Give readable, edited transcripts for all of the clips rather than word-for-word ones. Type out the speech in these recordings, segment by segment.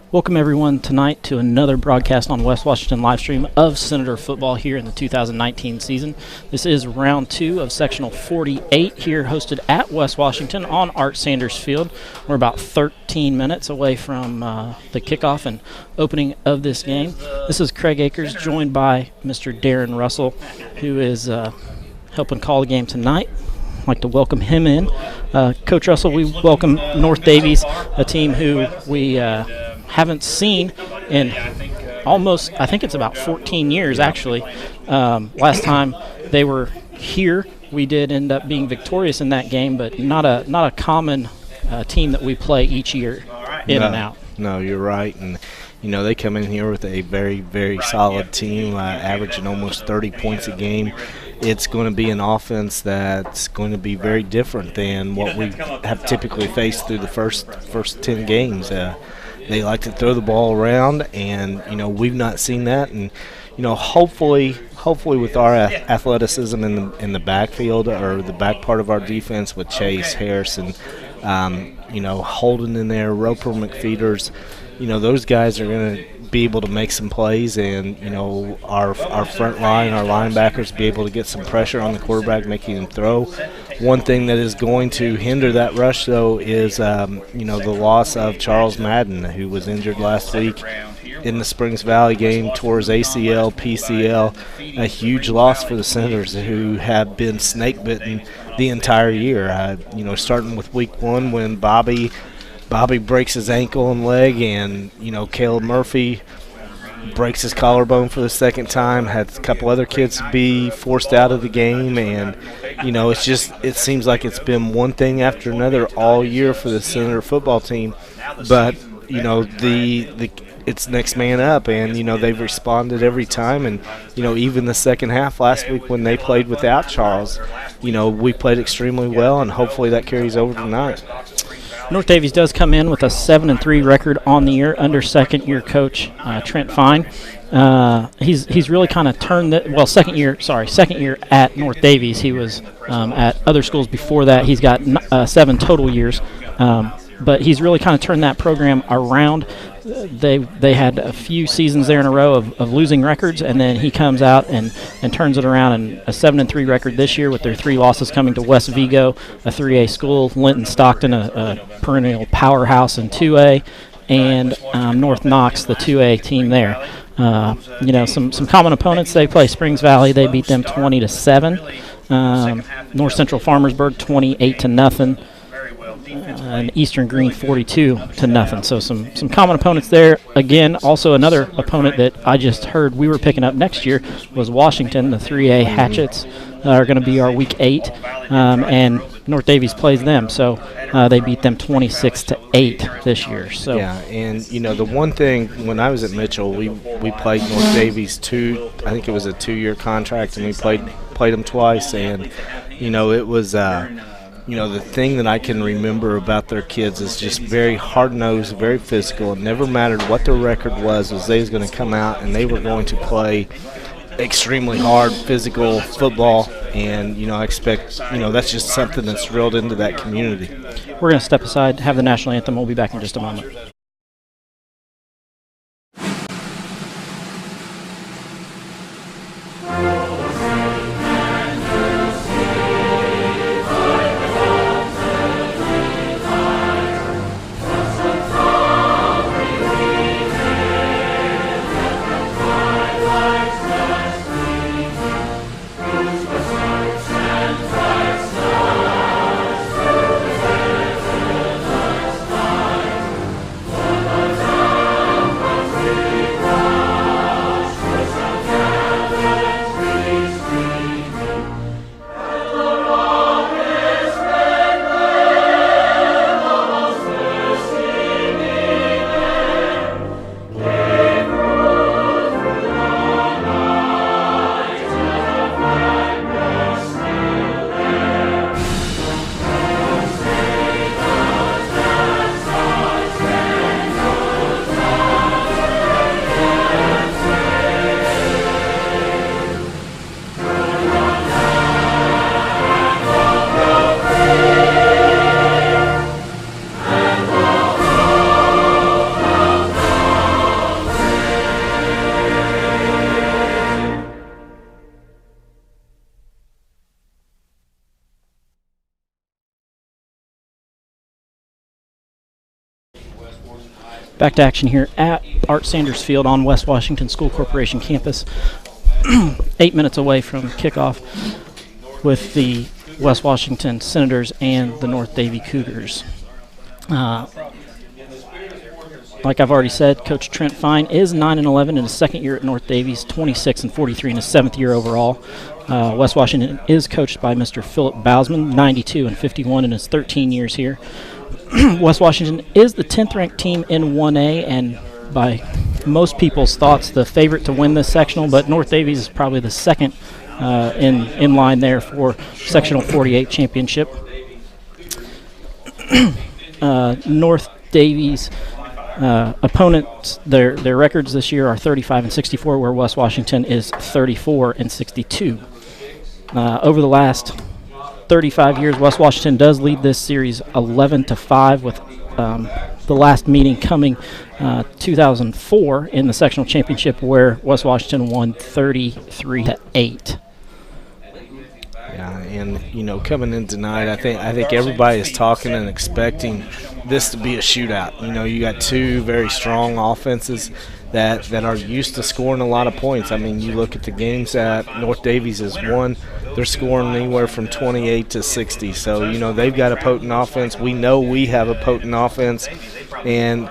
Welcome everyone tonight to another broadcast on West Washington Livestream of Senator football here in the 2019 season. This is round 2 of Sectional 48 here, hosted at West Washington on Art Sanders Field. We're about 13 minutes away from the kickoff and opening of this game. This is Craig Akers, joined by Mr. Darren Russell, who is helping call the game tonight. I'd like to welcome him in. Coach Russell, we welcome North Daviess, a team who we haven't seen in almost, I think it's about 14 years actually. Last time they were here, we did end up being victorious in that game, but not a common team that we play each year in and out. No, you're right. And they come in here with a very, very solid team, averaging almost 30 points a game. It's going to be an offense that's going to be very different than what we have typically faced through the first 10 games. They like to throw the ball around, and we've not seen that. And hopefully with our athleticism in the backfield or the back part of our defense with Chase, Harrison, Holden in there, Roper, McFeeters, those guys are going to be able to make some plays, and our front line, our linebackers, be able to get some pressure on the quarterback, making him throw. One thing that is going to hinder that rush, though, is the loss of Charles Madden, who was injured last week in the Springs Valley game, tore his ACL, PCL, a huge loss for the Senators, who have been snake bitten the entire year. Starting with week 1 when Bobby breaks his ankle and leg, and Caleb Murphy breaks his collarbone for the second time, had a couple other kids be forced out of the game, and it seems like it's been one thing after another all year for the Senator football team. But it's next man up, and they've responded every time. And even the second half last week when they played without Charles, we played extremely well, and hopefully that carries over tonight. North Daviess does come in with a 7-3 record on the year under second-year coach Trent Fine. He's really kind of turned second year at North Daviess. He was at other schools before that. He's got 7 total years, but he's really kind of turned that program around. They had a few seasons there in a row of losing records, and then he comes out and turns it around, and a 7-3 record this year with their 3 losses coming to West Vigo, a 3A school, Linton Stockton, a perennial powerhouse in 2A, and North Knox, the 2A team there. Some common opponents they play. Springs Valley, they beat them 20-7. North Central Farmersburg 28-0. And Eastern Green 42-0. So some common opponents there. Again, also another opponent that I just heard we were picking up next year was Washington. The 3A Hatchets are going to be our Week 8, and North Daviess plays them. So they beat them 26-8 this year. So yeah, and the one thing, when I was at Mitchell, we played North Daviess I think it was a 2-year contract, and we played them twice, and it was. The thing that I can remember about their kids is just very hard-nosed, very physical. It never mattered what their record was they was going to come out and they were going to play extremely hard, physical football. And, I expect, that's just something that's drilled into that community. We're going to step aside, have the national anthem. We'll be back in just a moment. Back to action here at Art Sanders Field on West Washington School Corporation campus. 8 minutes away from kickoff with the West Washington Senators and the North Davie Cougars. Like I've already said, Coach Trent Fine is 9-11 in his second year at North Davies, 26-43 in his seventh year overall. West Washington is coached by Mr. Philip Bausman, 92-51 in his 13 years here. West Washington is the 10th ranked team in 1A, and by most people's thoughts, the favorite to win this sectional, but North Davies is probably the second in line there for Sectional 48 championship. North Davies opponents, their records this year are 35-64, where West Washington is 34-62. Over the last 35 years, West Washington does lead this series 11-5, with the last meeting coming 2004 in the sectional championship, where West Washington won 33-8. Yeah, and coming in tonight, I think everybody is talking and expecting this to be a shootout. You got two very strong offenses that are used to scoring a lot of points. I mean, you look at the games that North Davies has won, they're scoring anywhere from 28 to 60. So, they've got a potent offense. We know we have a potent offense. And,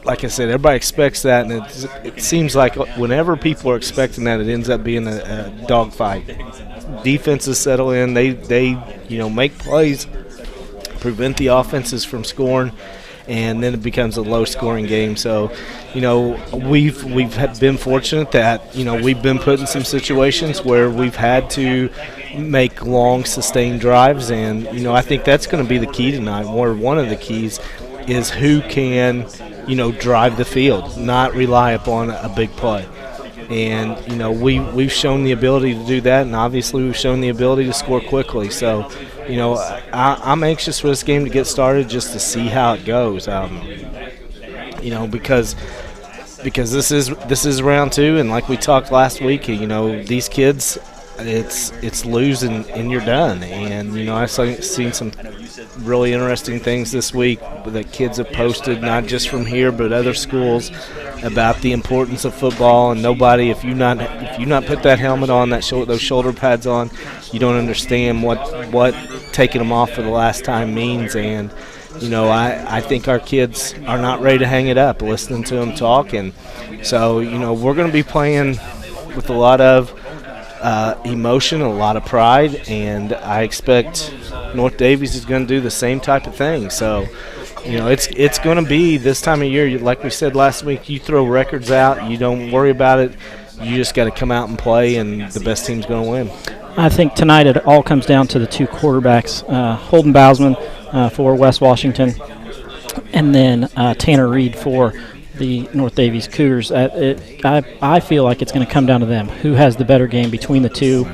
like I said, everybody expects that. And it seems like whenever people are expecting that, it ends up being a dogfight. Defenses settle in. They make plays, prevent the offenses from scoring, and then it becomes a low-scoring game. So, we've been fortunate that we've been put in some situations where we've had to make long, sustained drives, and I think that's going to be the key tonight. One of the keys is who can drive the field, not rely upon a big play. And we've shown the ability to do that, and obviously we've shown the ability to score quickly. So, I'm anxious for this game to get started just to see how it goes. Because this is round two, and like we talked last week, these kids, it's lose and you're done. And I've seen some really interesting things this week that kids have posted, not just from here but other schools, about the importance of football. And nobody, if you not put that helmet on, those shoulder pads on, you don't understand what taking them off for the last time means. And I think our kids are not ready to hang it up listening to them talk. And so we're going to be playing with a lot of emotion, a lot of pride, and I expect North Davies is going to do the same type of thing. So, it's going to be this time of year, like we said last week, you throw records out, you don't worry about it, you just got to come out and play, and the best team's going to win. I think tonight it all comes down to the two quarterbacks, Holden Bausman for West Washington, and then Tanner Reed for the North Davies Cougars. I feel like it's going to come down to them. Who has the better game between the two?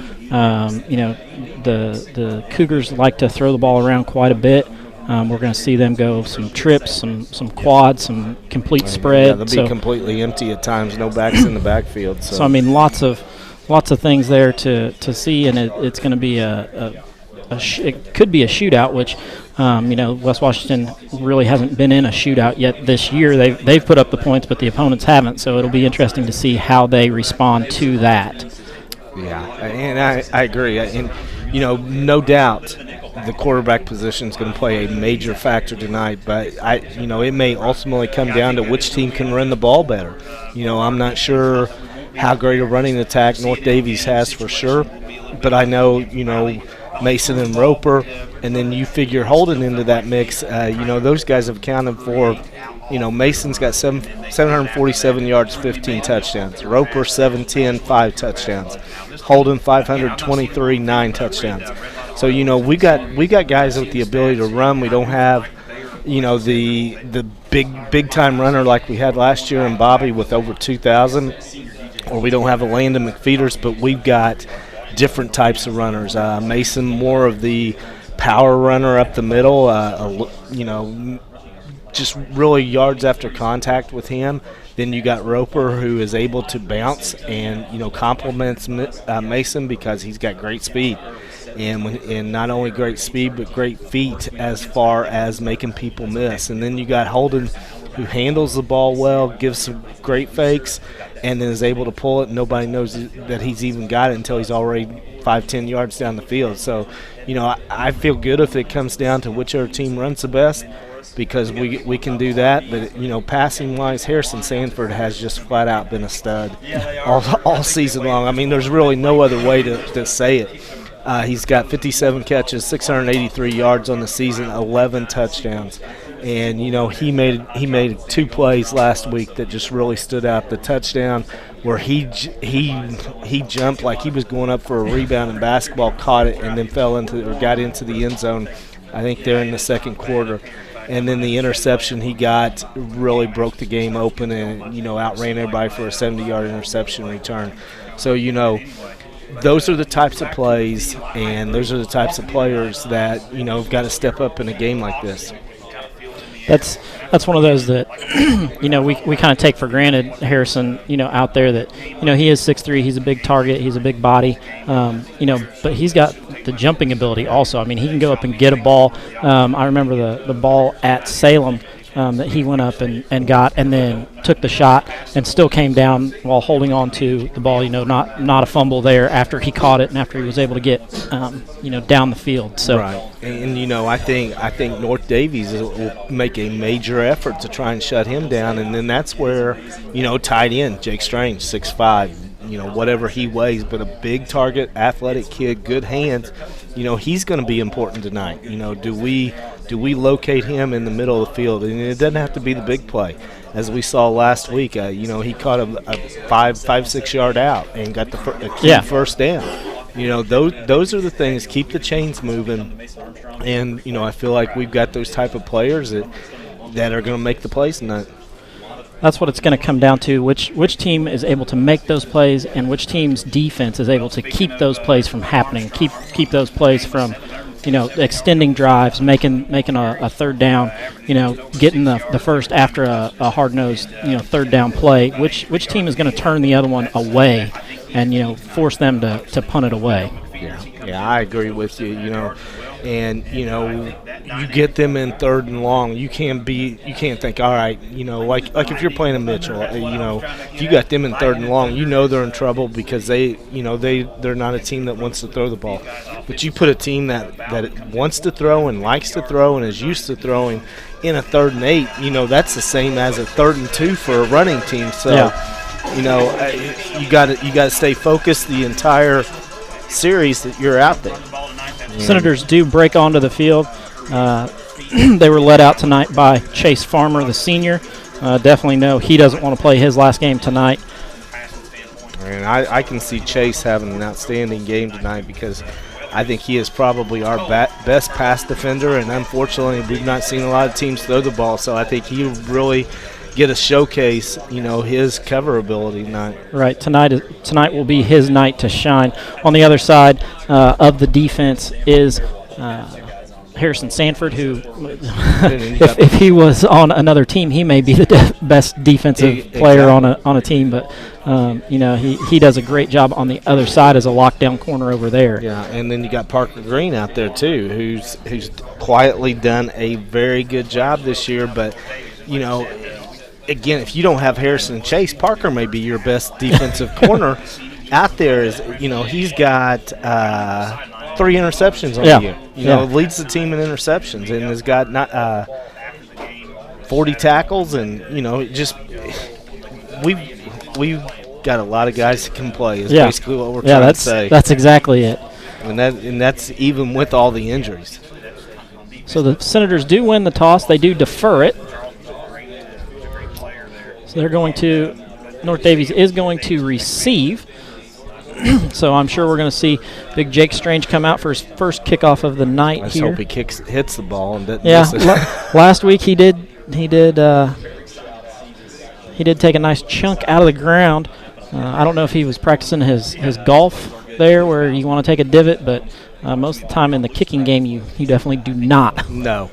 The Cougars like to throw the ball around quite a bit. We're going to see them go some trips, some quads, some complete spread. Yeah, they'll be completely empty at times, no backs in the backfield. So I mean, lots of things there to see, and it's going to be it could be a shootout, which West Washington really hasn't been in a shootout yet this year. They've put up the points, but the opponents haven't. So it'll be interesting to see how they respond to that. Yeah, and I agree. And no doubt the quarterback position is going to play a major factor tonight. But it may ultimately come down to which team can run the ball better. I'm not sure how great a running attack North Davies has for sure, but I know Mason and Roper, and then you figure Holden into that mix. Those guys have accounted for, Mason's got 747 yards, 15 touchdowns. Roper 710, 5 touchdowns. Holden 523, 9 touchdowns. So we got guys with the ability to run. We don't have the big time runner like we had last year in Bobby with over 2,000, or we don't have a Landon McFeeters, but we've got different types of runners. Mason, more of the power runner up the middle, just really yards after contact with him. Then you got Roper, who is able to bounce and complements Mason because he's got great speed. and not only great speed but great feet as far as making people miss. And then you got Holden, who handles the ball well, gives some great fakes, and then is able to pull it, and nobody knows that he's even got it until he's already 5-10 yards down the field. So, I feel good if it comes down to whichever team runs the best, because we can do that. But, passing-wise, Harrison Sanford has just flat-out been a stud all season long. I mean, there's really no other way to say it. He's got 57 catches, 683 yards on the season, 11 touchdowns. And, he made 2 plays last week that just really stood out. The touchdown where he jumped like he was going up for a rebound in basketball, caught it, and then got into the end zone, I think there in the second quarter. And then the interception he got really broke the game open and, outran everybody for a 70-yard interception return. So, those are the types of plays, and those are the types of players that, have got to step up in a game like this. That's one of those that we kind of take for granted. Harrison, out there that he is 6'3", he's a big target, he's a big body, but he's got the jumping ability also. I mean, he can go up and get a ball. I remember the ball at Salem that he went up and got, and then took the shot and still came down while holding on to the ball. Not a fumble there after he caught it and after he was able to get down the field. So right, and I think North Daviess will make a major effort to try and shut him down, and then that's where tight end Jake Strange, 6'5", whatever he weighs, but a big target, athletic kid, good hands. He's going to be important tonight. Do we locate him in the middle of the field? And it doesn't have to be the big play. As we saw last week, he caught a 5-6 yard out and got a key first down. Those are the things. Keep the chains moving. And, I feel like we've got those type of players that are going to make the plays tonight. That's what it's going to come down to, which team is able to make those plays and which team's defense is able to keep those plays from happening, keep those plays from, extending drives, making a third down, getting the first after a hard-nosed, third down play. Which team is going to turn the other one away and, force them to punt it away? Yeah, I agree with you, and, you get them in third and long. You can't think, all right, like if you're playing a Mitchell, if you got them in third and long, they're in trouble because they're not a team that wants to throw the ball. But you put a team that wants to throw and likes to throw and is used to throwing in a 3rd and 8, that's the same as a 3rd and 2 for a running team. So, you got to stay focused the entire series that you're out there. Senators do break onto the field. They were led out tonight by Chase Farmer, the senior. Definitely know he doesn't want to play his last game tonight. And I can see Chase having an outstanding game tonight because I think he is probably our best pass defender, and unfortunately we've not seen a lot of teams throw the ball, so I think he'll really get a showcase, his cover ability tonight. Right, tonight will be his night to shine. On the other side of the defense is Harrison Sanford, who, if he was on another team, he may be the best defensive player on a team. But he does a great job on the other side as a lockdown corner over there. Yeah, and then you got Parker Green out there too, who's quietly done a very good job this year. But again, if you don't have Harrison and Chase, Parker may be your best defensive corner out there. He's got 3 interceptions on the year. Leads the team in interceptions and has got 40 tackles, and we've got a lot of guys that can play. Is basically what we're trying to say. That's exactly it. And that's even with all the injuries. So the Senators do win the toss. They do defer it. So North Daviess is going to receive. So I'm sure we're going to see big Jake Strange come out for his first kickoff of the night. I just hope he hits the ball and doesn't miss it. Last week he did take a nice chunk out of the ground. I don't know if he was practicing his golf there where you want to take a divot, but most of the time in the kicking game you definitely do not. No.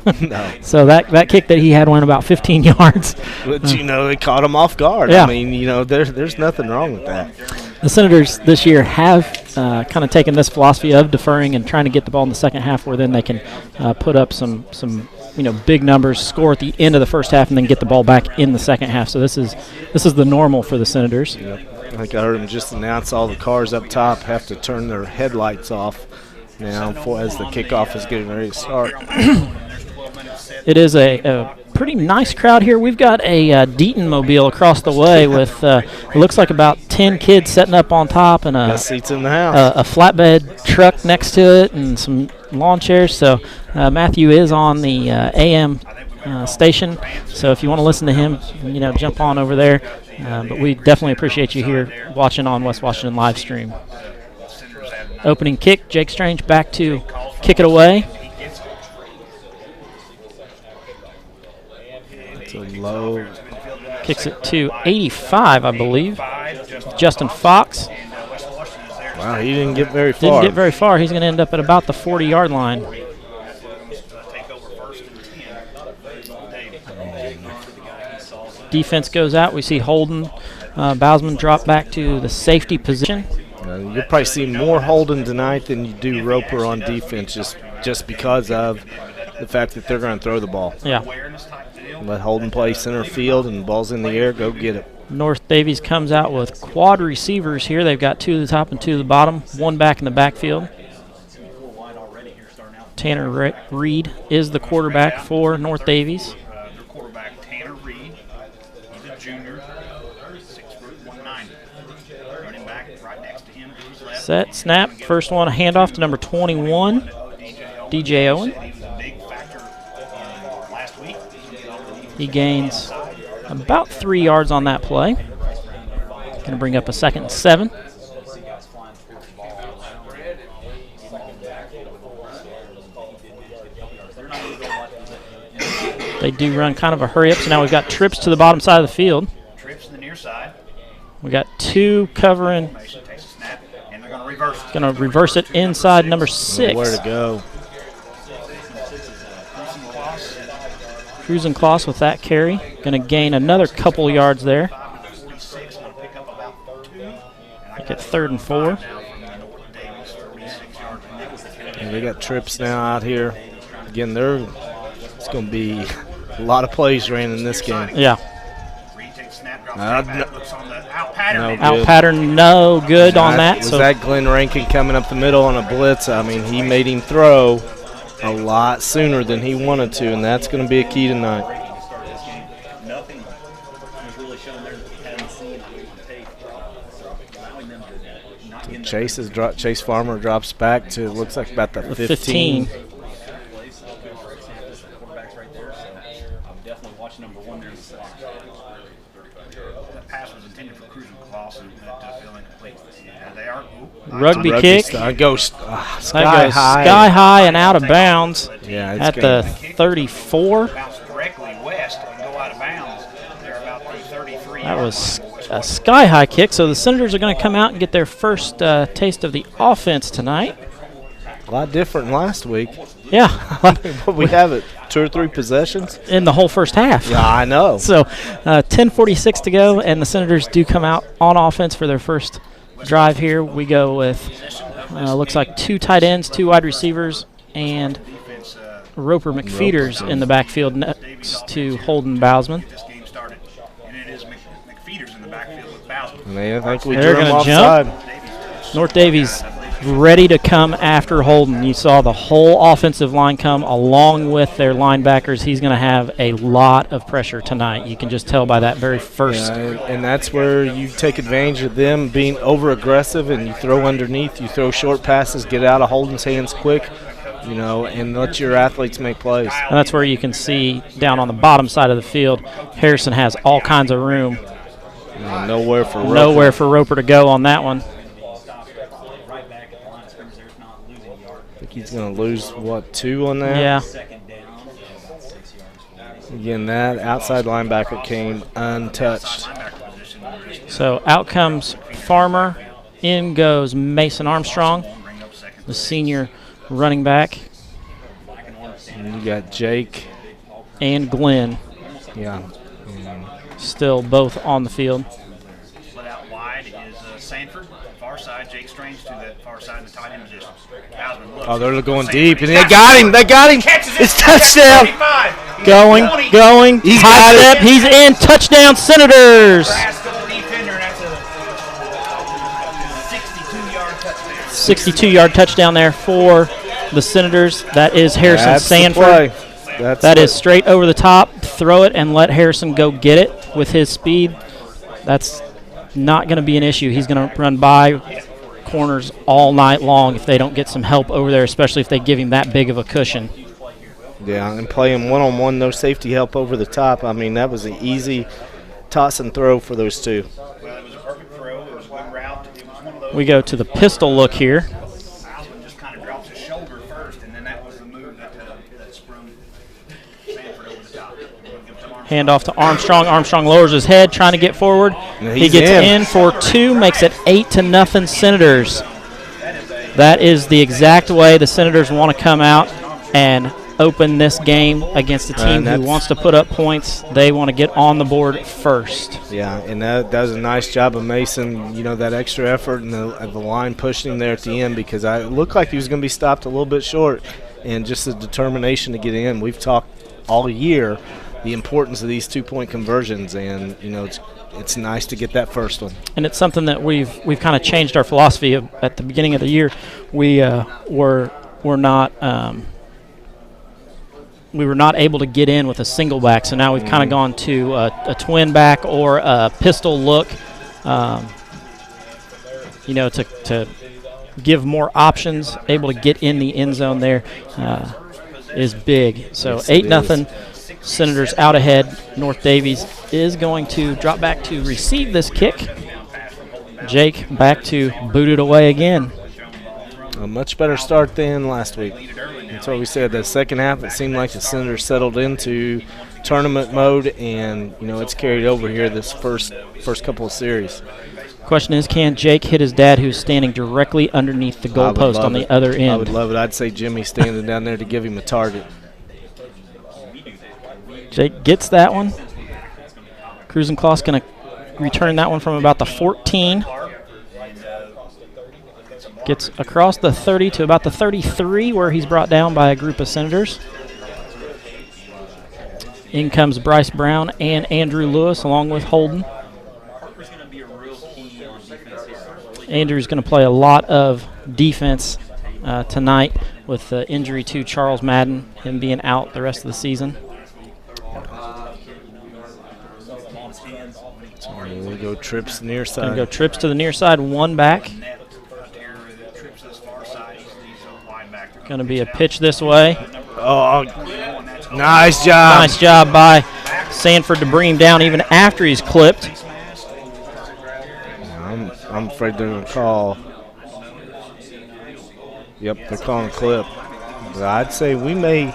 So that kick that he had went about 15 yards. But, it caught him off guard. Yeah. I mean, there's nothing wrong with that. The Senators this year have kind of taken this philosophy of deferring and trying to get the ball in the second half, where then they can put up some big numbers, score at the end of the first half, and then get the ball back in the second half. So this is the normal for the Senators. Yep. I think I heard them just announce all the cars up top have to turn their headlights off now as the kickoff is getting ready to start. It is a pretty nice crowd here. We've got a Deaton mobile across the way with it looks like about 10 kids setting up on top, and Best seats in the house. A flatbed truck next to it, and some lawn chairs. So Matthew is on the AM station. So if you want to listen to him, jump on over there. But we definitely appreciate you here watching on West Washington live stream. Opening kick, Jake Strange back to kick it away. It's a low. Kicks it to 85, I believe. Justin Fox. Wow, he didn't get very far. Didn't get very far. He's going to end up at about the 40-yard line. Defense goes out. We see Holden Bousman drop back to the safety position. You'll probably see more Holden tonight than you do Roper on defense, just because of the fact that they're going to throw the ball. Yeah. Let Holden play center field, and the ball's in the air. Go get it. North Daviess comes out with quad receivers here. They've got 2 to the top and 2 to the bottom, 1 back in the backfield. Tanner Reed is the quarterback for North Daviess. Set, snap, first one, a handoff to number 21, DJ Owen. He gains about 3 yards on that play. Going to bring up a 2nd and 7. They do run kind of a hurry up, so now we've got trips to the bottom side of the field. Trips to the near side. We got 2 covering. Going to reverse it inside number 6. Where to go? Cruising Kloss with that carry. Going to gain another couple yards there. Make it 3rd and 4. And they got trips now out here. Again, it's going to be a lot of plays ran in this game. Yeah. Out pattern, no good on that. Was that Glenn Rankin coming up the middle on a blitz? I mean, he made him throw a lot sooner than he wanted to, and that's going to be a key tonight. Chase Farmer drops back to, it looks like about the 15. Rugby kick. Goes sky high and out of bounds at the 34. That was a sky high kick, so the Senators are going to come out and get their first taste of the offense tonight. A lot different than last week. Yeah. We have it 2 or 3 possessions in the whole first half. Yeah, I know. So 10:46 to go, and the Senators do come out on offense for their first drive here. We go with looks like 2 tight ends, 2 wide receivers, and Roper McFeeters in the backfield next to Holden Bousman. I think we They're going to jump. North Daviess ready to come after Holden. You saw the whole offensive line come along with their linebackers. He's going to have a lot of pressure tonight. You can just tell by that very first. And that's where you take advantage of them being over-aggressive, and you throw underneath, you throw short passes, get out of Holden's hands quick, and let your athletes make plays. And that's where you can see down on the bottom side of the field, Harrison has all kinds of room. Nowhere for Roper to go on that one. I think he's going to lose, 2 on that? Yeah. Again, that outside linebacker came untouched. So out comes Farmer. In goes Mason Armstrong, the senior running back. And you got Jake. And Glenn. Yeah. Still both on the field. Split out wide is Sanford. far side. Jake Strange to the far side in the tight end position. Oh, they're going deep, and they got him. They got him. It's touchdown. Going. He's High got step. it. He's in. Touchdown, Senators. 62-yard touchdown there for the Senators. That is Harrison That's Sanford. That is straight over the top. Throw it and let Harrison go get it with his speed. That's not going to be an issue. He's going to run by corners all night long if they don't get some help over there, especially if they give him that big of a cushion. Yeah, and playing one-on-one, no safety help over the top. I mean, that was an easy toss and throw for those two. Well, it was a perfect throw. It was a good route. It was one of those. We go to the pistol look here. Alvin just kind of drops his shoulder first, and then that was the move that sprung Sanford over the top. Handoff to Armstrong. Armstrong lowers his head, trying to get forward. He gets in for 2, makes it 8-0 Senators. That is the exact way the Senators want to come out and open this game against a team who wants to put up points. They want to get on the board first. Yeah, and that was a nice job of Mason, you know, that extra effort and the line pushing him there at the end, because it looked like he was going to be stopped a little bit short, and just the determination to get in. We've talked all year the importance of these 2-point conversions, and, you know, it's nice to get that first one. And it's something that we've kind of changed our philosophy of. At the beginning of the year. We were not able to get in with a single back, so now we've kind of gone to a twin back or a pistol look, you know, to give more options. Able to get in the end zone there is big. So Yes, 8-0 Senators out ahead. North Daviess is going to drop back to receive this kick. Jake back to boot it away again. A much better start than last week. That's what we said. The second half, it seemed like the Senators settled into tournament mode, and, you know, it's carried over here this first couple of series. Question is, can Jake hit his dad, who's standing directly underneath the goalpost on the other end? I would love it. I'd say Jimmy standing down there to give him a target. Jake gets that one. Cruising Kloss going to return that one from about the 14. Gets across the 30 to about the 33, where he's brought down by a group of Senators. In comes Bryce Brown and Andrew Lewis along with Holden. Andrew's going to play a lot of defense tonight with the injury to Charles Madden, him being out the rest of the season. So we go trips near side. Going to go trips to the near side, one back. Going to be a pitch this way. Oh, nice job. Nice job by Sanford to bring him down even after he's clipped. I'm afraid they're going to call. Yep, they're calling a clip. But I'd say we may.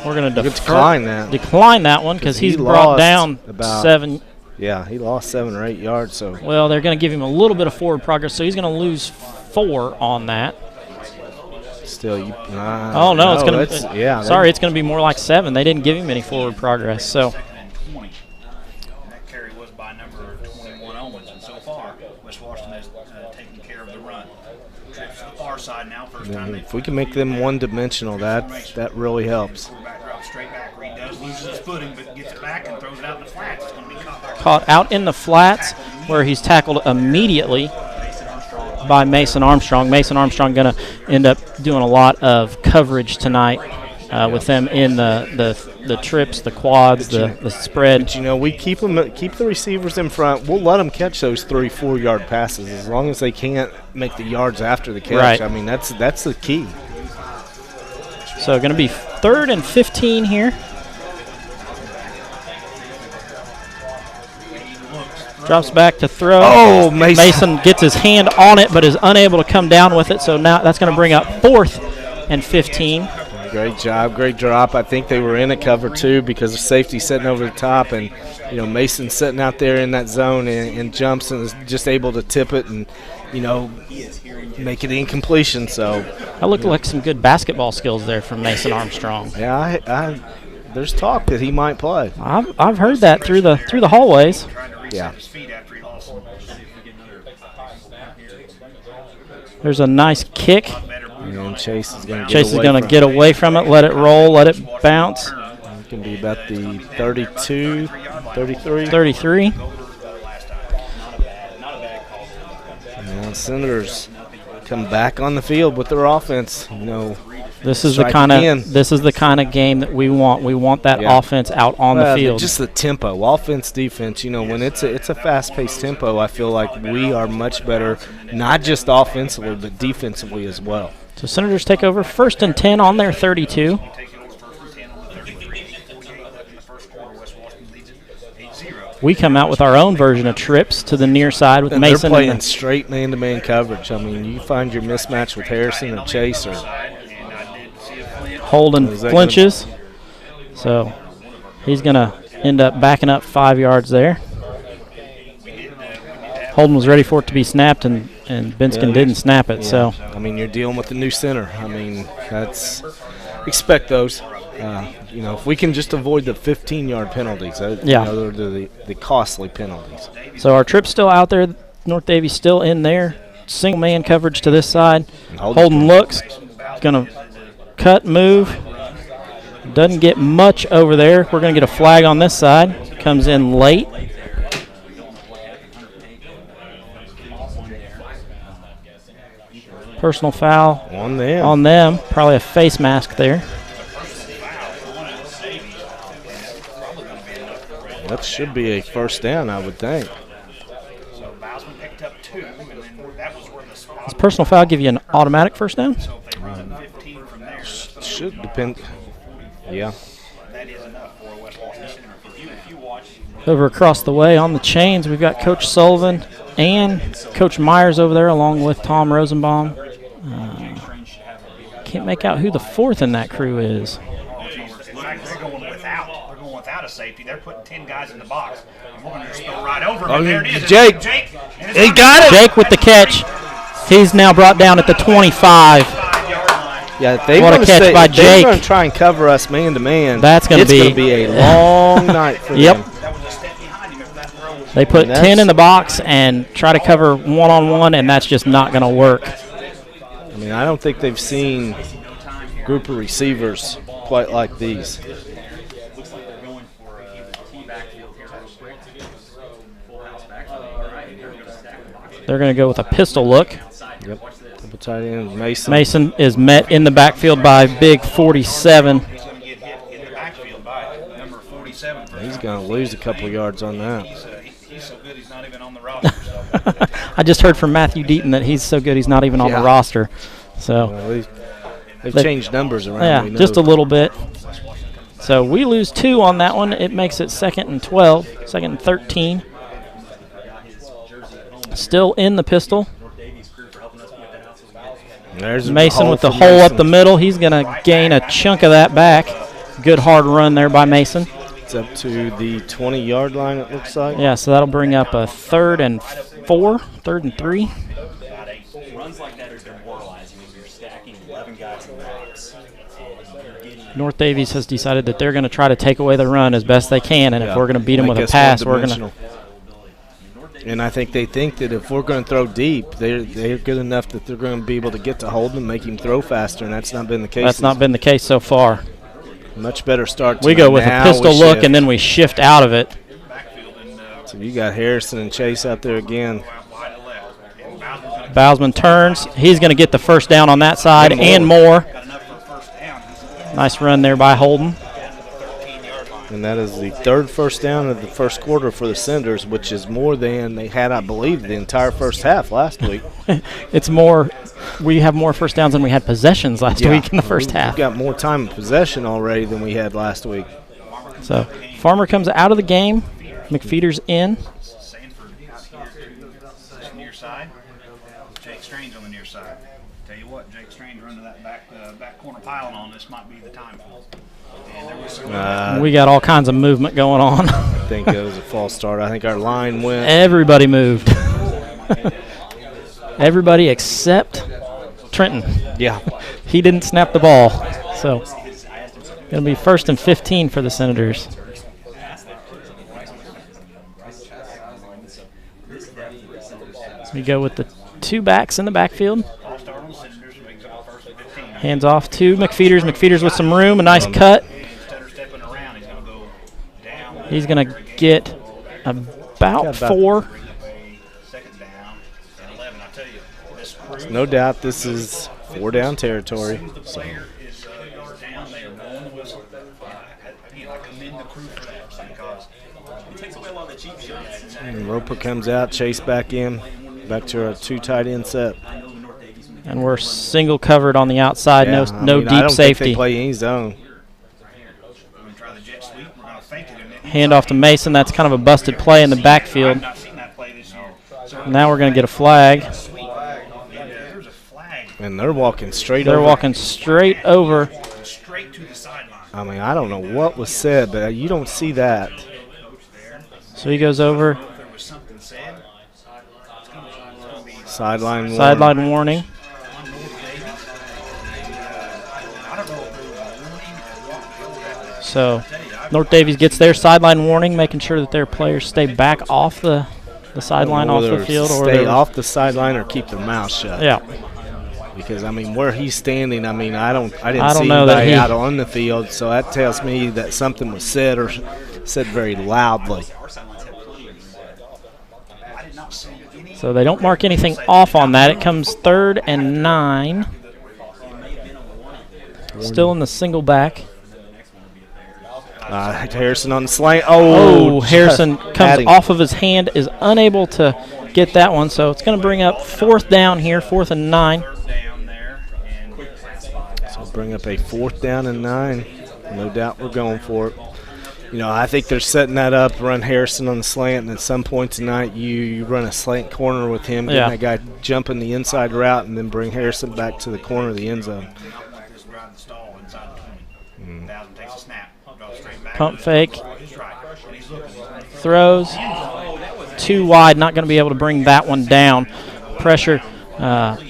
We're going to decline that. Decline that one because he's brought down about 7. Yeah, he lost 7 or 8 yards. So. Well, they're going to give him a little bit of forward progress, so he's going to lose 4 on that. Still, oh no, it's going to. Yeah. Sorry, it's going to be more like 7. They didn't give him any forward progress, so. That carry was by number 21 Owens, and so far, West Washington has taken care of the run. Trips to the far side now. First time if we can make them one-dimensional, that really helps. Quarterback drops straight back. Reed does lose his footing, but gets it back and throws it out in the flats. It's going to be caught out in the flats, where he's tackled immediately by Mason Armstrong. Mason Armstrong going to end up doing a lot of coverage tonight with them in the trips, the quads, the spread. But, you know, we keep the receivers in front. We'll let them catch those 3-4 yard passes as long as they can't make the yards after the catch. Right. I mean, that's the key. So going to be 3rd and 15 here. Drops back to throw. Oh, Mason gets his hand on it but is unable to come down with it. So now that's going to bring up 4th and 15. Great job, great drop. I think they were in a cover too because of safety sitting over the top, and, you know, Mason sitting out there in that zone and jumps and is just able to tip it and, you know, make it incompletion. So that looked like some good basketball skills there from Mason Armstrong. Yeah, there's talk that he might play. I've heard that through the hallways. Yeah. There's a nice kick. And Chase is going to get away from it, let it roll, let it bounce. It can be about the 32, 33. 33. And Senators come back on the field with their offense. This is the kind of game that we want. We want that offense out on the field. Just the tempo, offense, defense. When it's a fast-paced tempo, I feel like we are much better, not just offensively, but defensively as well. So Senators take over 1st and 10 on their 32. We come out with our own version of trips to the near side with Mason. They're playing straight man-to-man coverage. I mean, you find your mismatch with Harrison or Chase or Holden flinches. So he's going to end up backing up 5 yards there. Holden was ready for it to be snapped, and Binskin didn't snap it. So I mean, you're dealing with the new center. I mean, expect those. If we can just avoid the 15-yard penalties, they're the costly penalties. So our trip's still out there. North Daviess still in there. Single man coverage to this side. Holden looks, going to cut, move. Doesn't get much over there. We're going to get a flag on this side. Comes in late. Personal foul on them. Probably a face mask there. That should be a first down, I would think. So Bowsman picked up 2, and then that was where the spot. Does personal foul give you an automatic first down? So if they run 15 from there, should depend. Yeah. That is enough for West Washington Center. If you watch over across the way on the chains, we've got Coach Sullivan and Coach Myers over there, along with Tom Rosenbaum. Can't make out who the fourth in that crew is. In fact, they're going without a safety. They're putting 10 guys in the box, and we're going to just go right over them. There it is. Jake. He got it. Jake with the catch. He's now brought down at the 25. Yeah, they what a catch by Jake. They're going to try and cover us man to man. It's going to be a long night for them. They put 10 in the box and try to cover one-on-one, and that's just not going to work. I mean, I don't think they've seen a group of receivers quite like these. They're going to go with a pistol look. Yep. Double tight end Mason. Mason is met in the backfield by big 47. He's going to get hit in the backfield by number 47. He's going to lose a couple of yards on that. He's so good he's not even on the roster. I just heard from Matthew Deaton that he's so good he's not even on the roster. So well, they've changed numbers around. Yeah, just a little bit. So we lose 2 on that one. It makes it 2nd and 12, 2nd and 13. Still in the pistol. There's Mason with the hole up the middle. He's going to gain a chunk of that back. Good hard run there by Mason. It's up to the 20-yard line, it looks like. Yeah, so that'll bring up a 3rd and 4, 3rd and 3. Runs like that are demoralizing when you're stacking 11 guys in the box. North Daviess has decided that they're going to try to take away the run as best they can, and if we're going to beat them with a pass, we're going to. And I think they think that if we're going to throw deep, they're good enough that they're going to be able to get to Holden and make him throw faster, and that's not been the case. That's not been the case so far. Much better start. We go with a pistol look, and then we shift out of it. So you got Harrison and Chase out there again. Bowsman turns. He's going to get the first down on that side and more. Nice run there by Holden. And that is the 3rd first down of the first quarter for the Senators, which is more than they had, I believe, the entire first half last week. It's more. We have more first downs than we had possessions last week in the first half. We've got more time in possession already than we had last week. So Farmer comes out of the game. McFeeder's in. Sanford out here to the near side. Jake Strange on the near side. Tell you what, Jake Strange running that back corner piling on this might be the time for it. We got all kinds of movement going on. I think it was a false start. I think our line went. Everybody moved. Everybody except Trenton. Yeah. He didn't snap the ball. So it'll be 1st and 15 for the Senators. We go with the two backs in the backfield. I'll start on Senators, brings up first and 15. Hands off to McFeeters. McFeeters with some room, a nice cut. Instead of stepping around, he's going to go down. He's going to get about 4. Bring up a second down and 11. I tell you, this crew. No doubt this is 4-down territory. So. Player is down there, blowing the whistle. Again, I commend the crew for that because It takes away a lot of the cheap shots. And Roper comes out, Chase back in, back to a 2 tight end set. And we're single covered on the outside, Yeah, no I deep don't safety. think they play any zone. we're going to try the jet sweep. We're going to fake it. Hand off to Mason. That's kind of a busted play in the backfield. I've not seen that play this year. So Now we're going to get a flag. sweep. And there's a flag And they're walking straight They're over. walking straight over. straight to the sideline. I mean, I don't know what was said, but you don't see that. So he goes over. If there was something said, it's going to be Sideline warning. Sideline warning. on North Daviess. I don't know if there was a warning or what. So North Daviess gets their sideline warning, making sure that their players stay back off the sideline, off the Whether field, or stay they're- off the sideline or keep their mouth shut. Yeah. Because I mean, where he's standing, I mean, I didn't I don't see know that anybody he- out on the field, so that tells me that something was said or said very loudly. I did not see any. So they don't mark anything off on that. It comes 3rd and 9. Still in the single back. Harrison on the slant. Oh, just Harrison had comes him. off of his hand, is unable to get that one. So it's going to bring up 4th down here, 4th and 9. Third down there. And So bring up a 4th down and 9. No doubt we're going for it. You know, I think they're setting that up, run Harrison on the slant, and at some point tonight you run a slant corner with him, Yeah. getting that guy jumping the inside route, and then bring Harrison back to the corner of the end zone. this drive the stall inside the 20. Thousand takes a snap. Goes straight back. Pump fake. He's right. And he's looking. Throws. Too wide, not going to be able to bring that one down. Pressure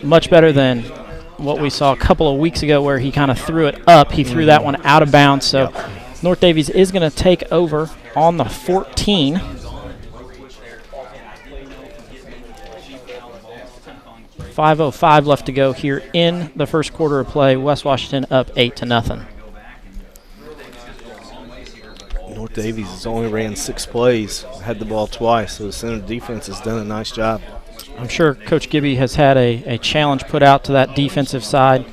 much better than what we saw a couple of weeks ago where he kind of threw it up. He threw that one out of bounds. So North Daviess is going to take over on the 14. .505 left to go here in the first quarter of play. West Washington up 8-0. North Daviess has only ran 6 plays, had the ball twice, so the center defense has done a nice job. I'm sure Coach Gibby has had a challenge put out to that defensive side.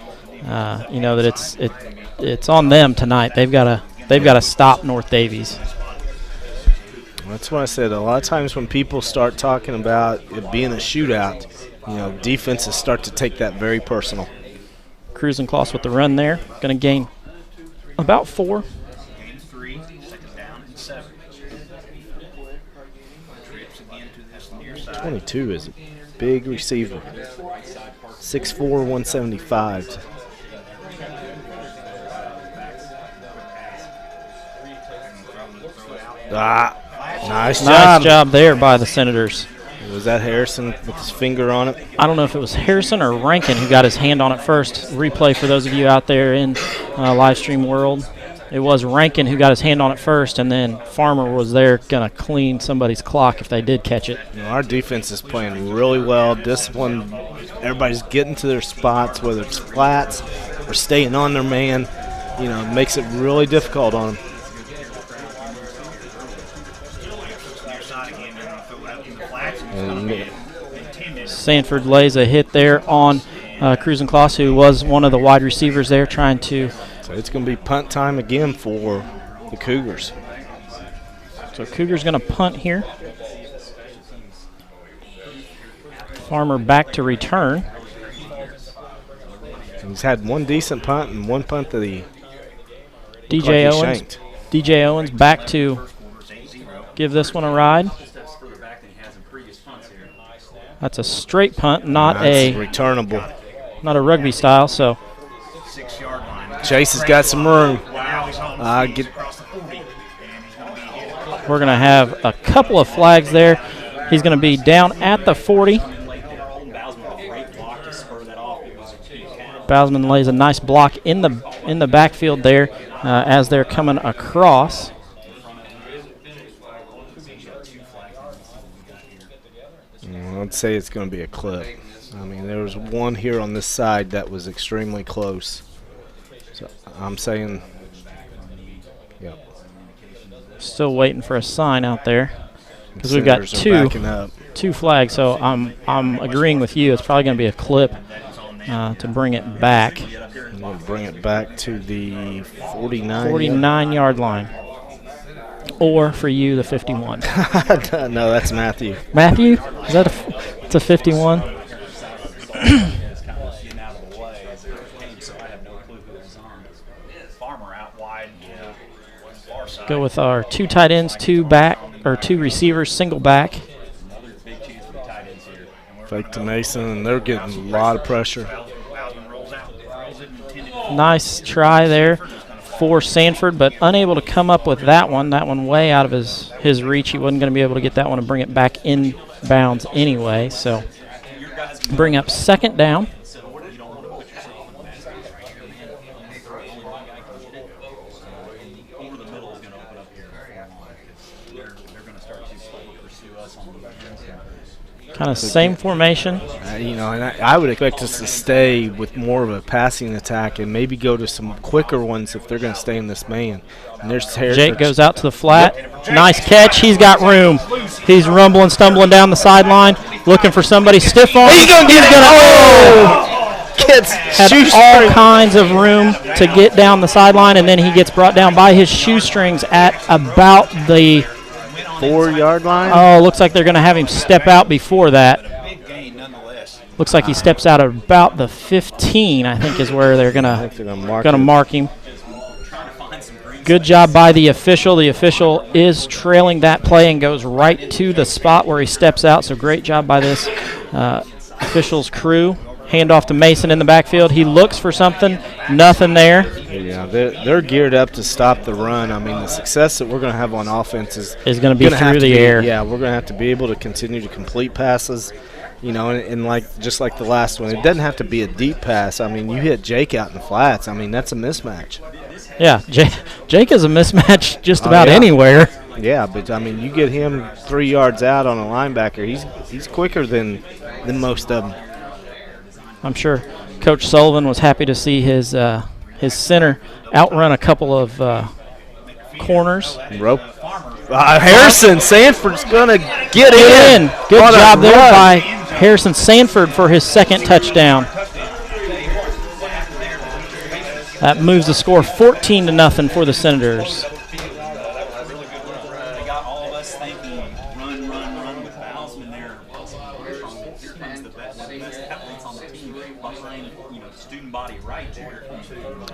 You know that it's on them tonight. They've got to stop North Daviess. That's what I said. A lot of times when people start talking about it being a shootout, you know, defenses start to take that very personal. Cruising Close with the run there. Going to gain about 4. Gain 3, second down and 7. Trips again to this near side. 22 is a big receiver. 6'4", 175. Nice job. Nice job there by the Senators. Was that Harrison with his finger on it? I don't know if it was Harrison or Rankin who got his hand on it first. Replay for those of you out there in live stream world. It was Rankin who got his hand on it first, and then Farmer was there going to clean somebody's clock if they did catch it. You know, our defense is playing really well, disciplined. Everybody's getting to their spots, whether it's flats or staying on their man. You know, it makes it really difficult on them. Near side again. They're going to throw it out in the flats. And Sanford lays a hit there on Cruising Kloss, who was one of the wide receivers there trying to. so it's going to be punt time again for the Cougars. So Cougars going to punt here. Farmer back to return. He's had one decent punt and one punt that he DJ like he Owens. shanked. DJ Owens back to give this one a ride. That's a straight punt, not That's a returnable. rugby style. So 6-yard line. Chase has got some room. Now he's home. Get Across the 40. And he's going to be hit. we're going to have a couple of flags there. He's going to be down at the 40. Bousman lays a nice block in the backfield there as they're coming across. I'd say it's going to be a clip. I mean, there was one here on this side that was extremely close. So I'm saying, yeah. Still waiting for a sign out there because we've Senators got are backing up. two flags. So I'm agreeing with you. It's probably going to be a clip to bring it back. I'm going to bring it back to the 49-yard line. Or for you, the 51. No, that's Matthew. Matthew? Is that it's a 51? Go with our 2 tight ends, 2 receivers, single back. Fake to Mason, and they're getting a lot of pressure. Nice try there for Sanford, but unable to come up with that one. That one way out of his reach. He wasn't going to be able to get that one and bring it back in bounds anyway. So bring up 2nd down. Kind of same formation. And I would expect us to stay with more of a passing attack and maybe go to some quicker ones if they're going to stay in this man. And there's Jake goes out to the flat. Nice catch. He's got room. He's rumbling, stumbling down the sideline, looking for somebody stiff on. He's going to get it. Had all kinds of room to get down the sideline, and then he gets brought down by his shoestrings at about the 4-yard line. Oh, looks like they're going to have him step out before that. Looks like he steps out at about the 15, I think is where they're going to mark him. Good job by the official. The official is trailing that play and goes right to the spot where he steps out, so great job by this official's crew. Handoff to Mason in the backfield. He looks for something. Nothing there. Yeah, they're geared up to stop the run. I mean, the success that we're going to have on offense is going to be through the air. Yeah, we're going to have to be able to continue to complete passes. And like just like the last one, it doesn't have to be a deep pass. I mean, you hit Jake out in the flats. I mean, that's a mismatch. Yeah, Jake is a mismatch just about anywhere. Yeah, but I mean, you get him 3 yards out on a linebacker. He's quicker than most of them. I'm sure Coach Sullivan was happy to see his center outrun a couple of corners. Harrison Sanford's going to get in. Good job there by Harrison Sanford for his 2nd touchdown. That moves the score 14-0 for the Senators.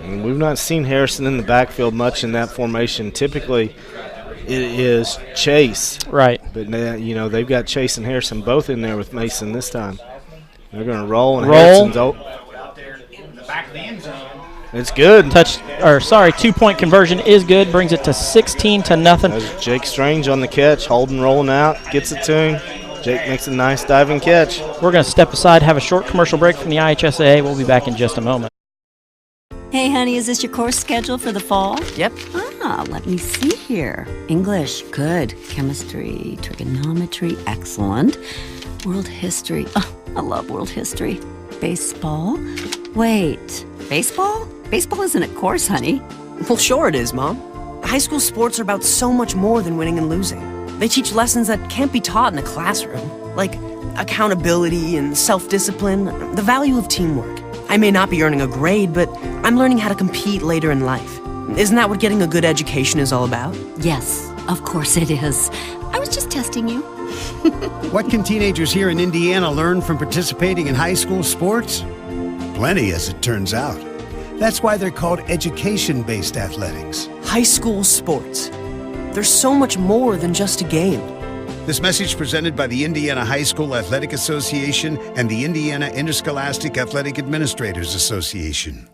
And we've not seen Harrison in the backfield much in that formation. Typically, it is Chase. Right. But now, they've got Chase and Harrison both in there with Mason this time. They're going to roll, and Harrison's out there in the back of the end zone. It's good. 2-point conversion is good. Brings it to 16-0. There's Jake Strange on the catch. Holden rolling out, gets it to him. Jake makes a nice diving catch. We're going to step aside, have a short commercial break from the IHSAA. We'll be back in just a moment. Hey, honey, is this your course schedule for the fall? Yep. Let me see here. English, good. Chemistry, trigonometry, excellent. World history, I love world history. Baseball? Wait, baseball? Baseball isn't a course, honey. Well, sure it is, Mom. High school sports are about so much more than winning and losing. They teach lessons that can't be taught in a classroom, like accountability and self-discipline, the value of teamwork. I may not be earning a grade, but I'm learning how to compete later in life. Isn't that what getting a good education is all about? Yes, of course it is. I was just testing you. What can teenagers here in Indiana learn from participating in high school sports? Plenty, as it turns out. That's why they're called education-based athletics. High school sports. There's so much more than just a game. This message presented by the Indiana High School Athletic Association and the Indiana Interscholastic Athletic Administrators Association.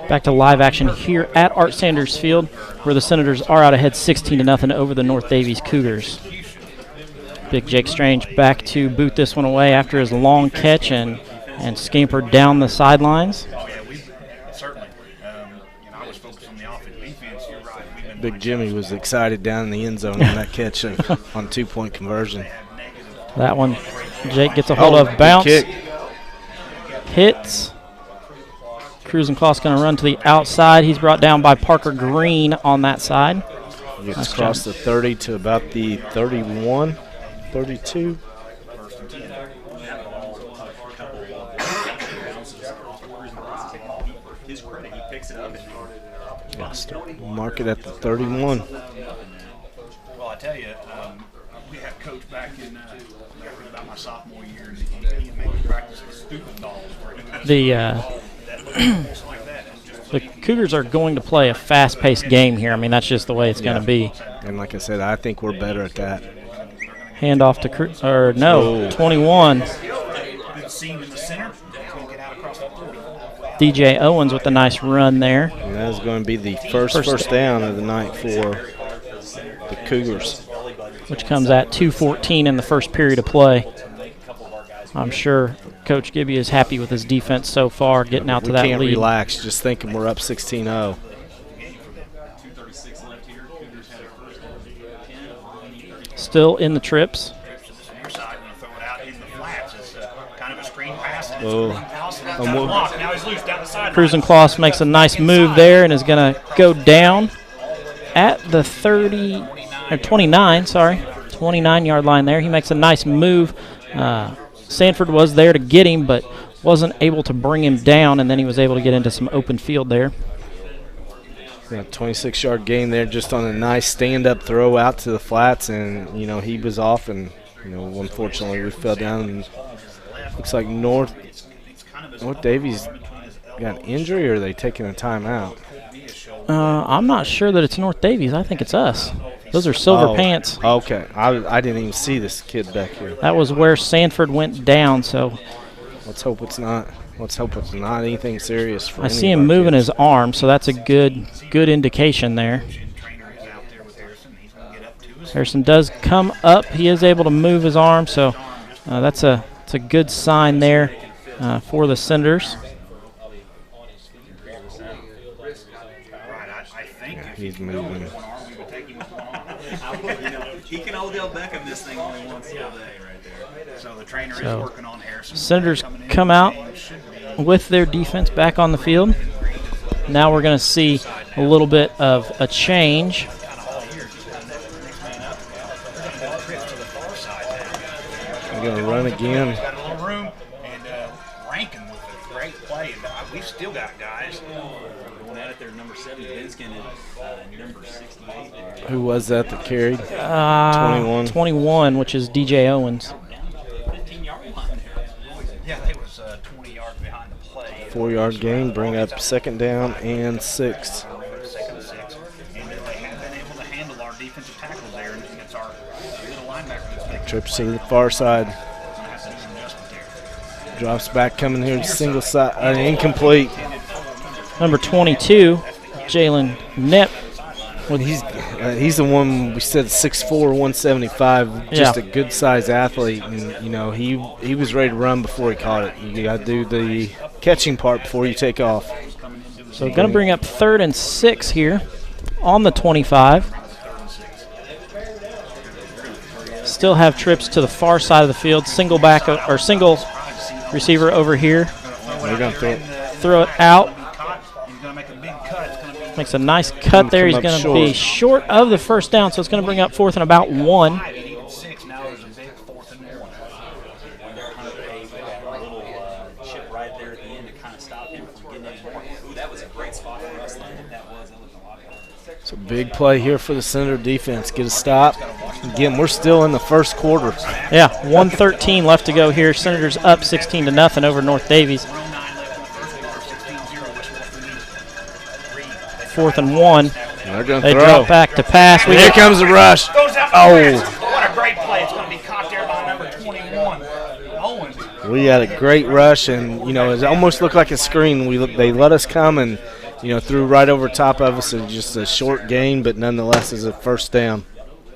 Back to live action here at Art Sanders Field, where the Senators are out ahead 16-0 over the North Daviess Cougars. Big Jake Strange back to boot this one away after his long catch and scampered down the sidelines. Oh, yeah, we certainly. I was focused on the offense. Defense, you're right. Big Jimmy was excited down in the end zone on that catch on 2-point conversion. That one Jake gets a hold of, bounce, kick. hits. Cruising Claw's going to run to the outside. He's brought down by Parker Green on that side. Gets across the 30 to about the 31, 32. His credit, he picks it up. Mark it at the 31. Well, I tell you, we had a coach back in about my sophomore year, and he made me practice with stupid dolls. The Cougars are going to play a fast-paced game here. I mean, that's just the way it's going to be. And like I said, I think we're better at that. Hand off to 21. Good seam in the center. Get out across the 40. DJ Owens with a nice run there. And that is going to be the first down of the night for the Cougars. Which comes at 2:14 in the first period of play. I'm sure Coach Gibby is happy with his defense so far, getting out to that lead. We can't relax, just thinking we're up 16-0. Still in the trips. Cruising Claus makes a nice move there and is going to go down at the 29-yard line there. He makes a nice move. Sanford was there to get him, but wasn't able to bring him down, and then he was able to get into some open field there. Yeah, 26-yard gain there, just on a nice stand-up throw out to the flats, and he was off, and unfortunately we fell down. And looks like North Daviess got an injury, or are they taking a timeout? I'm not sure that it's North Daviess. I think it's us. Those are silver pants. Okay. I didn't even see this kid back here. That was where Sanford went down, so let's hope it's not anything serious for I see him moving his arm, so that's a good indication there. Harrison does come up. He is able to move his arm, so that's a good sign there for the Senators. He's moving. He can Odell Beckham this thing only once all day right there. So the trainer is working on Harrison. Senators come out with their defense back on the field. Now we're going to see a little bit of a change. We're going to run again. Got a little room, and Rankin with a great play. We've still got guys. Going at it there, number 7, Vinskin, and number 68 there. Who was that carried? 21. 21, which is DJ Owens. 15-yard line there. Yeah, they was 20 yards behind the play. 4-yard gain, bring up second down and 6. Second and 6. And they have been able to handle our defensive tackles there, and it's our little linebacker. Trips to the far side. Drops back, coming here, single side, incomplete. Number 22, Jalen Knipp. Well, he's the one we said 6'4", 175, just a good-sized athlete, and he was ready to run before he caught it. You got to do the catching part before you take off. So going to bring up 3rd and 6 here on the 25. Still have trips to the far side of the field. Single back or single receiver over here. They're going to throw it out. Makes a nice cut there. He's going to be short of the first down, so it's going to bring up 4th and about 1. So big play here for the Senator defense. Get a stop. Again, we're still in the first quarter. Yeah, 1:13 left to go here. Senators up 16-0 over North Daviess. 4th and 1. They're going to They throw. drop back to pass. Here comes the rush. Oh, what a great play! It's going to be caught there by number 21, Owens. We had a great rush, and it almost looked like a screen. They let us come and threw right over top of us. It's just a short gain, but nonetheless is a first down.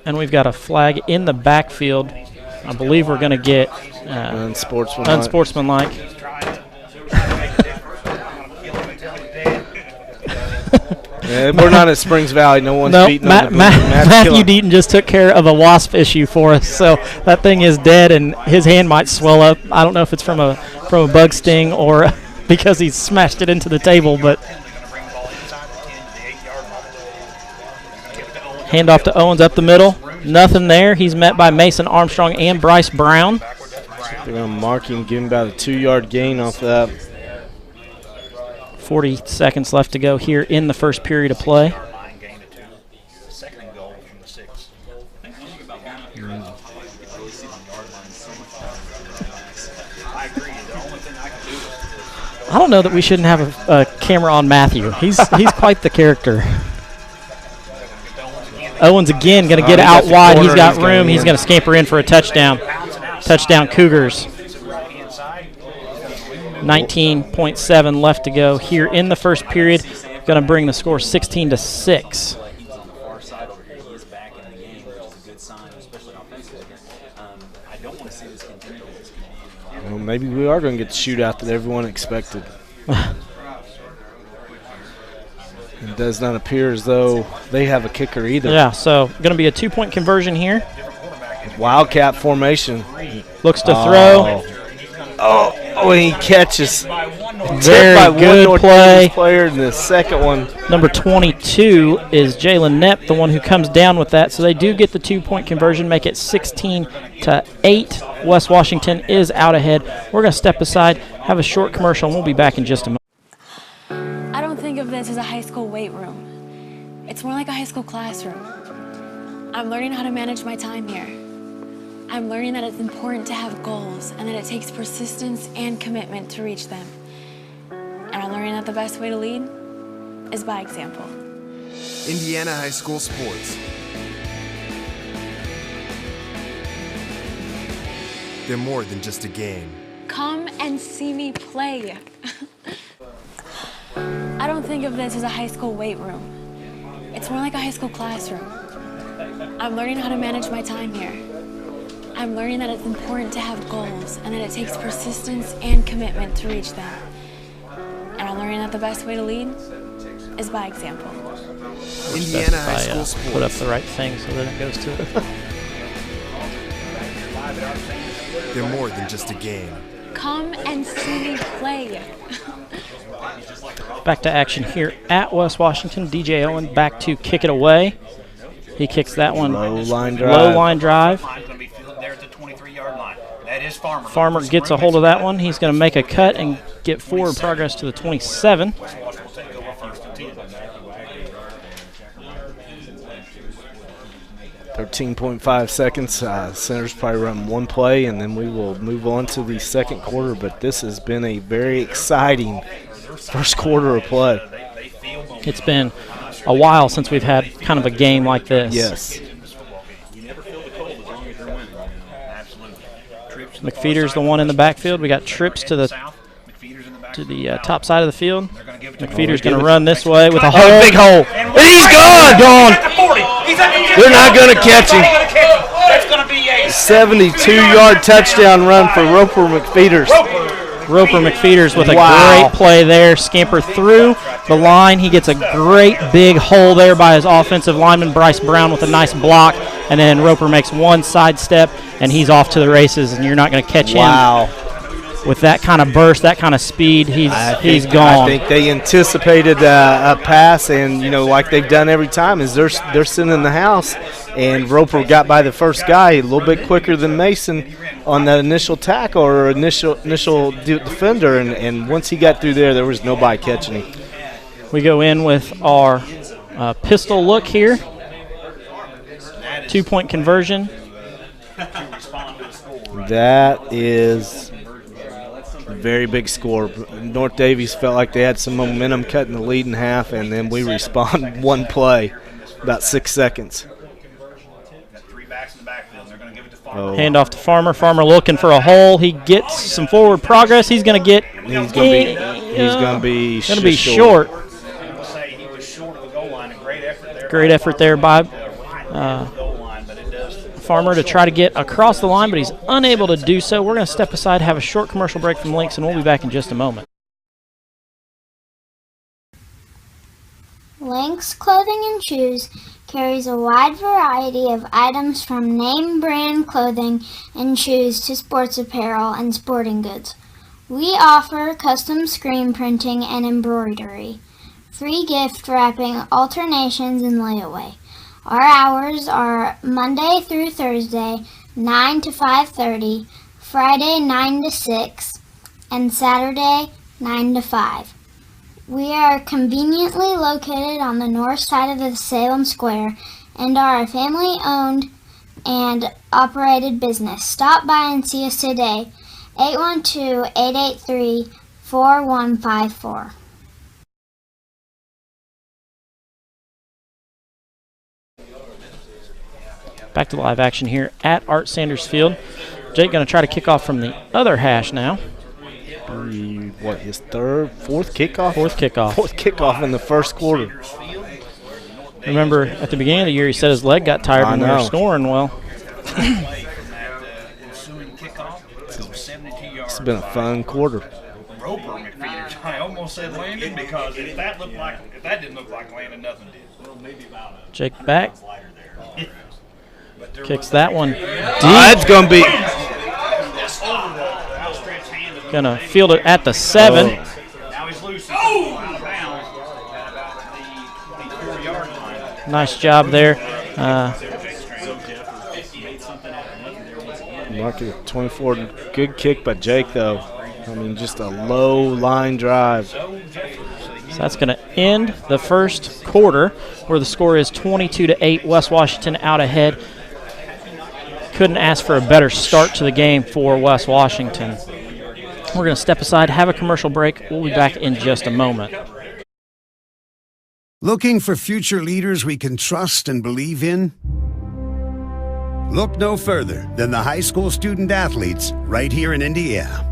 And we've got a flag in the backfield. I believe we're going to get unsportsmanlike. We're not at Springs Valley. No one's beating on the boom. Matthew Deaton just took care of a wasp issue for us, so that thing is dead, and his hand might swell up. I don't know if it's from a bug sting or because he's smashed it into the table, but handoff to Owens up the middle. Nothing there. He's met by Mason Armstrong and Bryce Brown. They're going to mark him, give him about a 2-yard gain off that. 40 seconds left to go here in the first period of play. I don't know that we shouldn't have a camera on Matthew. He's quite the character. Owens again going to get out wide. He's got room. He's going to scamper in for a touchdown. Touchdown Cougars. 19.7 left to go here in the first period. Going to bring the score 16-6. Well, maybe we are going to get the shootout that everyone expected. It does not appear as though they have a kicker either. Yeah, so going to be a 2-point conversion here. Wildcat formation. Looks to throw. Oh, he catches. Very good play. Player in the second one. Number 22 is Jalen Knepp, the one who comes down with that. So they do get the 2-point conversion, make it 16-8. West Washington is out ahead. We're going to step aside, have a short commercial, and we'll be back in just a moment. I don't think of this as a high school weight room. It's more like a high school classroom. I'm learning how to manage my time here. I'm learning that it's important to have goals and that it takes persistence and commitment to reach them. And I'm learning that the best way to lead is by example. Indiana high school sports. They're more than just a game. Come and see me play. I don't think of this as a high school weight room. It's more like a high school classroom. I'm learning how to manage my time here. I'm learning that it's important to have goals and that it takes persistence and commitment to reach them. And I'm learning that the best way to lead is by example. Indiana high school sports. Put up the right thing so that it goes to it. They're more than just a game. Come and see me play. Back to action here at West Washington. DJ Owen back to kick it away. He kicks that one. Low line drive. Farmer gets a hold of that one. He's going to make a cut and get forward progress to the 27. .5 seconds. Center's probably run one play, and then we will move on to the second quarter. But this has been a very exciting first quarter of play. It's been a while since we've had kind of a game like this. Yes. McFeeder's the one in the backfield. We got trips to the top side of the field. McFeeder's going to run this way with a hole. Big hole. And he's gone. They're not going to catch him. 72-yard touchdown run for Roper McFeeders. Roper McFeeders with a great play there. Scamper through the line. He gets a great big hole there by his offensive lineman, Bryce Brown, with a nice block. And then Roper makes one sidestep, and he's off to the races, and you're not going to catch him. With that kind of burst, that kind of speed, he's gone. I think they anticipated a pass, and like they've done every time, is they're sitting the house, and Roper got by the first guy a little bit quicker than Mason on that initial tackle or initial defender, and once he got through there was nobody catching him. We go in with our pistol look here. 2-point conversion. That is a very big score. North Daviess felt like they had some momentum cutting the lead in half, and then we respond one play, about 6 seconds. Hand off to Farmer. Farmer looking for a hole. He gets some forward progress. He's going to get. He's going to be short. Great effort there by Farmer to try to get across the line, but he's unable to do so. We're going to step aside, have a short commercial break from Lynx, and we'll be back in just a moment. Lynx Clothing and Shoes carries a wide variety of items from name brand clothing and shoes to sports apparel and sporting goods. We offer custom screen printing and embroidery, free gift wrapping, alternations, and layaway. Our hours are Monday through Thursday, 9 to 5:30, Friday 9 to 6, and Saturday 9 to 5. We are conveniently located on the north side of the Salem Square and are a family-owned and operated business. Stop by and see us today. 812-883-4154. Back to live action here at Art Sanders Field. Jake going to try to kick off from the other hash now. His fourth kickoff? Fourth kickoff. Fourth kickoff in the first quarter. Remember, at the beginning of the year, he said his leg got tired when they were scoring well. It's been a fun quarter. Roper McFeeters. I almost said Landon because if that didn't look like Landon, nothing did. Jake back. Kicks that one deep. That's going to be... Going to field it at the 7. Now he's loose. Out of bounds at about the 24-yard line. Nice job there. Market 24. Good kick by Jake, though. I mean, just a low line drive. So that's going to end the first quarter, where the score is 22-8. West Washington out ahead. Couldn't ask for a better start to the game for West Washington. We're going to step aside, have a commercial break. We'll be back in just a moment. Looking for future leaders we can trust and believe in? Look no further than the high school student athletes right here in Indiana.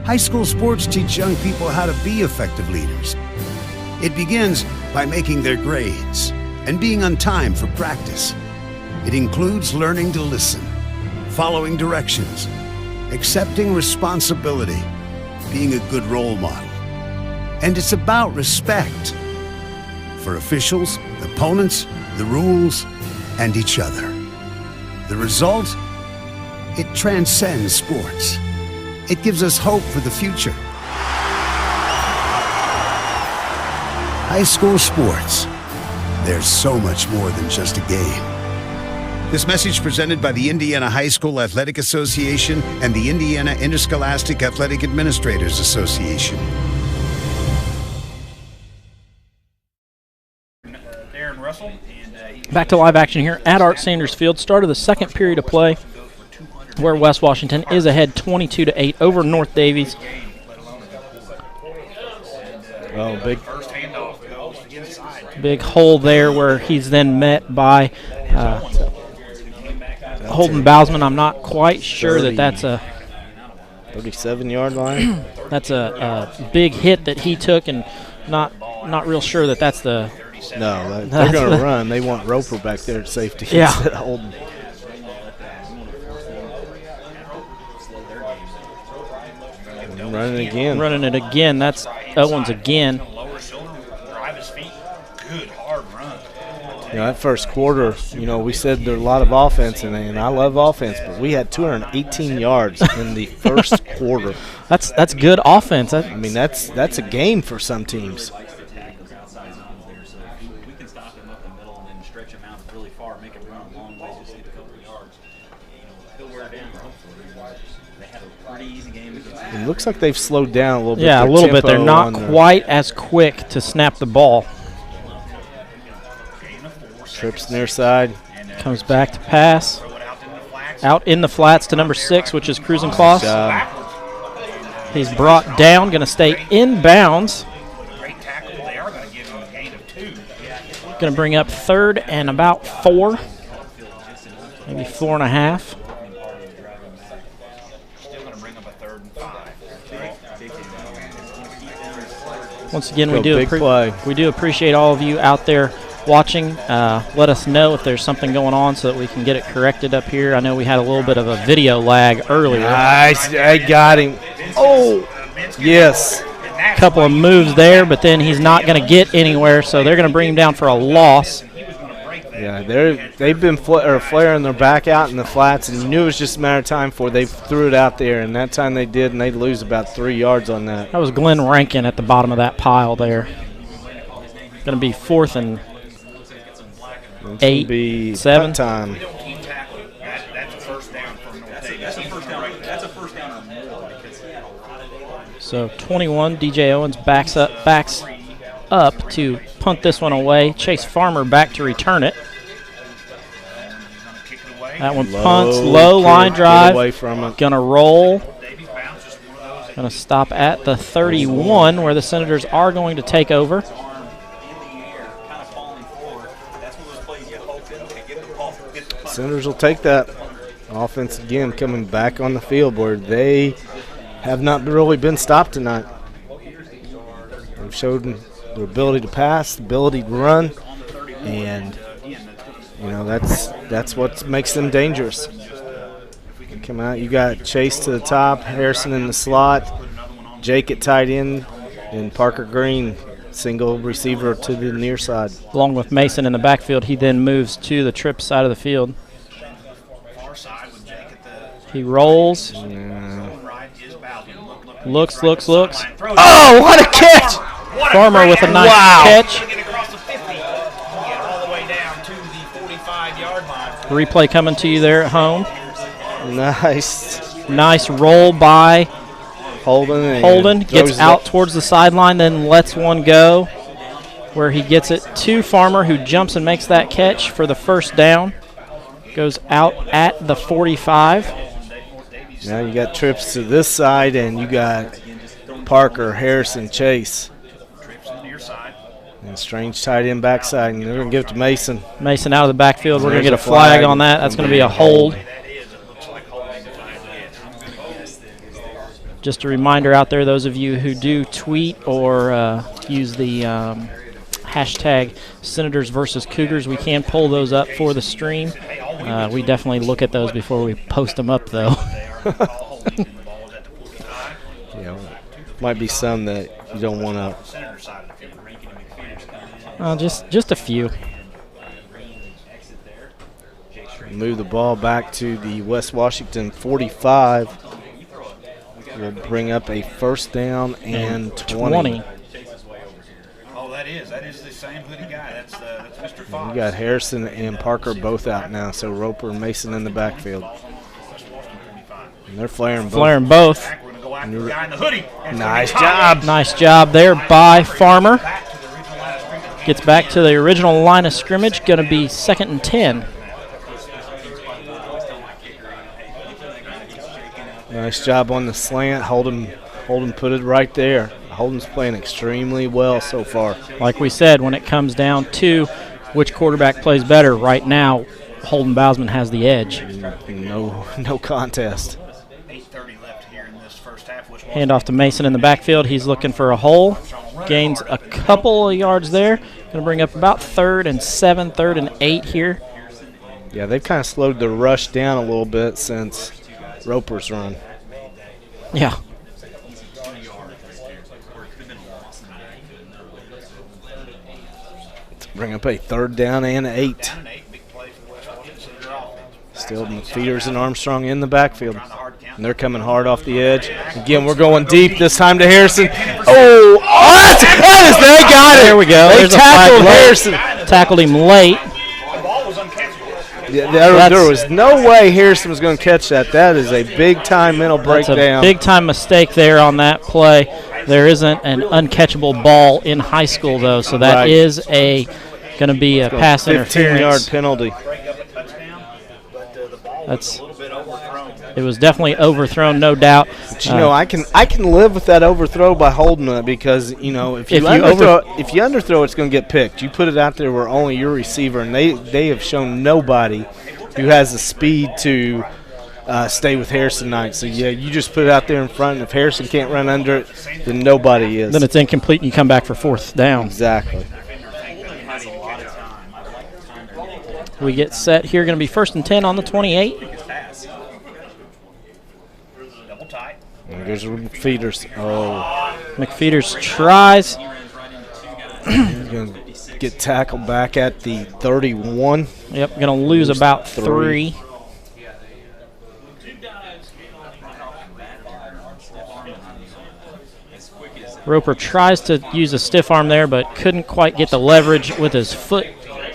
High school sports teach young people how to be effective leaders. It begins by making their grades and being on time for practice. It includes learning to listen, following directions, accepting responsibility, being a good role model. And it's about respect for officials, opponents, the rules, and each other. The result? It transcends sports. It gives us hope for the future. High school sports. There's so much more than just a game. This message presented by the Indiana High School Athletic Association and the Indiana Interscholastic Athletic Administrators Association. Back to live action here at Art Sanders Field. Start of the second period of play, where West Washington is ahead 22-8 over North Daviess. Oh, big hole there where he's then met by Holden Bousman. I'm not quite sure that's a 37-yard line. That's a big hit that he took, and not real sure that's the. No, they're going to run. They want Roper back there at safety. Yeah. Holden. Running again. Running it again. That's Owens again. You know, that first quarter, we said there are a lot of offense, and I love offense, but we had 218 yards in the first quarter. That's good offense. I mean, that's a game for some teams. We can stop him up the middle and then stretch him out really far, make him run a long way, just need a couple of yards. He'll wear down, hopefully. They had a pretty easy game against him. It looks like they've slowed down a little bit. Yeah, a little bit. They're not quite as quick to snap the ball. Trips near side. Comes back to pass. Out in the flats to number 6, which is Cruising Kloss. He's brought down, going to stay in bounds. Going to bring up third and about 4. Maybe 4.5. Once again, we do appreciate all of you out there watching. Let us know if there's something going on so that we can get it corrected up here. I know we had a little bit of a video lag earlier. Nice. I got him. Oh, yes. couple of moves there, but then he's not going to get anywhere, so they're going to bring him down for a loss. Yeah, they've been flaring their back out in the flats, and you knew it was just a matter of time before they threw it out there, and that time they did, and they'd lose about 3 yards on that. That was Glenn Rankin at the bottom of that pile there. Going to be 4th and 8, 7. Time. That's a first down for North Daviess. That's a first down or more because he had a lot of So 21, DJ Owens backs up to punt this one away. Chase Farmer back to return it. That one punts, low line drive. Away from it. Gonna roll. Gonna stop at the 31 where the Senators are going to take over. Senators will take that. Offense again coming back on the field where they have not really been stopped tonight. They've showed their ability to pass, ability to run, and you know that's what makes them dangerous. Come out, you got Chase to the top, Harrison in the slot, Jake at tight end, and Parker Green single receiver to the near side. Along with Mason in the backfield, he then moves to the trip side of the field. He rolls. Yeah. Looks. Oh, what a catch! Farmer with a nice catch. Replay coming to you there at home. Nice roll by Holden. Gets out towards the sideline, then lets one go where he gets it to Farmer, who jumps and makes that catch for the first down. Goes out at the 45. Now you got trips to this side, and you got Parker, Harrison, Chase. And Strange tight end backside, and they're going to give it to Mason. Mason out of the backfield. We're going to get a flag on that. That's going to be a hold. Just a reminder out there, those of you who do tweet or use the hashtag Senators versus Cougars, we can pull those up for the stream. We definitely look at those before we post them up, though. Yeah, might be some that you don't want to. Just a few. Move the ball back to the West Washington 45. We'll bring up a first down and 20. Oh, that is the same hoodie guy. That's Mr. Fox. You got Harrison and Parker both out now, so Roper and Mason in the backfield. And they're flaring both. Nice job. Nice job there by Farmer. Gets back to the original line of scrimmage. Going to be 2nd and 10. Nice job on the slant. Holden put it right there. Holden's playing extremely well so far. Like we said, when it comes down to which quarterback plays better, right now Holden Bousman has the edge. No contest. Handoff to Mason in the backfield. He's looking for a hole. Gains a couple of yards there. Going to bring up about 3rd and 7, 3rd and 8 here. Yeah, they've kind of slowed the rush down a little bit since Roper's run. Yeah. Bring up a 3rd down and 8. Still Feeders and Armstrong in the backfield. And they're coming hard off the edge. Again, we're going deep this time to Harrison. Oh, they got it. There we go. They tackled Harrison. Tackled him late. Yeah, there was no way Harrison was going to catch that. That is a big-time mental breakdown. That's a big-time mistake there on that play. There isn't an uncatchable ball in high school, though, so that is going to be a pass interference. 15-yard penalty. It was definitely overthrown, no doubt. But I can live with that overthrow by holding it because if you underthrow, it's going to get picked. You put it out there where only your receiver, and they have shown nobody who has the speed to stay with Harrison Knight. So yeah, you just put it out there in front, and if Harrison can't run under it, then nobody is. Then it's incomplete, and you come back for 4th down. Exactly. We get set here. Going to be 1st and 10 on the 28. There goes Feeders. Oh. McFeeters tries. He's going to get tackled back at the 31. Yep, going to lose about 3. Roper tries to use a stiff arm there, but couldn't quite get the leverage with his foot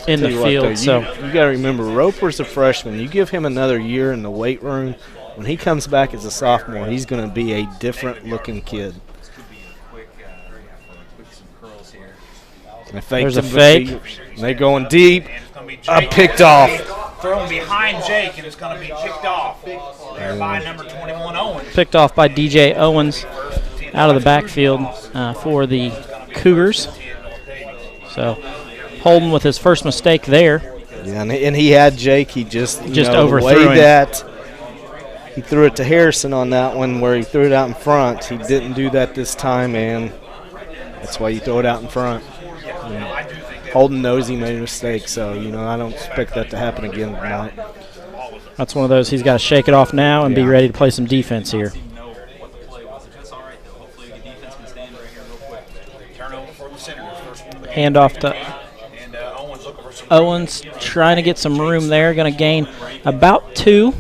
in the field. So you got to remember, Roper's a freshman. You give him another year in the weight room. When he comes back as a sophomore, he's going to be a different-looking kid. There's a fake. They're going deep. Picked off. Thrown behind Jake, and it's going to be picked off there by number 21, Owens. Picked off by DJ Owens out of the backfield for the Cougars. So Holden with his first mistake there. Yeah, and he had Jake. He just overthrew him. That he threw it to Harrison on that one where he threw it out in front. He didn't do that this time, and that's why you throw it out in front. Holden knows he made a mistake, so I don't expect that to happen again tonight. That's one of those he's got to shake it off now and be ready to play some defense here. Handoff to Owens, trying to get some room there. Going to gain about 2.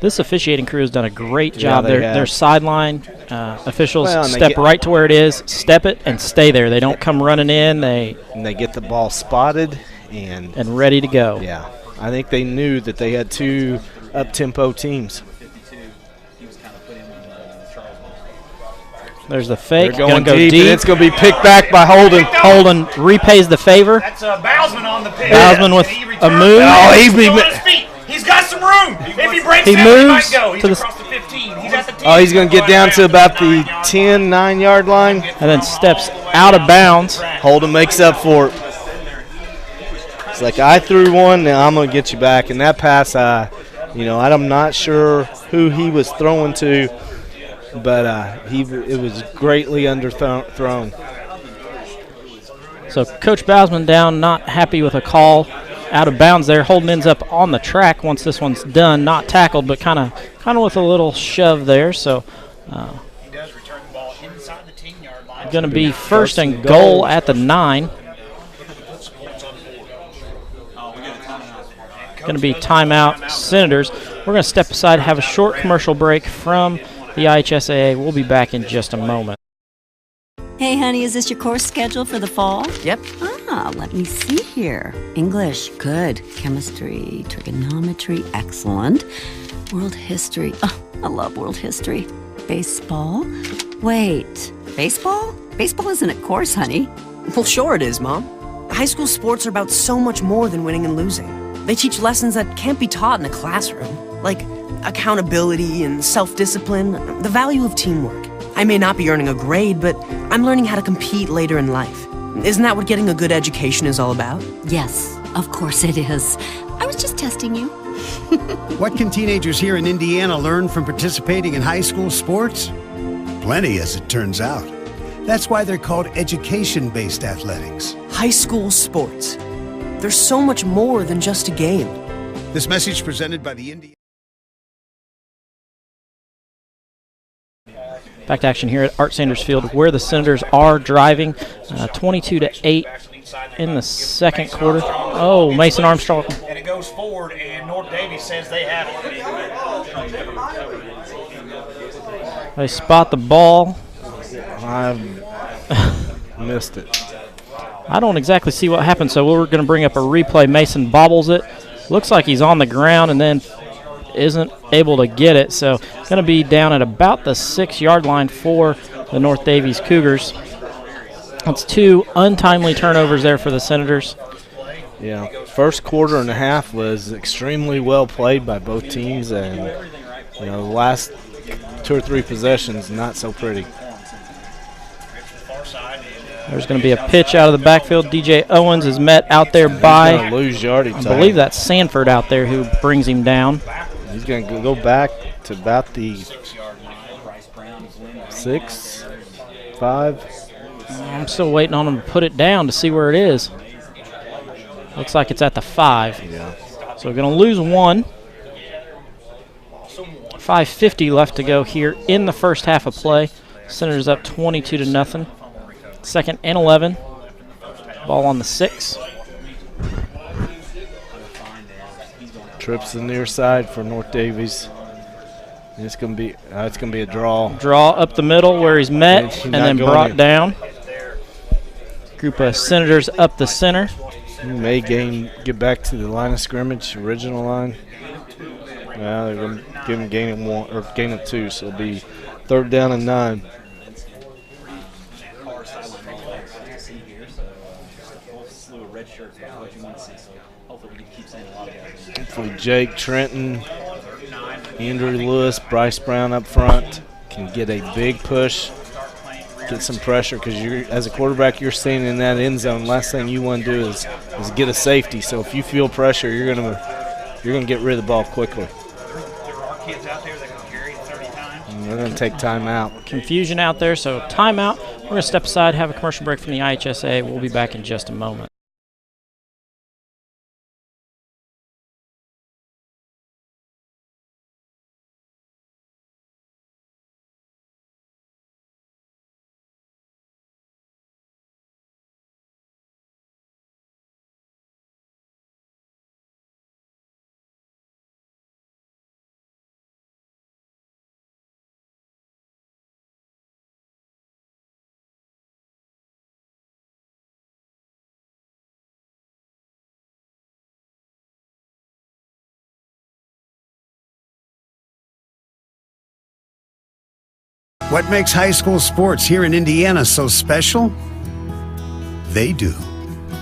This officiating crew has done a great job. Their sideline officials step right to where it is, step it, and stay there. They don't come running in. They get the ball spotted and ready to go. Yeah, I think they knew that they had 2 up-tempo teams. There's the fake. They're going go deep. And it's going to be picked back by Holden. Holden repays the favor. That's Bousman on the pick. Bousman with a move. Oh, he's got some room. If he breaks he down, moves he might go. He's to across the 15. He's at the 10. Oh, he's going to get down to about the 10, 9-yard line. And then steps out of bounds. Holden makes up for it. It's like, I threw one, now I'm going to get you back. And that pass, I'm not sure who he was throwing to, but it was greatly underthrown. So Coach Bousman down, not happy with a call out of bounds there. Holden ends up on the track once this one's done, not tackled, but kind of with a little shove there. So going to be first and goal at the 9. Going to be timeout, Senators. We're going to step aside, have a short commercial break from the IHSAA. We'll be back in just a moment. Hey, honey, is this your course schedule for the fall? Yep. Let me see here. English, good. Chemistry, trigonometry, excellent. World history, I love world history. Baseball? Wait, baseball? Baseball isn't a course, honey. Well, sure it is, Mom. High school sports are about so much more than winning and losing. They teach lessons that can't be taught in a classroom, like accountability and self-discipline, the value of teamwork. I may not be earning a grade, but I'm learning how to compete later in life. Isn't that what getting a good education is all about? Yes, of course it is. I was just testing you. What can teenagers here in Indiana learn from participating in high school sports? Plenty, as it turns out. That's why they're called education-based athletics. High school sports. There's so much more than just a game. This message presented by the Indiana. Back to action here at Art Sanders Field, where the Senators are driving 22-8 in the second quarter. Oh, Mason Armstrong. And it goes forward, and North Daviess says they have it. They spot the ball. I missed it. I don't exactly see what happened, so we're going to bring up a replay. Mason bobbles it. Looks like he's on the ground and then isn't able to get it. So going to be down at about the 6-yard line for the North Daviess Cougars. That's 2 untimely turnovers there for the Senators. Yeah, first quarter and a half was extremely well played by both teams, and the last 2 or 3 possessions not so pretty. There's going to be a pitch out of the backfield. DJ Owens is met out there by, lose yardage. I believe that's Sanford out there who brings him down. He's going to go back to about the 6, 5. I'm still waiting on him to put it down to see where it is. Looks like it's at the 5. Yeah. So we're going to lose 1. 5:50 left to go here in the first half of play. Senators up 22-0. Second and 11. Ball on the 6. Trips to the near side for North Daviess. It's gonna be a draw. Draw up the middle where he's met and then brought down. Group of Senators up the center. He may get back to the line of scrimmage, original line. Well, they're gonna give him gain of 2, so it'll be 3rd down and 9. Hopefully Jake Trenton, Andrew Lewis, Bryce Brown up front can get a big push, get some pressure, because as a quarterback you're standing in that end zone. Last thing you want to do is get a safety. So if you feel pressure, you're gonna get rid of the ball quickly. There are kids out there that can carry 30 times. And they're gonna take timeout. Confusion out there, so timeout. We're gonna step aside, have a commercial break from the IHSA. We'll be back in just a moment. What makes high school sports here in Indiana so special? They do.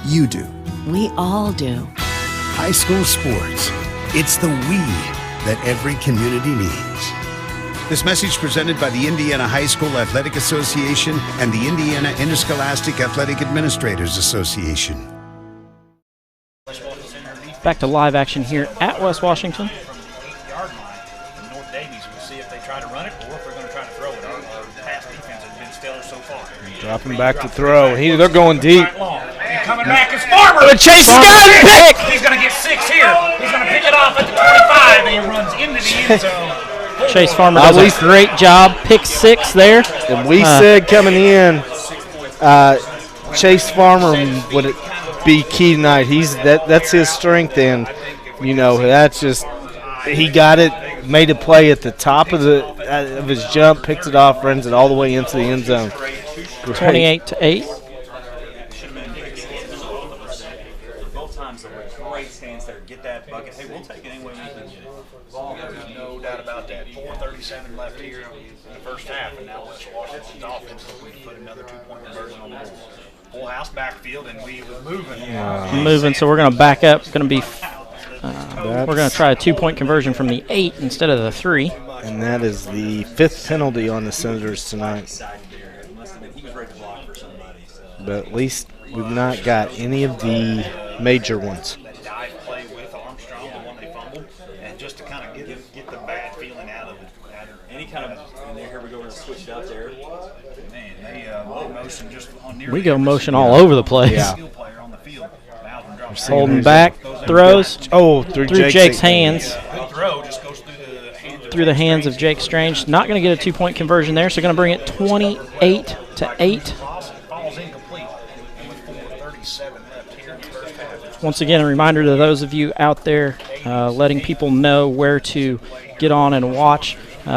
You do. We all do. High school sports. It's the we that every community needs. This message presented by the Indiana High School Athletic Association and the Indiana Interscholastic Athletic Administrators Association. Back to live action here at West Washington. From the 8-yard line, and North Daviess will see if they try to run it or if they're going to try to throw it. Our pass defense has been stellar so far. Dropping back to throw. They're going deep. And coming back is Farmer. Chase has got it picked. He's going to get 6 here. He's going to pick it off at the 25, and he runs into the end zone. Chase Farmer does a great job. Pick 6 there. And we said coming in, Chase Farmer would be key tonight. That's his strength, and that's just he got it, made a play at the top of his jump, picked it off, runs it all the way into the end zone. 28-8. Both times there were great stance there. Get that bucket. Hey, we'll take it any way we can get it. There's no doubt about that. 4:37 left here in the first half, and now West Washington's offense we put another 2-point conversion on the board. Full house backfield, and we was moving. Moving, so we're going to back up. It's going to be we're going to try a 2-point conversion from the 8 instead of the 3. And that is the 5th penalty on the Senators tonight. But at least we've not got any of the major ones. That dive play with Armstrong, the one they fumbled, and just to kind of get the bad feeling out of it. Any kind of, and here we go, we're going to switch it out there. Man, they low motion just on near. We go motion all over the place. Yeah. Player on the field. Holding back, throws. Through Jake's hands. Throw just goes through the hands of Jake Strange. Not going to get a 2-point conversion there, so going to bring it 28-8. Falls incomplete. And with 4:37 left here in the first half. Once again, a reminder to those of you out there letting people know where to get on and watch.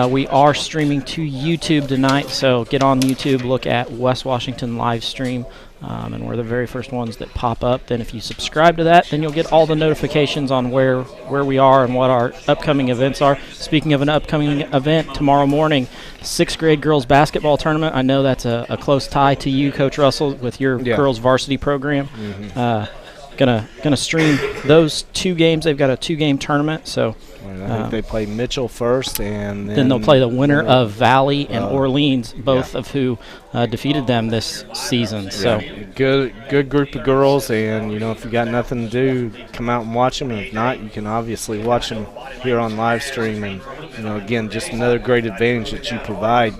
We are streaming to YouTube tonight, so get on YouTube, look at West Washington live stream, and we're the very first ones that pop up. Then if you subscribe to that, then you'll get all the notifications on where we are and what our upcoming events are. Speaking of an upcoming event, tomorrow morning, 6th grade girls basketball tournament. I know that's a close tie to you, Coach Russell, with your girls varsity program. Gonna stream those 2 games. They've got a 2-game tournament, so I think they play Mitchell first, and then they'll play the winner of Valley and Orleans, both of who defeated them this season. So good group of girls, and if you got nothing to do, come out and watch them. And if not, you can obviously watch them here on live stream. And again, just another great advantage that you provide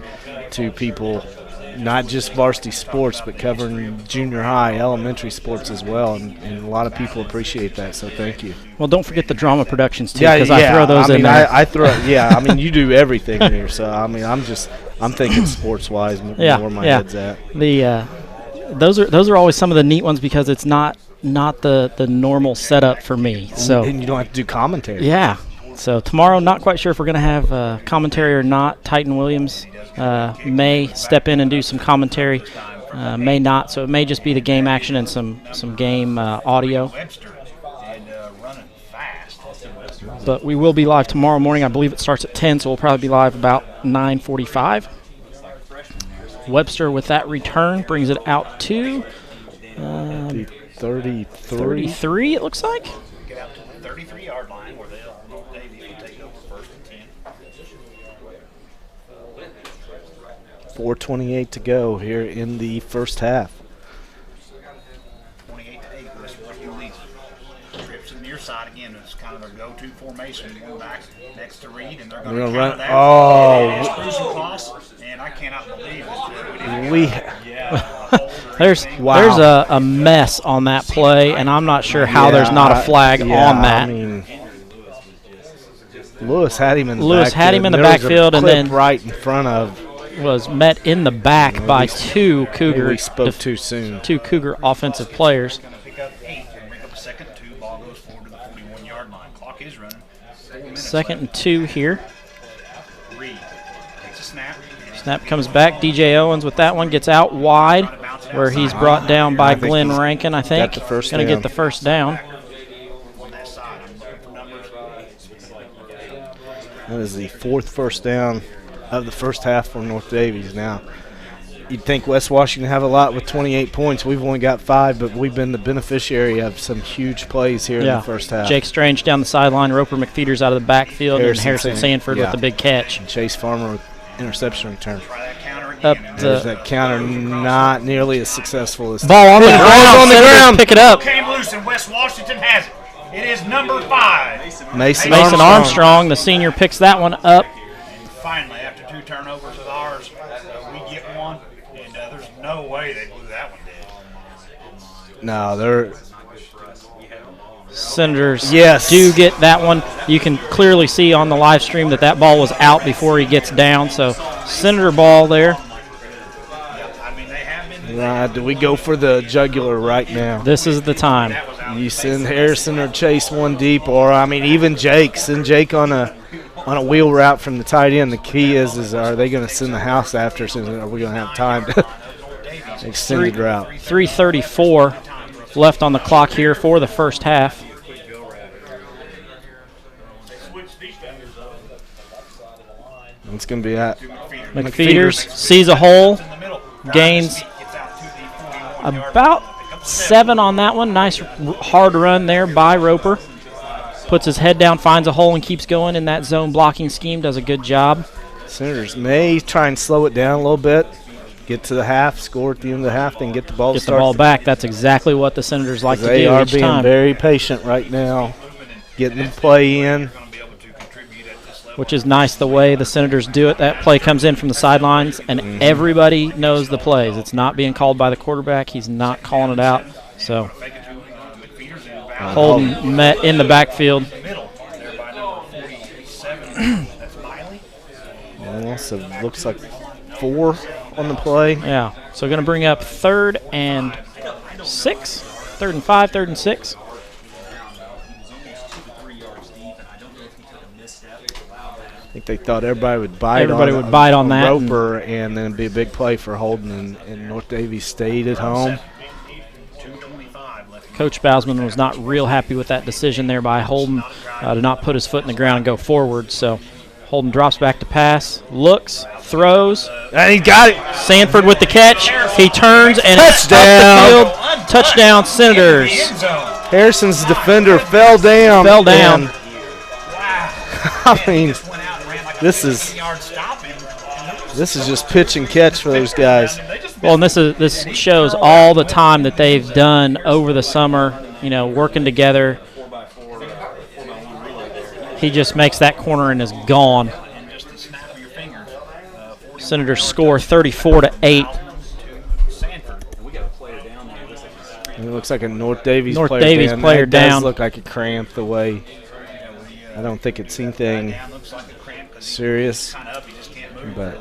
to people not just varsity sports, but covering junior high, elementary sports as well, and a lot of people appreciate that. So thank you. Well, don't forget the drama productions too, because I throw those in there. I throw. Yeah, I mean, you do everything here. So I mean, I'm thinking sports wise, where my head's at. Those are always some of the neat ones because it's not the normal setup for me. So and you don't have to do commentary. Yeah. So tomorrow, not quite sure if we're going to have commentary or not. Titan Williams may step in and do some commentary, may not. So it may just be the game action and some game audio. But we will be live tomorrow morning. I believe it starts at 10, so we'll probably be live about 9:45. Webster with that return brings it out to 33, it looks like. Get out to the 33-yard line where Daviess will take over first and 10. 4:28 to go here in the first half. 28-8, West Washington leads. Trips to the near side again. It's kind of their go-to formation. One back next to Reed, and they're going to run that. Oh, cruising cross, and I cannot believe that there's a mess on that play, and I'm not sure how there's not a flag on that. I mean, Lewis had him in the backfield, and then right in front of was met in the back by two Cougar. We spoke too soon. Two Cougar offensive players. pick up 8 and bring up a second and 2. Ball goes forward to the 41-yard line. Clock is running. 4 minutes Second left. and 2 here. Reed takes a snap. Snap comes back. DJ Owens with that one gets out wide, where he's brought down by Glenn Rankin. I think got the first going to down. get the first down. On that side, I'm looking for numbers. That is the 4th first down of the first half for North Daviess. Now, you'd think West Washington have a lot with 28 points. We've only got 5, but we've been the beneficiary of some huge plays here in the first half. Jake Strange down the sideline. Roper McFeeters out of the backfield, and Harrison Sanford with the big catch. And Chase Farmer with interception return. Try that counter again. There's that counter, not nearly as successful as ball on the ground. on the ground. Pick it up. Came loose, and West Washington has it. It is number 5. Mason Armstrong, the senior, picks that one up. Finally, after 2 turnovers of ours, we get one, and there's no way they blew that one dead. No, they're Senators Yes. do get that one. You can clearly see on the live stream that ball was out before he gets down. So Senator ball there. I mean, they have been. do we go for the jugular right now? This is the time. You send Harrison or Chase one deep, or I mean even Jake. Send Jake on a wheel route from the tight end. The key is are they going to send the house after us, and are we going to have time to extended route? 3:34 left on the clock here for the first half. It's going to be at McFeeters sees a hole, gains about 7 on that one. Nice hard run there by Roper. Puts his head down, finds a hole, and keeps going in that zone blocking scheme. Does a good job. Senators may try and slow it down a little bit, get to the half, score at the end of the half, then get the ball. Get the ball back. That's exactly what the Senators like to do each time. They are being very patient right now, getting the play in. Which is nice the way the Senators do it. That play comes in from the sidelines, and everybody knows the plays. It's not being called by the quarterback. He's not calling it out. So Holden met in the backfield. So looks like 4 on the play. Yeah. So going to bring up 3rd and 6. 3rd and 5, 3rd and 6. I think they thought everybody would bite on that Roper, and then it'd be a big play for Holden, and North Daviess stayed at home. Coach Bausman was not real happy with that decision there by Holden to not put his foot in the ground and go forward. So Holden drops back to pass, looks, throws. And he got it. Sanford with the catch. He turns and touchdown. Touchdown, Senators. Harrison's defender fell down. I mean, this is just pitch and catch for those guys. Well, and this shows all the time that they've done over the summer, working together. He just makes that corner and is gone. of your fingers. Senators score 34-8. It looks like a North Daviess North player Daviess down. player That down. does look like a cramp the way. I don't think it's anything serious, but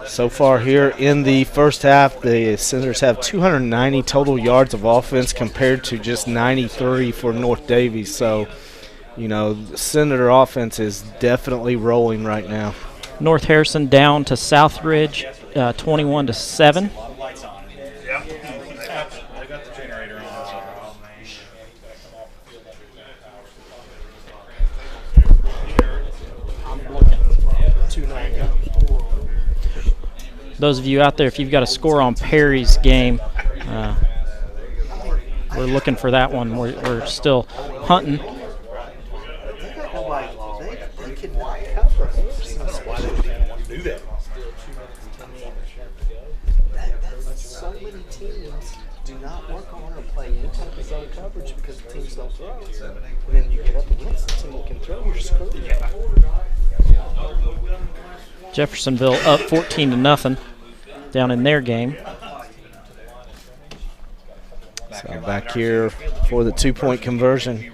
so far here in the first half, the Senators have 290 total yards of offense compared to just 93 for North Daviess. So, you know, the Senator offense is definitely rolling right now. North Harrison down to Southridge, 21-7. I got the generator on. Those of you out there, if you've got a score on Perry's game, we're looking for that one. We're still hunting. So many teams do not work on or play any type of zone coverage because the teams don't throw. And then you get up against the team that can throw, you're screwed. Jeffersonville up 14-0 down in their game. So back here for the two-point conversion.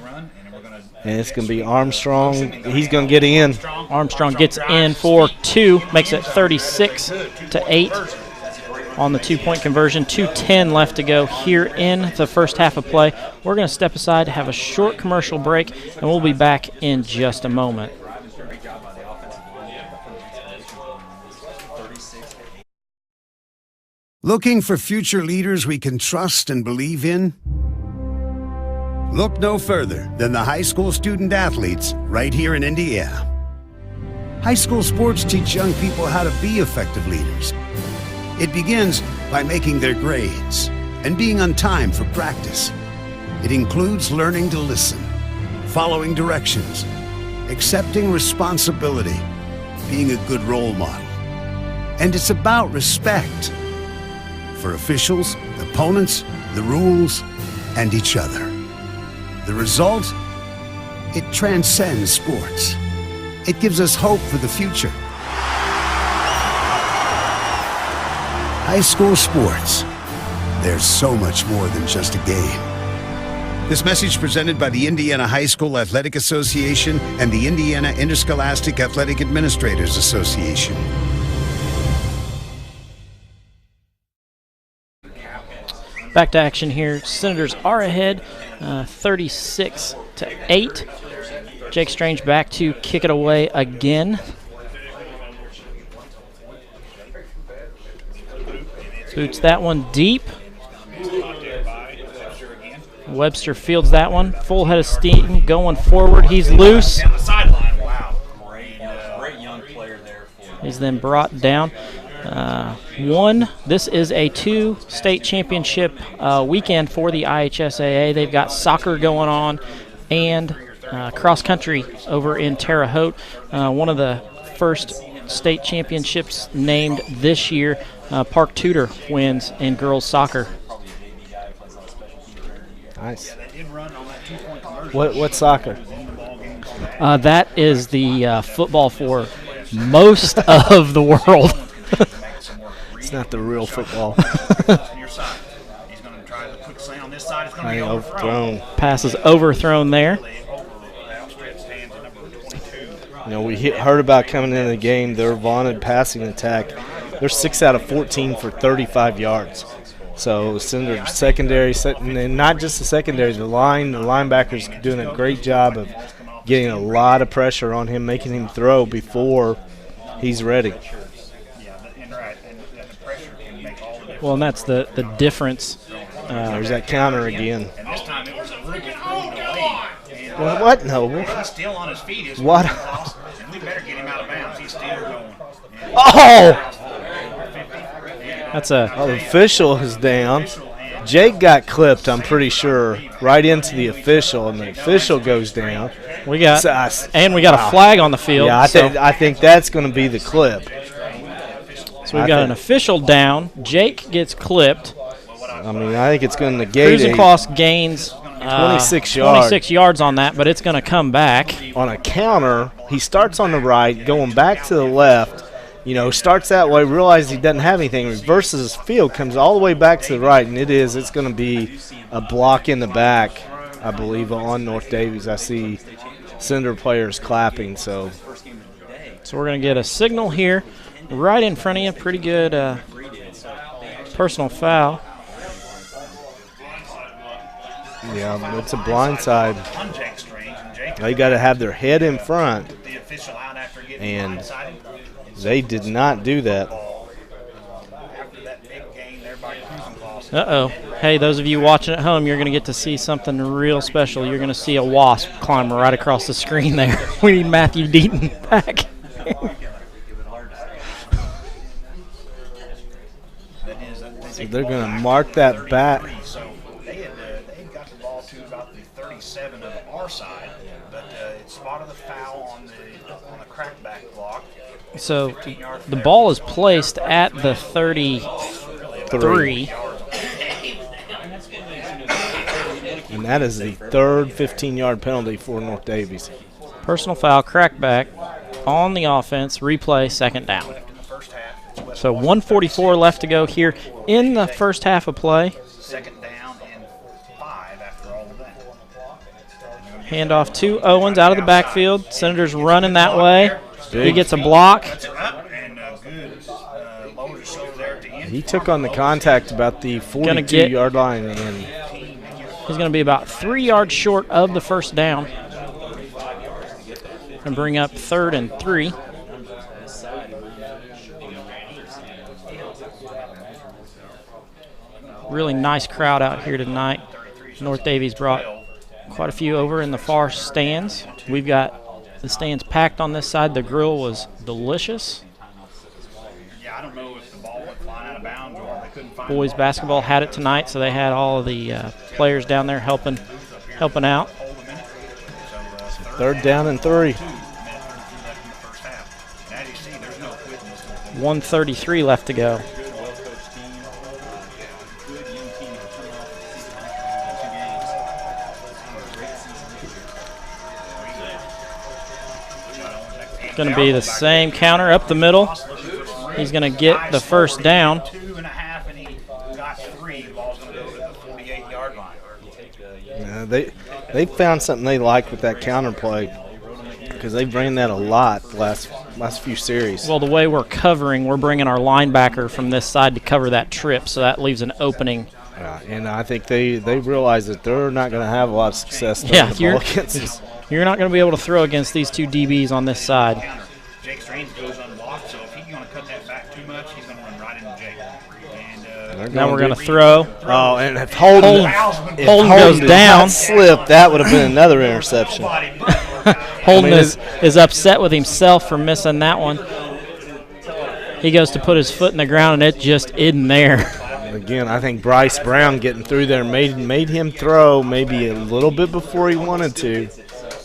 And it's going to be Armstrong. He's going to get in. Armstrong gets in for 2, makes it 36-8 on the two-point conversion. 2:10 left to go here in the first half of play. We're going to step aside to have a short commercial break, and we'll be back in just a moment. Looking for future leaders we can trust and believe in? Look no further than the high school student athletes right here in Indiana. High school sports teach young people how to be effective leaders. It begins by making their grades and being on time for practice. It includes learning to listen, following directions, accepting responsibility, being a good role model. And it's about respect for officials, opponents, the rules, and each other. The result? It transcends sports. It gives us hope for the future. High school sports. There's so much more than just a game. This message presented by the Indiana High School Athletic Association and the Indiana Interscholastic Athletic Administrators Association. Back to action here. Senators are ahead, 36-8. Jake Strange back to kick it away again. Boots that one deep. Webster fields that one. Full head of steam going forward. He's loose. Down the sideline. Wow. Great young player there. He's then brought down. This is a 2 state championship weekend for the IHSAA. They've got soccer going on and cross country over in Terre Haute. One of the first state championships named this year. Park Tudor wins in girls soccer. Nice. What soccer? That is the football for most of the world. It's not the real football. Overthrown. Pass is overthrown there. You know, we heard about coming into the game, their vaunted passing attack. They're 6 out of 14 for 35 yards. So Senator secondary, and not just the secondary, the linebackers doing a great job of getting a lot of pressure on him, making him throw before he's ready. Well, and that's the difference. There's that counter again. And this time it was a little bit delayed. What? No. He's still on his feet. What? And we better get him out of bounds. He's still going. Oh! That's a... Oh, the official is down. Jake got clipped, I'm pretty sure, right into the official, and the official goes down. We got a flag on the field. Yeah, I think that's going to be the clip. So we've got an official down. Jake gets clipped. I mean, I think it's going to negate Cruising Cross gains 26 yards. 26 yards on that, but it's going to come back. On a counter, he starts on the right, going back to the left. Starts that way, realizes he doesn't have anything, reverses his field, comes all the way back to the right, and it's going to be a block in the back, I believe, on North Daviess. I see Senator players clapping. So we're going to get a signal here right in front of you. Pretty good personal foul. Yeah, it's a blindside. They got to have their head in front, and they did not do that. Uh-oh. Hey, those of you watching at home, you're going to get to see something real special. You're going to see a wasp climb right across the screen there. We need Matthew Deaton back. So they're going to mark that back. They had got the ball to about the 37 of our side, but it spotted the foul on the crackback block. So the ball is placed at the 33. And that is the third 15-yard penalty for North Daviess. Personal foul, crackback on the offense, replay, second down. So 1:44 left to go here in the first half of play. Second down and 5 after all of that. Handoff to Owens out of the backfield. Senator's running that way. He gets a block. He took on the contact about the 42-yard line, and he's going to be about 3 yards short of the first down. And bring up 3rd and 3. Really nice crowd out here tonight. North Daviess brought quite a few over in the far stands. We've got the stands packed on this side. The grill was delicious. Yeah, I don't know if the ball went flying out of bounds or they couldn't find Boys basketball had it tonight, so they had all of the players down there helping out. 3rd down and 3. 1:33 left to go. Going to be the same counter up the middle. He's going to get the first down. 2.5, and he got 3. The ball's going to go to the 48-yard line. Yeah, they found something they liked with that counter play, because they've ran that a lot the last few series. Well, the way we're covering, we're bringing our linebacker from this side to cover that trip, so that leaves an opening. Yeah, and I think they realize that they're not going to have a lot of success throwing the ball against us. You're not going to be able to throw against these two DBs on this side. Jake Strange goes unblocked, so if he's going to cut that back too much, he's going to run right into Jake. And now we're going to throw. Oh, and if Holden goes down, slip, that would have been another interception. Holden is upset with himself for missing that one. He goes to put his foot in the ground, and it just isn't there. Again, I think Bryce Brown getting through there made him throw maybe a little bit before he wanted to,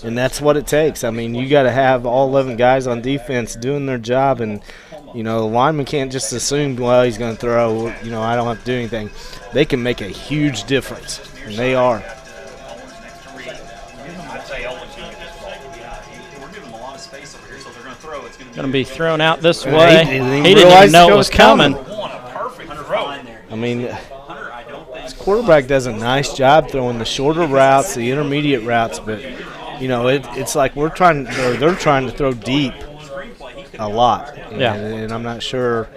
and that's what it takes. I mean, you got to have all 11 guys on defense doing their job, and the lineman can't just assume, well, he's going to throw, I don't have to do anything. They can make a huge difference, and they are. Going to be thrown out this way. He didn't even know it was coming. I mean, this quarterback does a nice job throwing the shorter routes, the intermediate routes, but it's like they're trying to throw deep a lot. And I'm not sure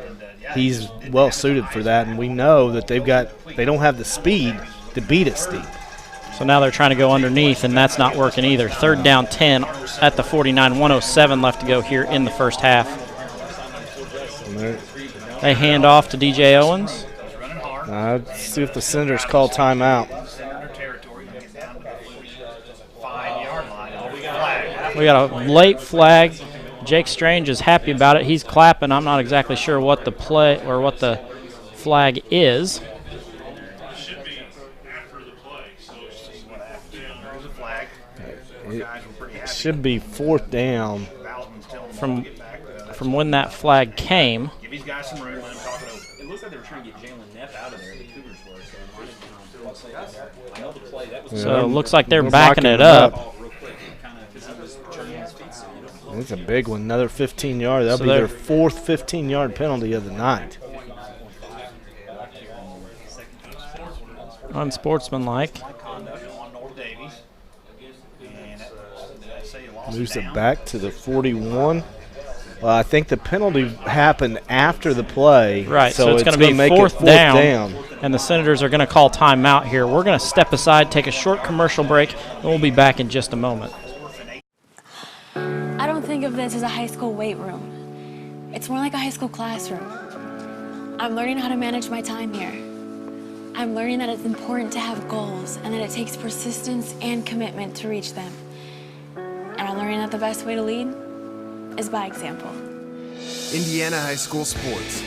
he's well suited for that. And we know that they don't have the speed to beat us deep. So now they're trying to go underneath, and that's not working either. 3rd down 10 at the 49. 1:07 left to go here in the first half. They hand off to DJ Owens. Let's see if the Senators call timeout. We got a late flag. Jake Strange is happy about it. He's clapping. I'm not exactly sure what the play or what the flag is. It should be 4th down from when that flag came. Give these guys some room. Let them talk it over. It looks like they were trying to get Jalen Neff out of there. The Cougars were. So I know the play. That was so it looks like they're backing it up. It's a big one, another 15-yard. That'll So be their fourth 15-yard penalty of the night. Unsportsmanlike. Moves it back to the 41. Well, I think the penalty happened after the play. Right, so it's going to be fourth down, and the Senators are going to call timeout here. We're going to step aside, take a short commercial break, and we'll be back in just a moment. I don't think of this as a high school weight room. It's more like a high school classroom. I'm learning how to manage my time here. I'm learning that it's important to have goals and that it takes persistence and commitment to reach them. And I'm learning that the best way to lead is by example. Indiana High School Sports.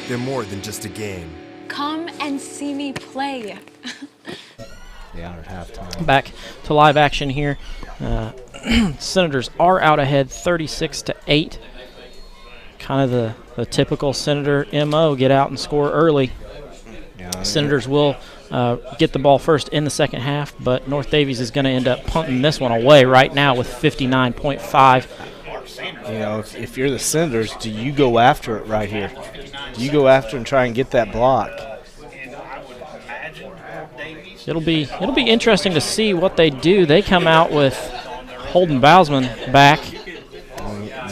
They're more than just a game. Come and see me play. Yeah, at halftime. Back to live action here. Senators are out ahead 36-8. Kind of the typical Senator MO, get out and score early. Yeah, Senators will get the ball first in the second half, but North Daviess is going to end up punting this one away right now with 59.5. You know, if you're the Senators, do you go after it right here? Do you go after and try and get that block? It'll be interesting to see what they do. They come out with Holden Bousman back.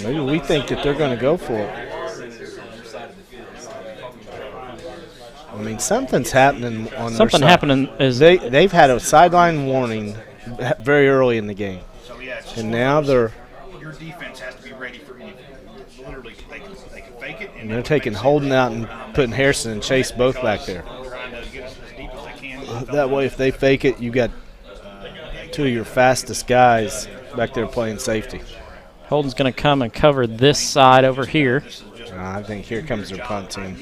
Maybe we think that they're going to go for it. I mean, something's happening on their Something side. happening is They've had a sideline warning very early in the game, and now your defense has to be ready for anything. Literally, they can fake it, and they're taking Holden out and putting Harrison and Chase both back there. That way, if they fake it, you got two of your fastest guys back there playing safety. Holden's going to come and cover this side over here. I think here comes their punt team.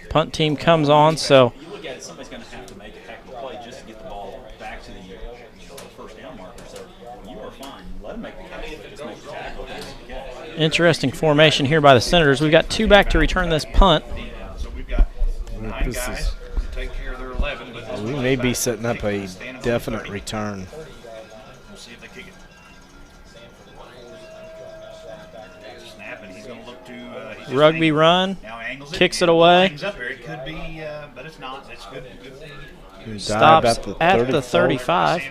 Punt team comes on, so You look at it, somebody's going to have to make a heck of a play just to get the ball back to the first down marker. So you are fine. Let them make the catch, but just make the tackle. interesting formation here by the Senators. We've got two back to return this punt. So we've got 9 guys to take care of their 11. But We may be setting up a definite return. We'll see if they kick it. Snap, and he's going to look to Rugby run, kicks it away. Up here. It could be, but it's not. It's good. Stops at the 35.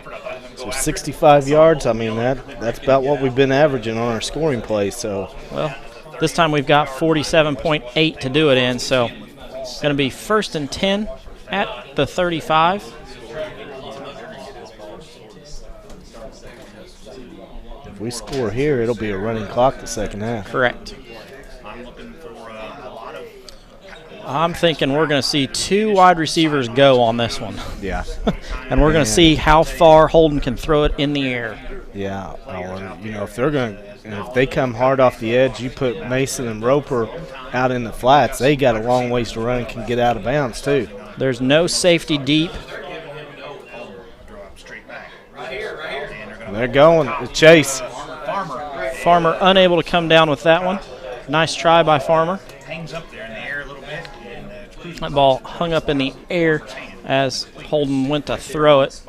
So 65 yards. I mean, that's about what we've been averaging on our scoring plays. So, well, this time we've got 47.8 to do it in. So it's going to be 1st and 10 at the 35. if we score here, it'll be a running clock the second half. Correct. I'm looking for a lot of. I'm thinking we're going to see 2 wide receivers go on this one. Yeah. And we're going to see how far Holden can throw it in the air. Yeah. If they're going to, if they come hard off the edge, you put Mason and Roper out in the flats, they got a long ways to run and can get out of bounds too. There's no safety deep. They're going. Chase. Farmer unable to come down with that one. Nice try by Farmer. Hangs up there in the air a little bit. And, That ball hung up in the air as Holden went to throw it.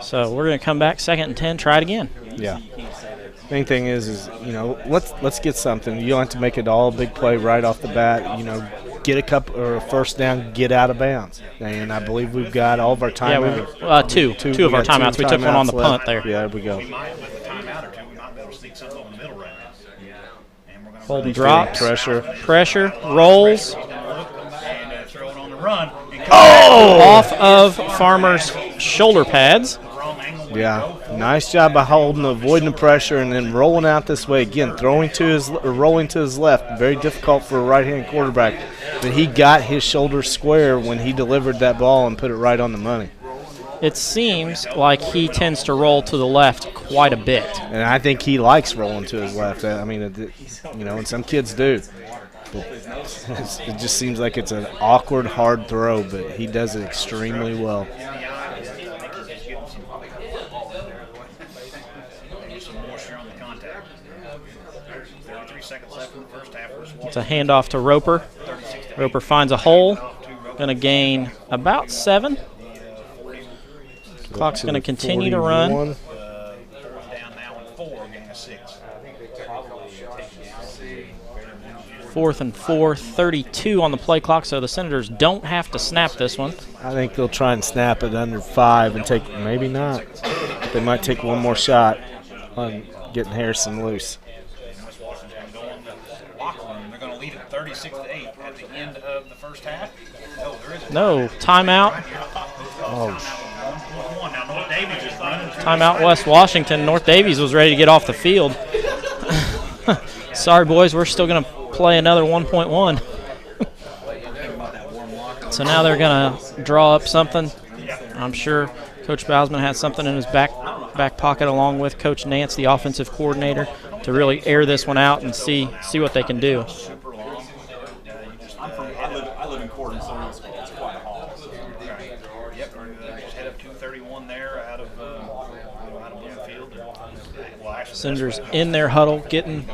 So we're going to come back 2nd and 10, try it again. Yeah. Main thing is let's get something. You don't have to make it all a big play right off the bat. Get a couple or a first down, get out of bounds. And I believe we've got all of our timeouts. Yeah, two of our timeouts. We took one on the punt there. Yeah, there we go. we might, with a timeout or two, we might be able to sneak something over the middle right now. And we're going to Holden drops. Pressure. Rolls. and throw it on the run. Off of Farmer's shoulder pads. Yeah, nice job by Holden avoiding the pressure and then rolling out this way again, rolling to his left. Very difficult for a right-hand quarterback, but he got his shoulder square when he delivered that ball and put it right on the money. It seems like he tends to roll to the left quite a bit. And I think he likes rolling to his left. I mean, and some kids do. But it just seems like it's an awkward, hard throw, but he does it extremely well. It's a handoff to Roper. Roper finds a hole. Going to gain about 7. Clock's going to continue to run. 41. Fourth down now and 4, getting a 6. 4th and 4, 32 on the play clock, so the Senators don't have to snap this one. I think they'll try and snap it under 5 and take, maybe not. They might take one more shot on getting Harrison loose. West Washington going to the locker room. They're going to lead it 36-8 at the end of the first half. No, there is a No, timeout. Oh, Now, North Daviess just Timeout West Washington. North Daviess was ready to get off the field. Sorry, boys, we're still going to play another 1.1. So now they're going to draw up something. I'm sure Coach Bousman had something in his back pocket along with Coach Nance, the offensive coordinator, to really air this one out and see what they can do. I live in Corden, so it's quite a haul. Yep, just head up 231 there out of Bloomfield. Senators in their huddle, getting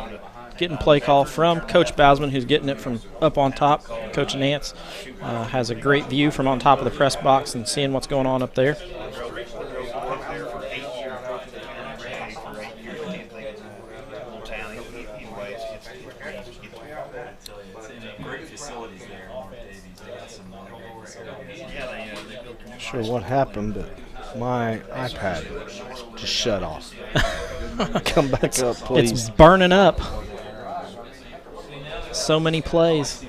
play call from Coach Bousman, who's getting it from up on top. Coach Nance has a great view from on top of the press box and seeing what's going on up there. not sure what happened, but my iPad just shut off. Come back up, please. It's burning up. So many plays.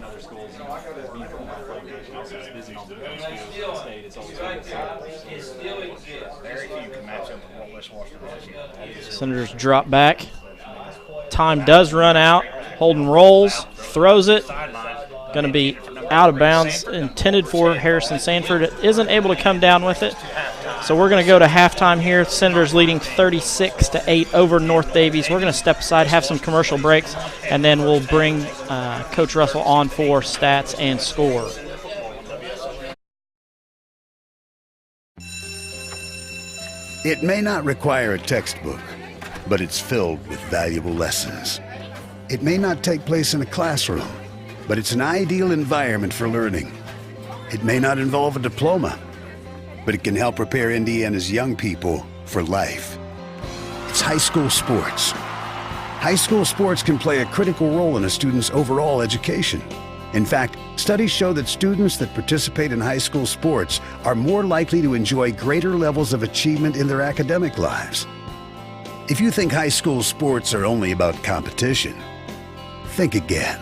Senators drop back. Time does run out. Holden rolls, throws it. Going to be out of bounds, intended for Harrison Sanford. Isn't able to come down with it. So we're going to go to halftime here. Senators leading 36-8 over North Daviess. We're going to step aside, have some commercial breaks, and then we'll bring Coach Russell on for stats and score. It may not require a textbook, but it's filled with valuable lessons. It may not take place in a classroom, but it's an ideal environment for learning. It may not involve a diploma, but it can help prepare Indiana's young people for life. It's high school sports. High school sports can play a critical role in a student's overall education. In fact, studies show that students that participate in high school sports are more likely to enjoy greater levels of achievement in their academic lives. If you think high school sports are only about competition, think again.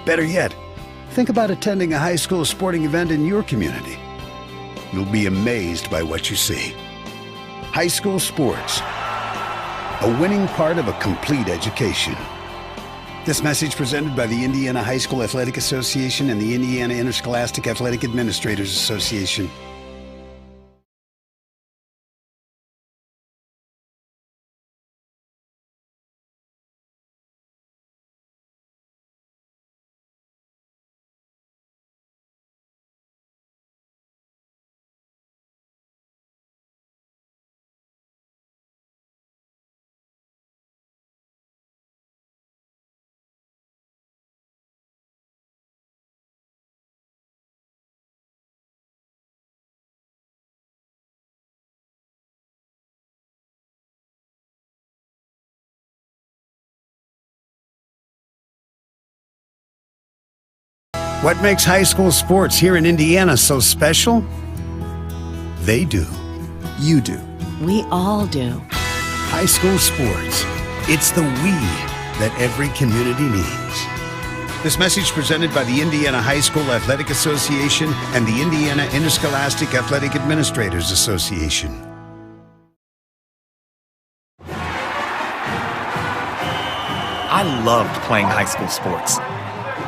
Better yet, think about attending a high school sporting event in your community. You'll be amazed by what you see. High school sports, a winning part of a complete education. This message presented by the Indiana High School Athletic Association and the Indiana Interscholastic Athletic Administrators Association. What makes high school sports here in Indiana so special? They do. You do. We all do. High school sports. It's the we that every community needs. This message presented by the Indiana High School Athletic Association and the Indiana Interscholastic Athletic Administrators Association. I loved playing high school sports.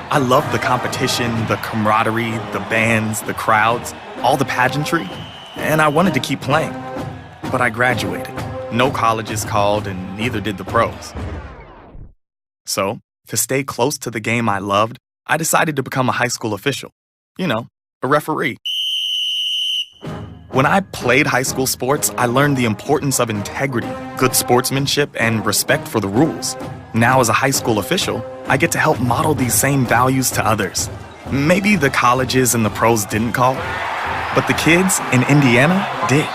I loved the competition, the camaraderie, the bands, the crowds, all the pageantry, and I wanted to keep playing. But I graduated. No colleges called, and neither did the pros. So, to stay close to the game I loved, I decided to become a high school official. You know, a referee. When I played high school sports, I learned the importance of integrity, good sportsmanship, and respect for the rules. Now, as a high school official, I get to help model these same values to others. Maybe the colleges and the pros didn't call, but the kids in Indiana did.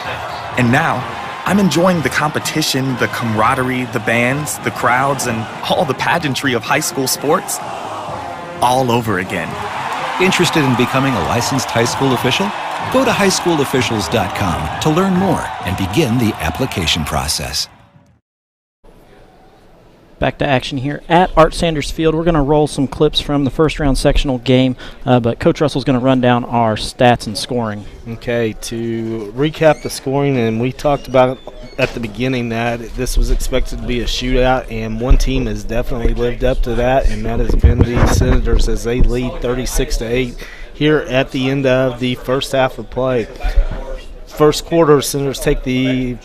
And now, I'm enjoying the competition, the camaraderie, the bands, the crowds, and all the pageantry of high school sports all over again. Interested in becoming a licensed high school official? Go to highschoolofficials.com to learn more and begin the application process. Back to action here at Art Sanders Field. We're going to roll some clips from the first round sectional game, but Coach Russell's going to run down our stats and scoring. Okay, to recap the scoring, and we talked about at the beginning that this was expected to be a shootout, and one team has definitely lived up to that, and that has been the Senators as they lead 36-8 here at the end of the first half of play. First quarter, Senators take the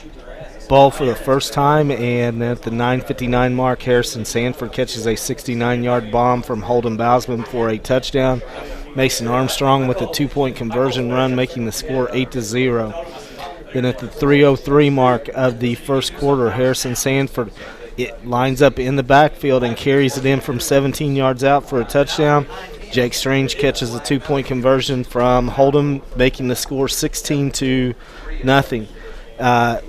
ball for the first time, and at the 9:59 mark, Harrison Sanford catches a 69-yard bomb from Holden Bousman for a touchdown. Mason Armstrong with a 2-point conversion run, making the score 8-0. Then at the 3:03 mark of the first quarter, Harrison Sanford lines up in the backfield and carries it in from 17 yards out for a touchdown. Jake Strange catches a 2-point conversion from Holden, making the score 16-0.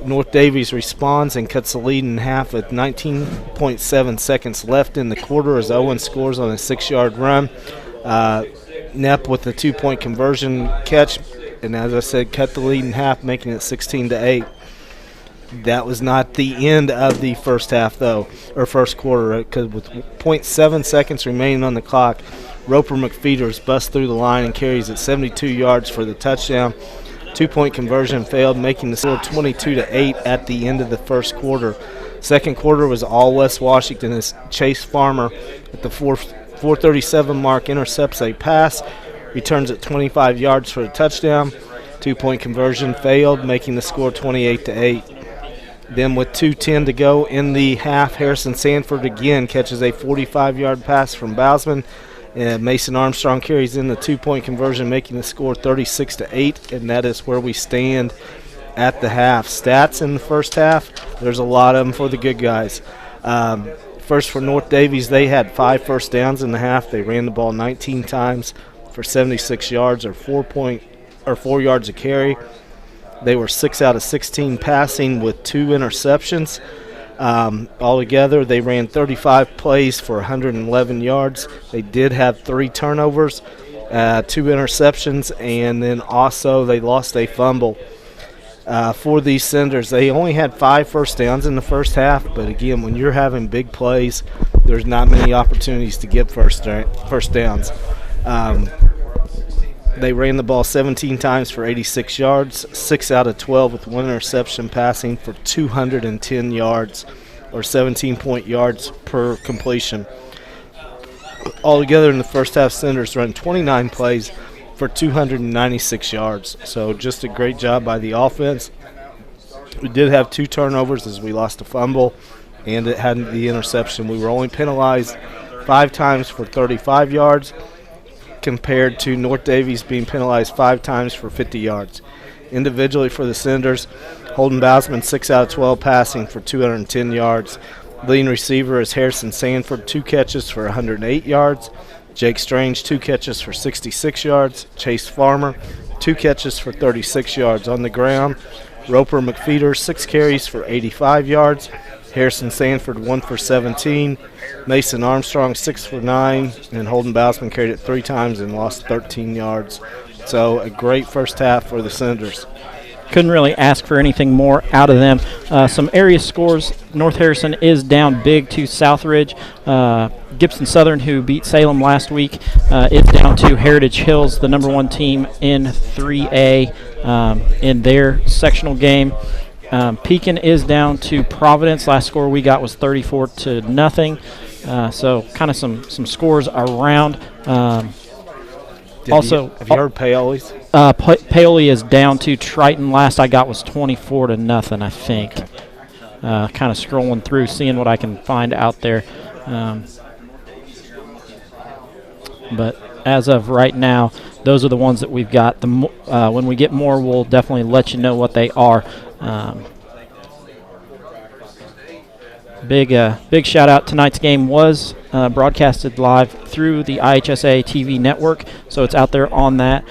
North Daviess responds and cuts the lead in half with 19.7 seconds left in the quarter as Owen scores on a 6-yard run. Knepp with the 2-point conversion catch, and as I said, cut the lead in half, making it 16-8. That was not the end of the first half, though, or first quarter, because with 0.7 seconds remaining on the clock, Roper McFeeters busts through the line and carries it 72 yards for the touchdown. 2-point conversion failed, making the score 22-8 at the end of the first quarter. Second quarter was all West Washington as Chase Farmer at the 4:37 mark intercepts a pass, returns it 25 yards for a touchdown. 2-point conversion failed, making the score 28-8. Then with 2:10 to go in the half, Harrison Sanford again catches a 45-yard pass from Bousman. Mason Armstrong carries in the 2-point conversion, making the score 36-8, and that is where we stand at the half. Stats in the first half, there's a lot of them for the good guys. First for North Daviess, they had 5 first downs in the half. They ran the ball 19 times for 76 yards or 4 yards a carry. They were 6 out of 16 passing with 2 interceptions. Altogether, they ran 35 plays for 111 yards. They did have 3 turnovers, 2 interceptions, and then also they lost a fumble. For these Senators, they only had 5 first downs in the first half, but again, when you're having big plays, there's not many opportunities to get first downs. They ran the ball 17 times for 86 yards, 6 out of 12 with 1 interception, passing for 210 yards or 17 yards per completion. Altogether in the first half, Senators run 29 plays for 296 yards. So just a great job by the offense. We did have 2 turnovers as we lost a fumble and it had the interception. We were only penalized 5 times for 35 yards. Compared to North Daviess being penalized 5 times for 50 yards. Individually for the Senators, Holden Bousman 6 out of 12 passing for 210 yards. Leading receiver is Harrison Sanford, 2 catches for 108 yards. Jake Strange, 2 catches for 66 yards. Chase Farmer, 2 catches for 36 yards. On the ground, Roper McFeeters, 6 carries for 85 yards. Harrison Sanford, 1 for 17. Mason Armstrong, 6 for 9. And Holden Bousman carried it 3 times and lost 13 yards. So a great first half for the Senators. Couldn't really ask for anything more out of them. Some area scores. North Harrison is down big to Southridge. Gibson Southern, who beat Salem last week, is down to Heritage Hills, the number 1 team in 3A in their sectional game. Pekin is down to Providence. Last score we got was 34-0. So kind of some scores around. Have you heard Paoli's? Paoli is down to Triton. Last I got was 24-0, I think. Kind of scrolling through, seeing what I can find out there. But as of right now, those are the ones that we've got. When we get more, we'll definitely let you know what they are. Big shout out. Tonight's game was broadcasted live through the IHSA TV network, so it's out there on that.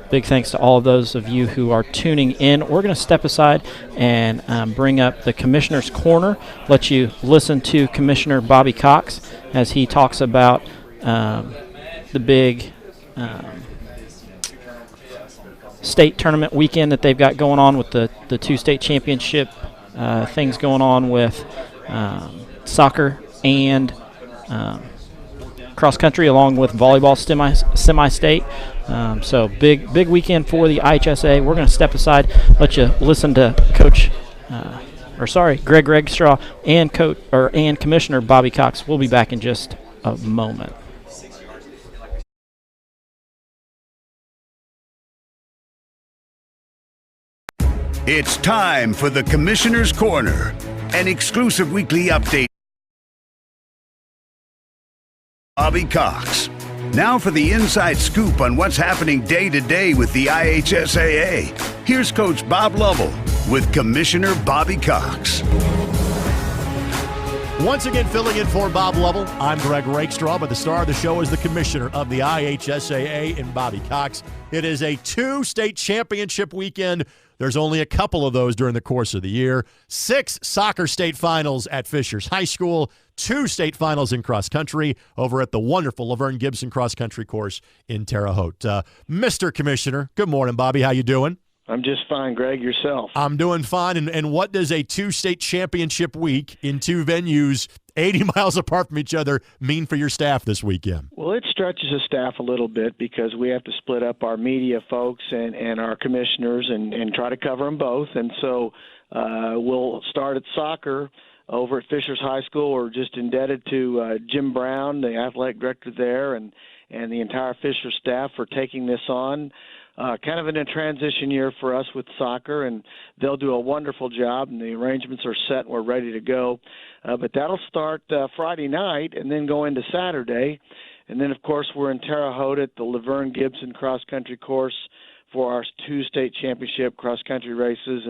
Big thanks to all of those of you who are tuning in. We're going to step aside and bring up the Commissioner's Corner, let you listen to Commissioner Bobby Cox as he talks about the big state tournament weekend that they've got going on with the two state championship things going on with soccer and cross country, along with volleyball semi-state. So big weekend for the IHSA. We're going to step aside, let you listen to Greg Regstraw and Commissioner Bobby Cox. We'll be back in just a moment. It's time for the Commissioner's Corner, an exclusive weekly update. Bobby Cox. Now for the inside scoop on what's happening day to day with the IHSAA. Here's Coach Bob Lovell with Commissioner Bobby Cox. Once again, filling in for Bob Lovell, I'm Greg Rakestraw, but the star of the show is the commissioner of the IHSAA in Bobby Cox. It is a two-state championship weekend. There's only a couple of those during the course of the year. 6 soccer state finals at Fishers High School, 2 state finals in cross country over at the wonderful Laverne Gibson cross country course in Terre Haute. Mr. Commissioner, good morning, Bobby. How you doing? I'm just fine, Greg. Yourself? I'm doing fine. And what does a 2-state championship week in 2 venues 80 miles apart from each other mean for your staff this weekend? Well, it stretches the staff a little bit because we have to split up our media folks and our commissioners and try to cover them both. And so we'll start at soccer over at Fishers High School. We're just indebted to Jim Brown, the athletic director there, and the entire Fishers staff for taking this on. Kind of in a transition year for us with soccer, and they'll do a wonderful job, and the arrangements are set and we're ready to go. But that'll start Friday night and then go into Saturday. And then, of course, we're in Terre Haute at the Laverne Gibson cross-country course for our 2 state championship cross-country races,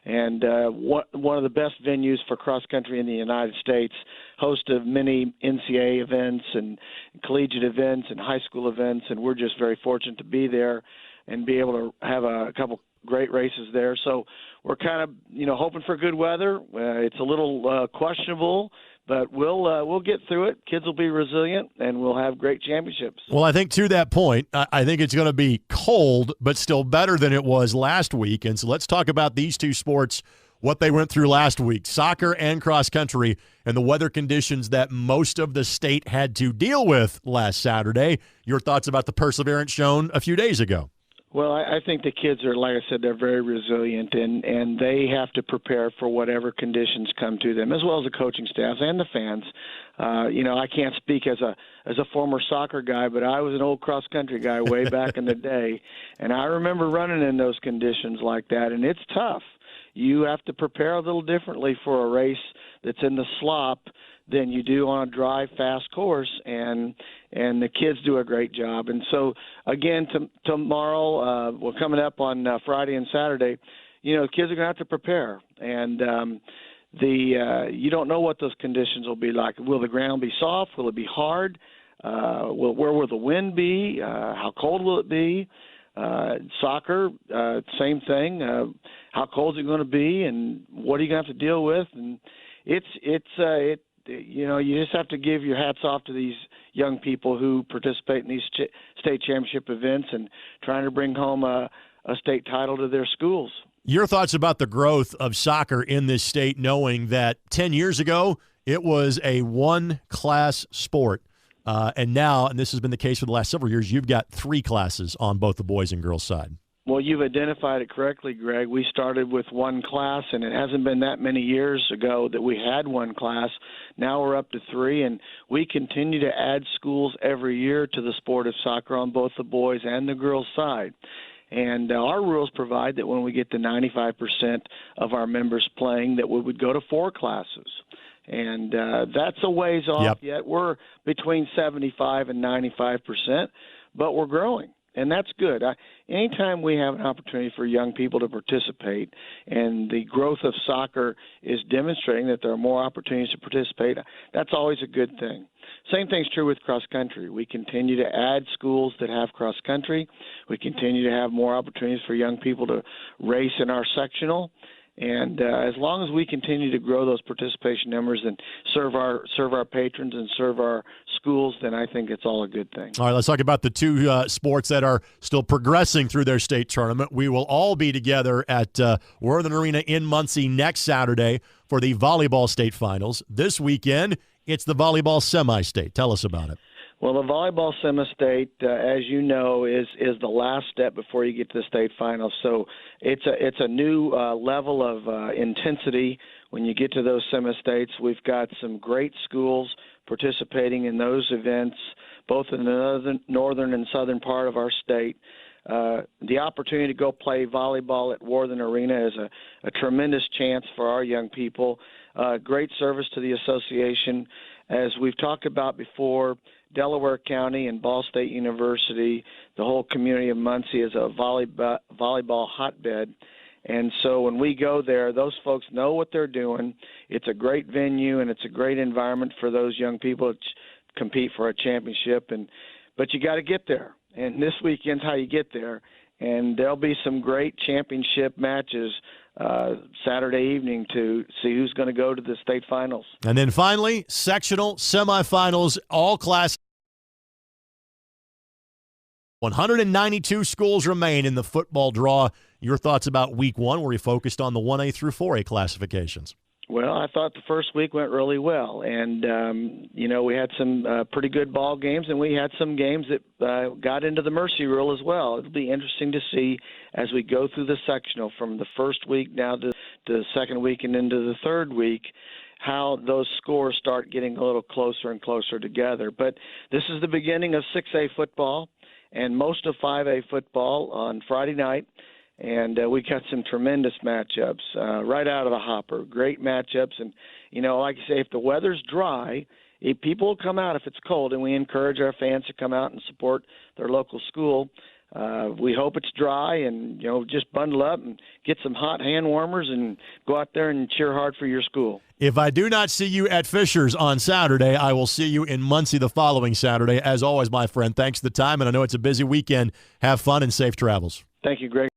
and one of the best venues for cross-country in the United States, host of many NCAA events and collegiate events and high school events, and we're just very fortunate to be there and be able to have a couple great races there. So we're kind of, hoping for good weather. It's a little questionable, but we'll get through it. Kids will be resilient, and we'll have great championships. Well, I think to that point, I think it's going to be cold, but still better than it was last week. And so let's talk about these 2 sports, what they went through last week, soccer and cross country, and the weather conditions that most of the state had to deal with last Saturday. Your thoughts about the perseverance shown a few days ago? Well, I think the kids are, like I said, they're very resilient, and they have to prepare for whatever conditions come to them, as well as the coaching staffs and the fans. I can't speak as a former soccer guy, but I was an old cross country guy way back in the day, and I remember running in those conditions like that, and it's tough. You have to prepare a little differently for a race that's in the slop than you do on a dry, fast course, and the kids do a great job. And so, again, tomorrow, we're coming up on Friday and Saturday, the kids are going to have to prepare. And you don't know what those conditions will be like. Will the ground be soft? Will it be hard? Where will the wind be? How cold will it be? Soccer, same thing. How cold is it going to be, and what are you going to have to deal with? And you just have to give your hats off to these young people who participate in these state championship events and trying to bring home a state title to their schools. Your thoughts about the growth of soccer in this state, knowing that 10 years ago it was a one-class sport, and now, and this has been the case for the last several years, you've got 3 classes on both the boys and girls side. Well, you've identified it correctly, Greg. We started with 1 class, and it hasn't been that many years ago that we had 1 class. Now we're up to 3, and we continue to add schools every year to the sport of soccer on both the boys and the girls side. And our rules provide that when we get to 95% of our members playing, that we would go to 4 classes. And that's a ways off yet. We're between 75 and 95%, but we're growing. And that's good. Anytime we have an opportunity for young people to participate, and the growth of soccer is demonstrating that there are more opportunities to participate, that's always a good thing. Same thing's true with cross country. We continue to add schools that have cross country. We continue to have more opportunities for young people to race in our sectional. And as long as we continue to grow those participation numbers and serve our patrons and serve our schools, then I think it's all a good thing. All right, let's talk about the two sports that are still progressing through their state tournament. We will all be together at Worthing Arena in Muncie next Saturday for the volleyball state finals. This weekend, it's the volleyball semi-state. Tell us about it. Well, the volleyball semi-state, as you know, is the last step before you get to the state finals. So it's a new level of intensity when you get to those semi-states. We've got some great schools participating in those events, both in the northern and southern part of our state. The opportunity to go play volleyball at Worthing Arena is a tremendous chance for our young people. Great service to the association. As we've talked about before, Delaware County and Ball State University, the whole community of Muncie is a volleyball hotbed. And so when we go there, those folks know what they're doing. It's a great venue, and it's a great environment for those young people to compete for a championship. But you got to get there, and this weekend's how you get there. And there'll be some great championship matches Saturday evening to see who's going to go to the state finals. And then finally, sectional semifinals, all class. 192 schools remain in the football draw. Your thoughts about week one, where we focused on the 1A through 4A classifications? Well, I thought the first week went really well, and we had some pretty good ball games, and we had some games that got into the mercy rule as well. It'll be interesting to see as we go through the sectional from the first week now to the second week and into the third week, how those scores start getting a little closer and closer together. But this is the beginning of 6A football and most of 5A football on Friday night. And we got some tremendous matchups right out of the hopper. Great matchups. And, like you say, if the weather's dry, people will come out if it's cold, and we encourage our fans to come out and support their local school. We hope it's dry, and, just bundle up and get some hot hand warmers and go out there and cheer hard for your school. If I do not see you at Fisher's on Saturday, I will see you in Muncie the following Saturday. As always, my friend, thanks for the time, and I know it's a busy weekend. Have fun and safe travels. Thank you, Greg.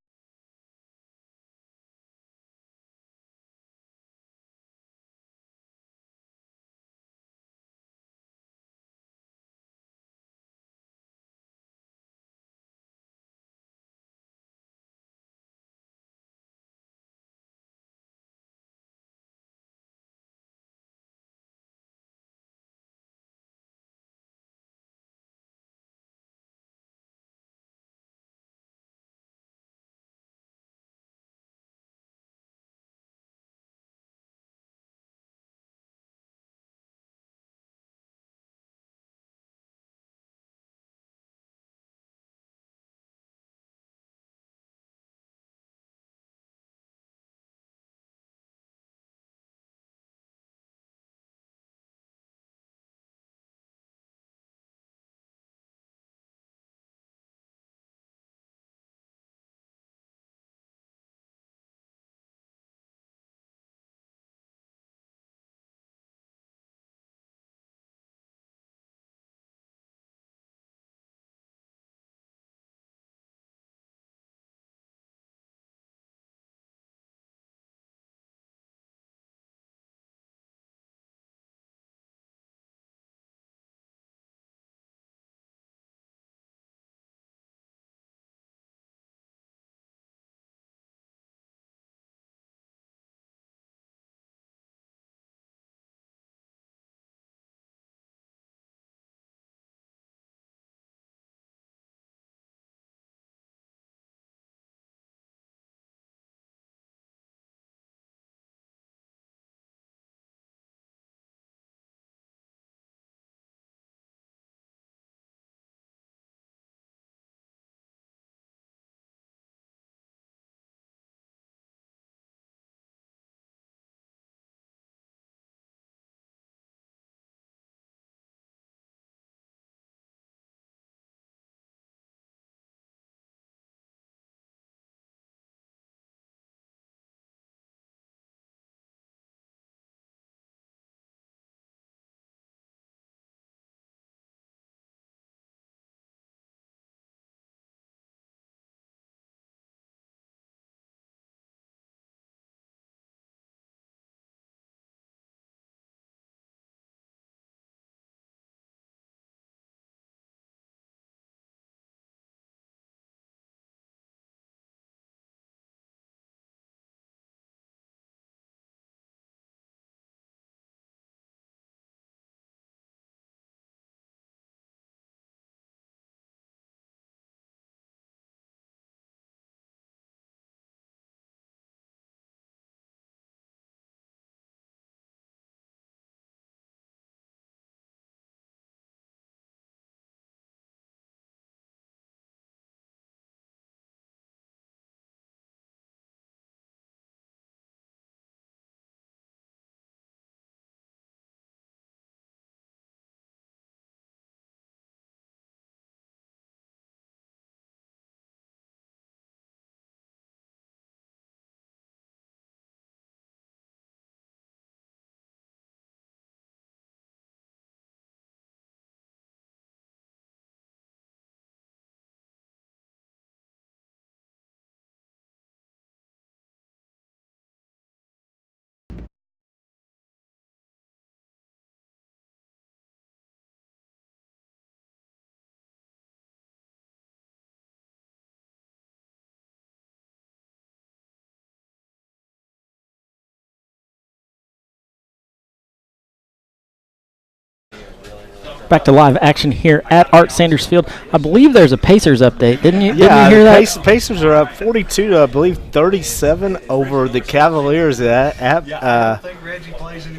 Back to live action here at Art Sanders Field. I believe there's a Pacers update. Didn't you Yeah, hear that? Pacers are up 42 to, I believe, 37 over the Cavaliers at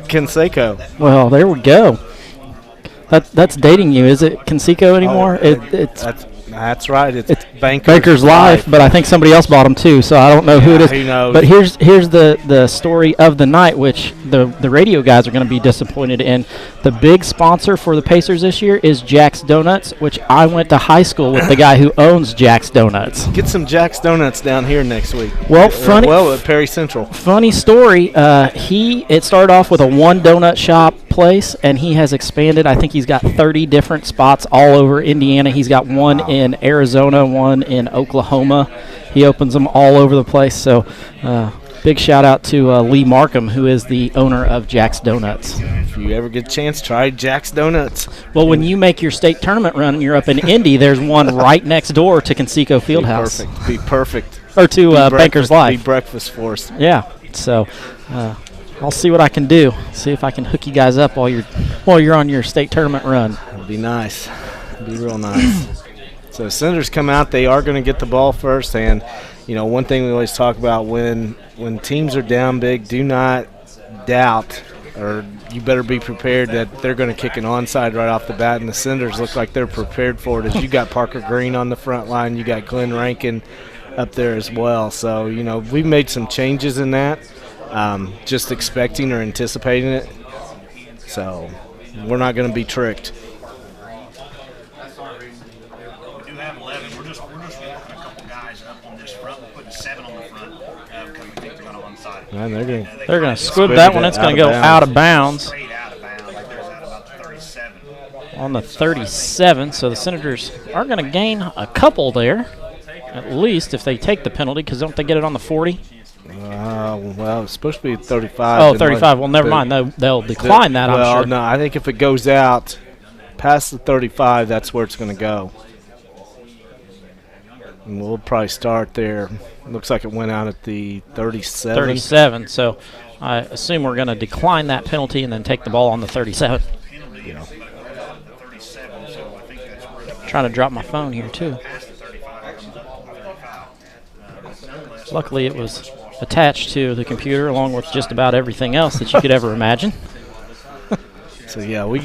Conseco. Well, there we go. That's dating you. Is it Conseco anymore? That's right. It's Bankers Life, but I think somebody else bought them too, so I don't know who it is. Who knows? But here's the story of the night, which the radio guys are going to be disappointed in. The big sponsor for the Pacers this year is Jack's Donuts, which I went to high school with the guy who owns Jack's Donuts. Get some Jack's Donuts down here next week. Well, at Perry Central. Funny story. It started off with a one donut shop place, and he has expanded. I think he's got 30 different spots all over Indiana. He's got one in Arizona, one in Oklahoma. He opens them all over the place. So big shout out to Lee Markham, who is the owner of Jack's Donuts. If you ever get a chance, try Jack's Donuts. Well, when you make your state tournament run and you're up in Indy, there's one right next door to Conseco Fieldhouse. Be perfect. Or to Bankers Life. Be breakfast for us. Yeah. So I'll see what I can do. See if I can hook you guys up while you're on your state tournament run. It'll be nice. It'll be real nice. So Senators come out. They are going to get the ball first. And, one thing we always talk about when teams are down big, do not doubt, or you better be prepared that they're going to kick an onside right off the bat. And the Senators look like they're prepared for it. As you got Parker Green on the front line, you got Glenn Rankin up there as well. So, we've made some changes in that. Just expecting or anticipating it. So we're not going to be tricked. We do have 11. We're just walking a couple guys up on this front. We're putting 7 on the front because we think they're going to onside. And they're going to squib that one. It's going to go out of bounds. Straight out of bounds. Like there's out about the 37. On the 37, so the Senators are going to gain a couple there, at least if they take the penalty, because don't they get it on the 40? Well, it's supposed to be 35. Oh, 35. Well, never mind. They'll decline that, I'm sure. Well, no, I think if it goes out past the 35, that's where it's going to go. And we'll probably start there. Looks like it went out at the 37. 37, so I assume we're going to decline that penalty and then take the ball on the 37. Yeah. Trying to drop my phone here, too. Luckily, it was attached to the computer along with just about everything else that you could ever imagine. So, yeah, we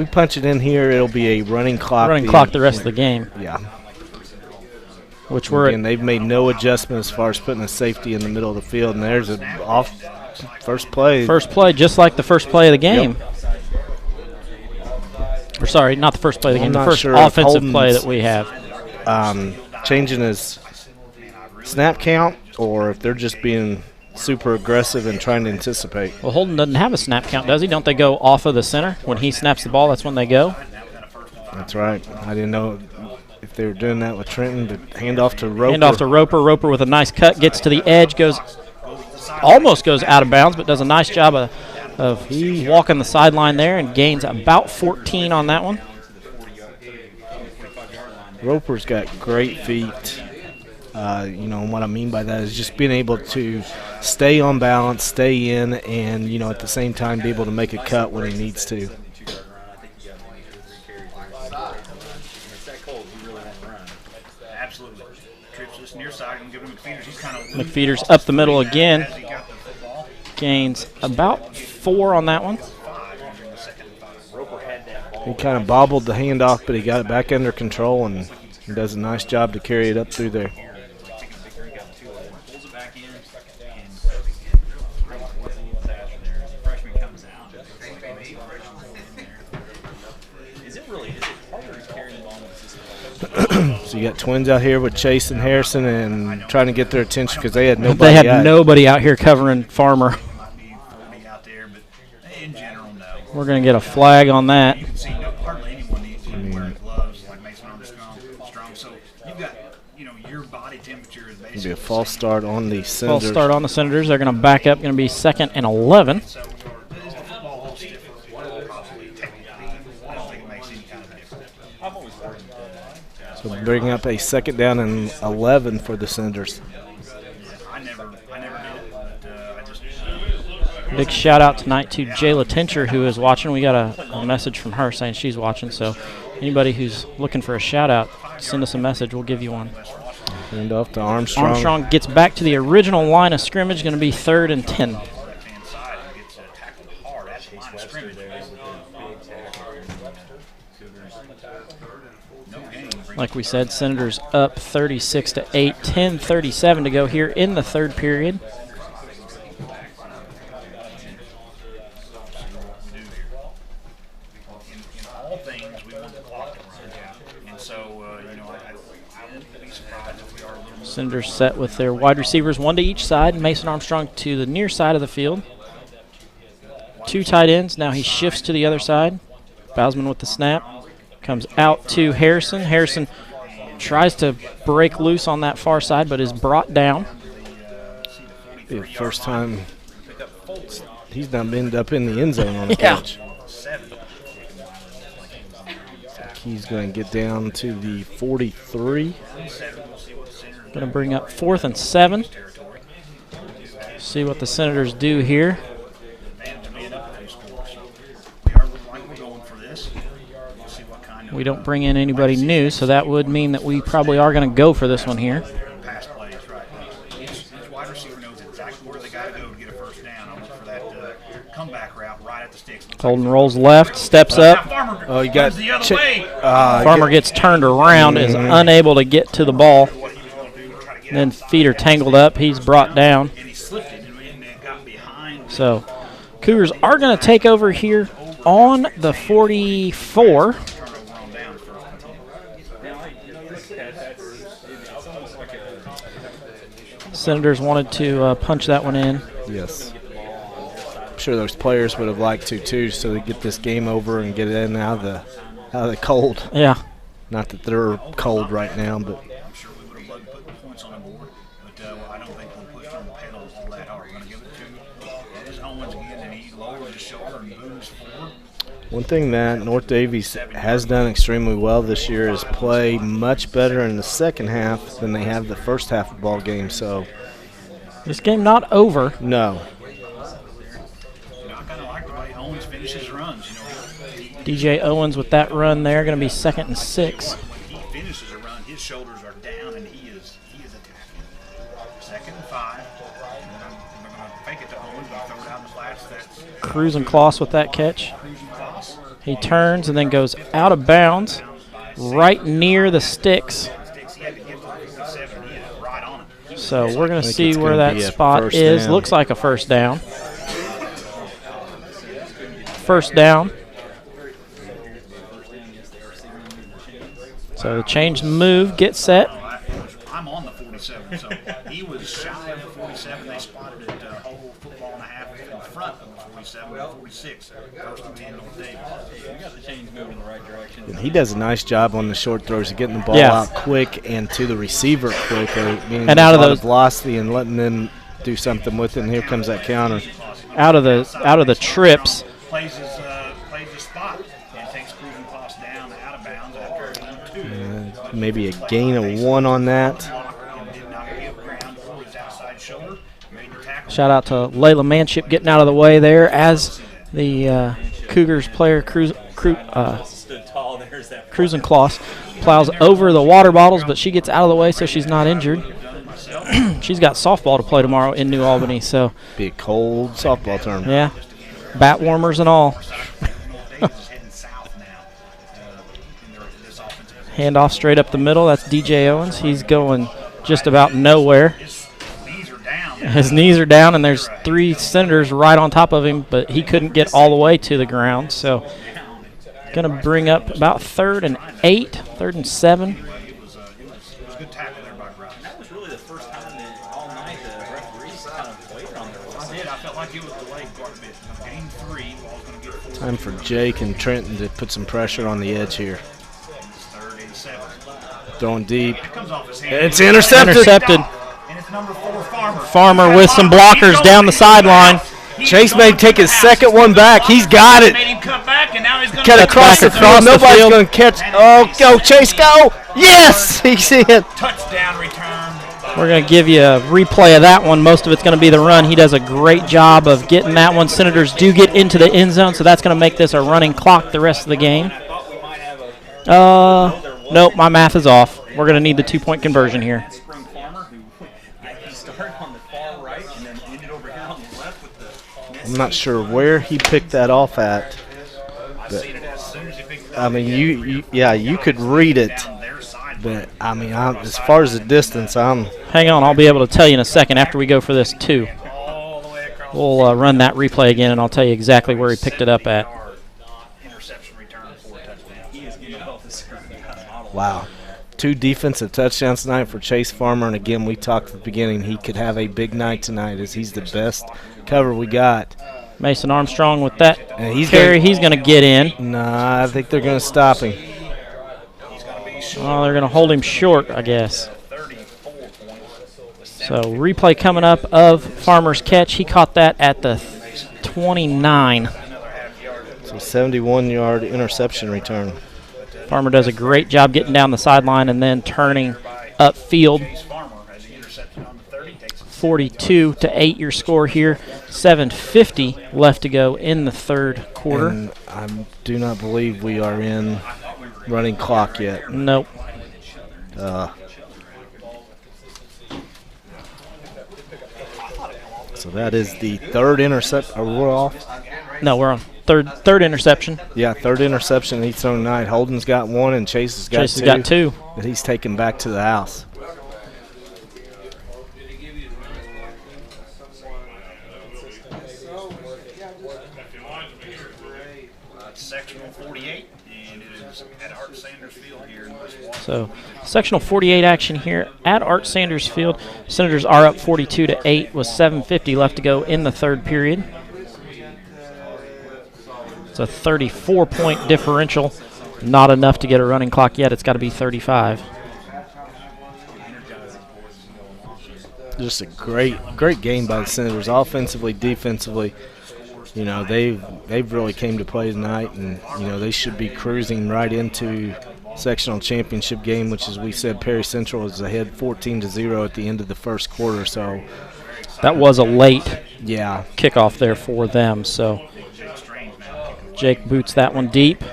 punch it in here. It'll be a running clock. The rest of the game. Yeah. Which they've made no adjustment as far as putting a safety in the middle of the field, and there's an off first play. First play, just like the first play of the game. Yep. Or sorry, not the first play of the game. The first offensive play that we have. Changing his snap count, or if they're just being super aggressive and trying to anticipate. Well, Holden doesn't have a snap count, does he? Don't they go off of the center? When he snaps the ball, that's when they go? That's right. I didn't know if they were doing that with Trenton, but hand off to Roper. Hand off to Roper. Roper with a nice cut, gets to the edge, almost goes out of bounds, but does a nice job of walking the sideline there and gains about 14 on that one. Roper's got great feet. What I mean by that is just being able to stay on balance, stay in, and, at the same time be able to make a cut when he needs to. Absolutely. Trips this near side and give him McFeeters. He's kind of McFeeters up the middle again. Gains about 4 on that one. He kind of bobbled the handoff, but he got it back under control and does a nice job to carry it up through there. So you got twins out here with Chase and Harrison and trying to get their attention because they had nobody. They had nobody out here covering Farmer. We're going to get a flag on that. It'll be a false start on the Senators. False start on the Senators. They're going to back up. Going to be 2nd and 11. So bring up a 2nd down and 11 for the Senators. I never did it, but I just Big shout out tonight to Jayla Tincher, who is watching. We got a message from her saying she's watching. So anybody who's looking for a shout out, send us a message. We'll give you one. Hand off to Armstrong. Armstrong gets back to the original line of scrimmage. Going to be 3rd and 10. Like we said, Senators up 36-8, 10:37 to go here in the 3rd period. Senators set with their wide receivers, 1 to each side. Mason Armstrong to the near side of the field. 2 tight ends. Now he shifts to the other side. Bousman with the snap. Comes out to Harrison. Harrison tries to break loose on that far side, but is brought down. Be the first time he's not ended up in the end zone on a catch. He's going to get down to the 43. Going to bring up 4th and 7. See what the Senators do here. We don't bring in anybody new, so that would mean that we probably are going to go for this one here. Holden rolls left, steps up. Oh, you got the other way. Farmer gets turned around, is unable to get to the ball. Then feet are tangled up. He's brought down. So Cougars are going to take over here on the 44. Senators wanted to punch that one in. Yes. I'm sure those players would have liked to too, so they get this game over and get it in out of the cold. Yeah. Not that they're cold right now, but I'm sure we would have loved to put the points on the board, but I don't think we'll push on the pedals all that hard. We're going to give it to There's Owens again, and he lowers his shoulder and moves forward. one thing that North Daviess has done extremely well this year is play much better in the second half than they have the first half of the ball game. So this game not over. No. I kind of like the way Owens finishes runs. DJ Owens with that run there, going to be 2nd and 6. When he finishes a run, his shoulders are down, and he is attacking. 2nd and 5. We're going to fake it to Owens, but throw it out in the flats. That's Cruz Kloss with that catch. He turns and then goes out of bounds right near the sticks. So we're going to see where that spot is. Down. Looks like a first down. First down. So the change move, get set. I'm on the 47, so he was shy of the 47. They spotted it a whole football and a half in front of the 47, 46. First and 10 North Daviess. You got the change moving in the right direction. And he does a nice job on the short throws of getting the ball out quick and to the receiver quicker, meaning and out of those velocity and letting them do something with it. And here comes that counter. Out of the trips. Plays his spot and takes Cruz and Kloss down out of bounds after a 2. Maybe a gain of 1 on that. Shout out to Layla Manship getting out of the way there as the Cougars player Cruz and Kloss plows over the water bottles, but she gets out of the way so she's not injured. She's got softball to play tomorrow in New Albany, so be a cold softball tournament. Yeah, bat warmers and all. Hand off straight up the middle. That's DJ Owens. He's going just about nowhere. His knees are down, and there's 3 Senators right on top of him, but he couldn't get all the way to the ground. So going to bring up about 3rd and 8, 3rd and 7. That was really the first time that all night the referees kind of waited on their list. I felt like it was delayed quite a bit. Game 3, ball's going to get 4. Time for Jake and Trenton to put some pressure on the edge here. 3rd and 7. Throwing deep. It's intercepted. And it's number 4, Farmer. Farmer with some blockers down the sideline. Chase may take his second one back. He's got it. Made him cut back, and now he's going Cut to across the field. Nobody's going to catch. Oh, go, Chase, go. Yes, he's in. Touchdown return. We're going to give you a replay of that one. Most of it's going to be the run. He does a great job of getting that one. Senators do get into the end zone, so that's going to make this a running clock the rest of the game. Nope, my math is off. We're going to need the 2-point conversion here. I'm not sure where he picked that off at. But, I mean, you could read it. But, I mean, as far as the distance, Hang on, I'll be able to tell you in a second after we go for this, too. We'll run that replay again, and I'll tell you exactly where he picked it up at. Wow. 2 defensive touchdowns tonight for Chase Farmer. And, again, we talked at the beginning, he could have a big night tonight as he's the best cover we got. Mason Armstrong with that carry. He's going to get in. Nah, I think they're going to stop him. Oh, they're going to hold him short, I guess. So replay coming up of Farmer's catch. He caught that at the 29. So 71-yard interception return. Farmer does a great job getting down the sideline and then turning upfield. 42-8 your score here. 7:50 left to go in the third quarter. And I do not believe we are in running clock yet. Nope. So that is the third intercept. Are we off? No, we're on third interception. Yeah, third interception he's thrown tonight. Holden's got one and Chase has got two. That he's taken back to the house. Sectional 48, and it is at Art Sanders Field here in West Washington. So, sectional 48 action here at Art Sanders Field. Senators are up 42-8 with 7:50 left to go in the third period. It's a 34-point differential. Not enough to get a running clock yet. It's got to be 35. Just a great game by the Senators, offensively, defensively. You know, they've really came to play tonight, and you know they should be cruising right into sectional championship game, which, as we said, Perry Central is ahead 14-0 at the end of the first quarter. So that was a late kickoff there for them. So Jake boots that one deep.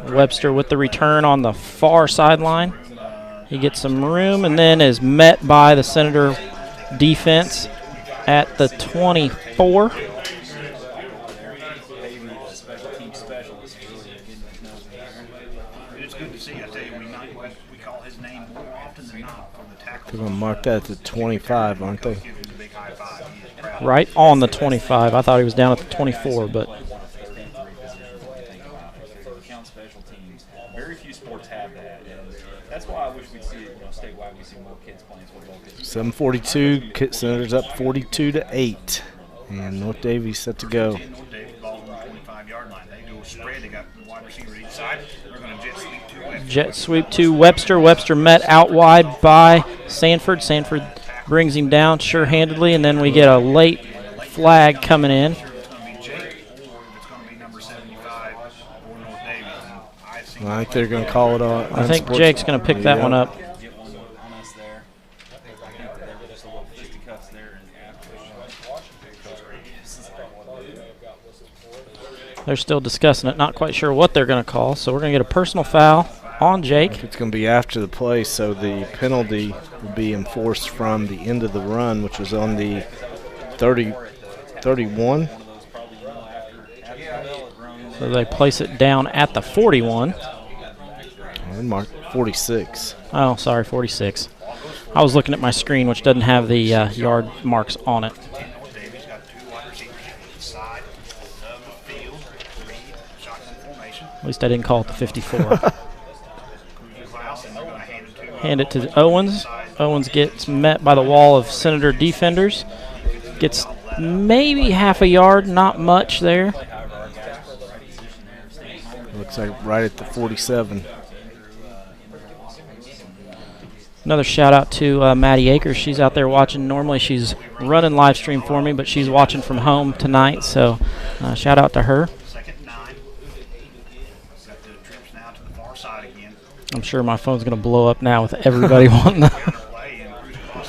Webster with the return on the far sideline. He gets some room and then is met by the Senator defense at the 24. It's good to see. I tell you, we call his name more often than not from the tackle. They're going to mark that at the 25, aren't they? Right on the 25. I thought he was down at the 24, but very few sports have that, and that's why I wish we'd see it, statewide. We see more kids playing football. 7:42, Senators up 42-8, and North Daviess set to go. North Daviess ball's on the 25-yard line. They do a spread. They got the wide receiver each side. They're going to jet sweep to Webster. Webster met out wide by Sanford. Sanford brings him down sure-handedly, and then we get a late flag coming in. I think they're going to call it on. I think Jake's going to pick that one up. They're still discussing it. Not quite sure what they're going to call, so we're going to get a personal foul on Jake. It's going to be after the play, so the penalty will be enforced from the end of the run, which was on the 31. So they place it down at the 41. And mark 46. Oh, sorry, 46. I was looking at my screen, which doesn't have the yard marks on it. At least I didn't call it the 54. Hand it to Owens. Owens gets met by the wall of Senator defenders. Gets maybe half a yard, not much there. Looks like right at the 47. Another shout out to Maddie Akers. She's out there watching. Normally she's running live stream for me, but she's watching from home tonight. So shout out to her. I'm sure my phone's going to blow up now with everybody wanting to.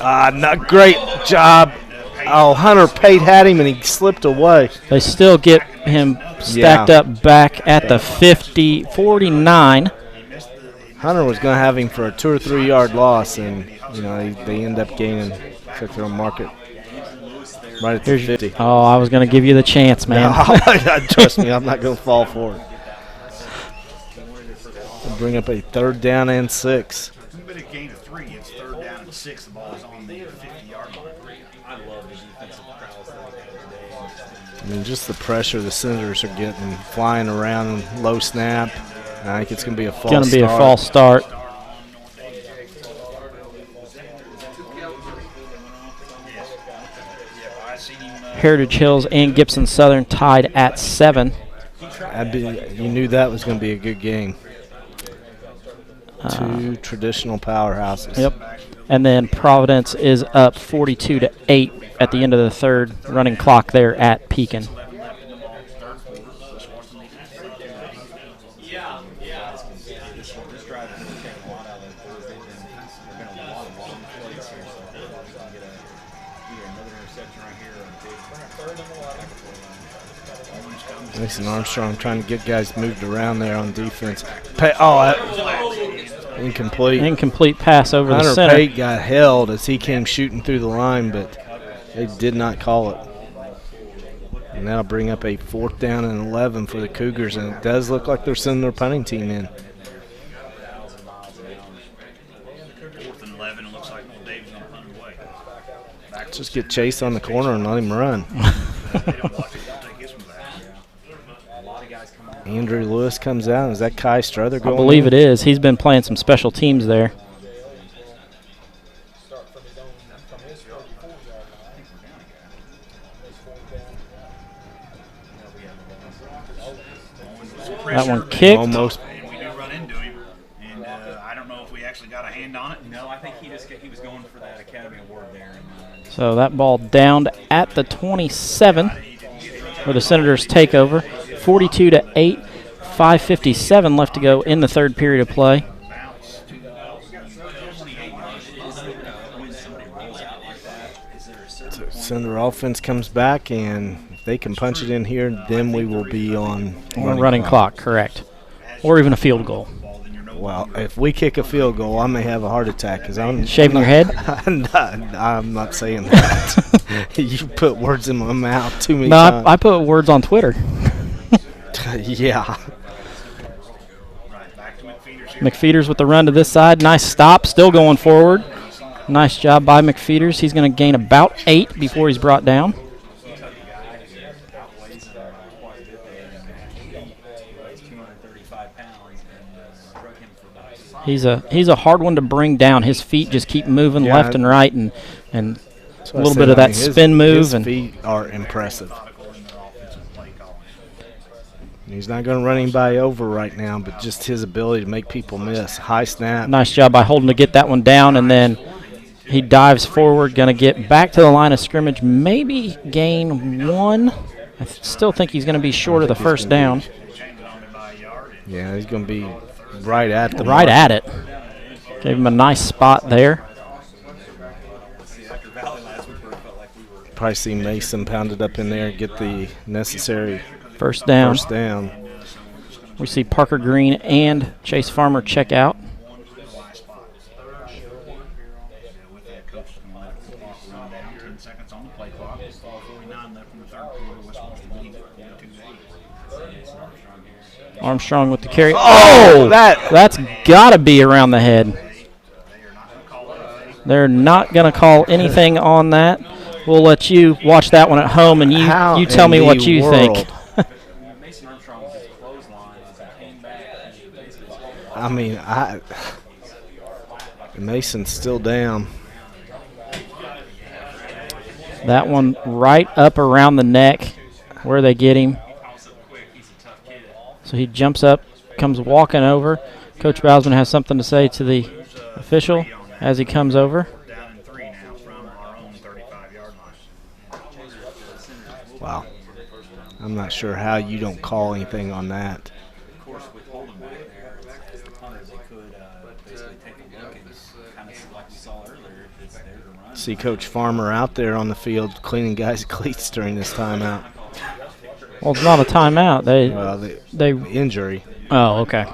Not great job. Oh, Hunter Pate had him, and he slipped away. They still get him stacked up back at the 49. Hunter was going to have him for a 2 or 3 yard loss, and they end up gaining. Took their market right at the 50. Oh, I was going to give you the chance, man. No, trust me, I'm not going to fall for it. We'll bring up a 3rd down and 6. But a gain of 3, it's 3rd down and 6. The ball is on the 50-yard line. I love the defensive prowess that they had today. I mean, just the pressure the Senators are getting, flying around, low snap. I think it's going to be a false start. Going to be a false start. Heritage Hills and Gibson Southern tied at 7. You knew that was going to be a good game. 2 traditional powerhouses. Yep. And then Providence is up 42-8 at the end of the 3rd, running clock there at Pekin. Mason Armstrong trying to get guys moved around there on defense. Incomplete. Incomplete pass over the center. Hunter Pate got held as he came shooting through the line, but they did not call it. And that'll bring up a 4th down and 11 for the Cougars, and it does look like they're sending their punting team in. 4th and 11, it looks like Daviess going to punt away. Just get Chase on the corner and let him run. Andrew Lewis comes out. Is that Kai Strother going? I believe it is. He's been playing some special teams there. That one kicked. Almost. And we do run into him. And I don't know if we actually got a hand on it. No, I think he was going for that Academy Award there. So that ball downed at the 27 where the Senators take over. 42-8, 5:57 left to go in the 3rd period of play. So Senator offense comes back, and if they can punch it in here, then we will be on running clock, correct. Or even a field goal. Well, if we kick a field goal, I may have a heart attack because I'm shaving your head. I'm not saying that. You put words in my mouth too many times. No, I put words on Twitter. Yeah. McFeeters with the run to this side. Nice stop. Still going forward. Nice job by McFeeters. He's going to gain about 8 before he's brought down. He's a hard one to bring down. His feet just keep moving left and right, and a little bit of that spin move. His feet are impressive. He's not going to run anybody over right now, but just his ability to make people miss. High snap. Nice job by Holden to get that one down, and then he dives forward, going to get back to the line of scrimmage, maybe gain 1. I still think he's going to be short of the 1st down. Yeah, he's going to be right at the right at it. Gave him a nice spot there. Probably see Mason pounded up in there and get the necessary first down. We see Parker Green and Chase Farmer check out. Armstrong with the carry. Oh, that's got to be around the head. They're not going to call anything on that. We'll let you watch that one at home, and you tell me what you think. I mean, Mason's still down. That one right up around the neck where they get him. So he jumps up, comes walking over. Coach Bousman has something to say to the official as he comes over. Wow. I'm not sure how you don't call anything on that. Of course, with Holden back there, punters, they could basically take a look and kind of, like we saw earlier, if it's there to run. see Coach Farmer out there on the field cleaning guys' cleats during this timeout. Well, it's not a timeout. They injury. Oh, okay.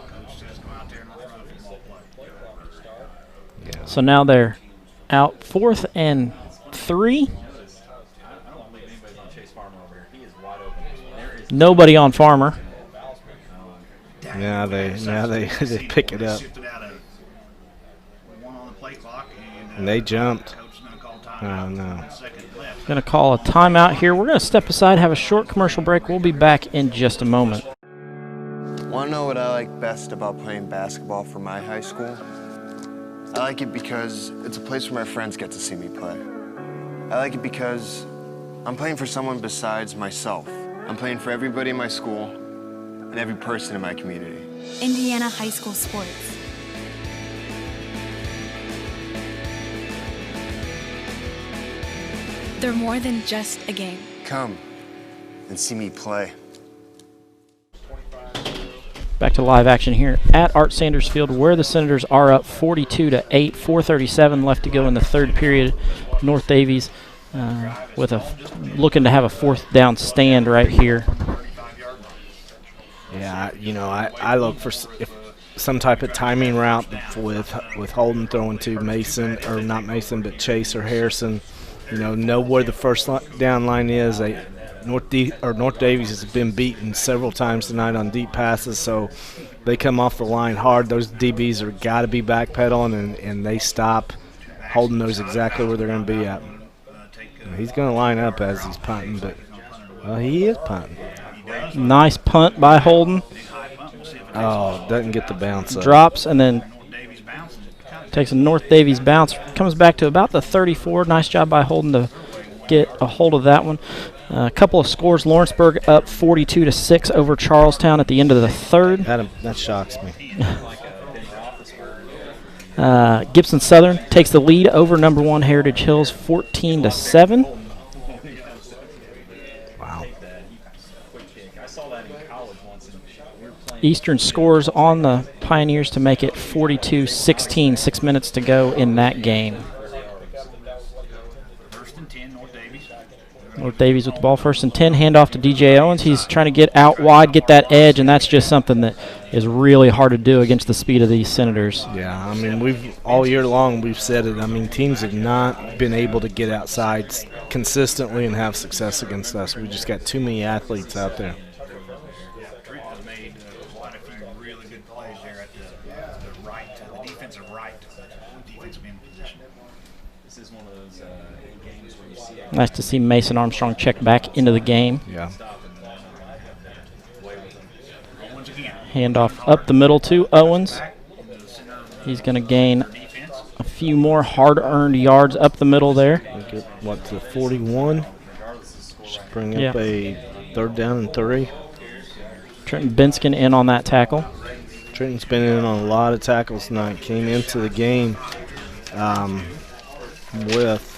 Yeah. So now they're out 4th and 3. Nobody on Farmer. Now they pick it up. And they jumped. Oh, no. Going to call a timeout here. We're going to step aside, have a short commercial break. We'll be back in just a moment. Want to know what I like best about playing basketball for my high school? I like it because it's a place where my friends get to see me play. I like it because I'm playing for someone besides myself. I'm playing for everybody in my school and every person in my community. Indiana high school sports. They're more than just a game. Come and see me play. Back to live action here at Art Sanders Field, where the Senators are up 42-8, 4:37 left to go in the third period. North Daviess looking to have a 4th down stand right here. Yeah, I look for some type of timing route with Holden throwing to Mason, or not Mason, but Chase or Harrison. Know where the first down line is. North Daviess has been beaten several times tonight on deep passes, so they come off the line hard. Those DBs are got to be backpedaling, and they stop. Holden knows exactly where they're going to be at. He's going to line up as he's punting, but he is punting. Nice punt by Holden. Oh, doesn't get the bounce up. Drops and then takes a North Daviess bounce. Comes back to about the 34. Nice job by Holden to get a hold of that one. A couple of scores. Lawrenceburg up 42-6 over Charlestown at the end of the third. That shocks me. Gibson Southern takes the lead over number 1 Heritage Hills 14-7. Wow. Eastern scores on the Pioneers to make it 42-16. 6 minutes to go in that game. North Daviess with the ball, 1st and 10. Handoff to DJ Owens. He's trying to get out wide, get that edge, and that's just something that is really hard to do against the speed of these Senators. Yeah, I mean, we've all year long we've said it. I mean, teams have not been able to get outside consistently and have success against us. We just got too many athletes out there. Trent's made quite a few really good plays there at the right, the defensive right, defensive end position. This is one of those games where you see. Nice to see Mason Armstrong check back into the game. Yeah. Handoff up the middle to Owens. He's going to gain a few more hard-earned yards up the middle there. To 41? Should bring up a 3rd down and 3. Trenton Binskin in on that tackle. Trenton's been in on a lot of tackles tonight. Came into the game with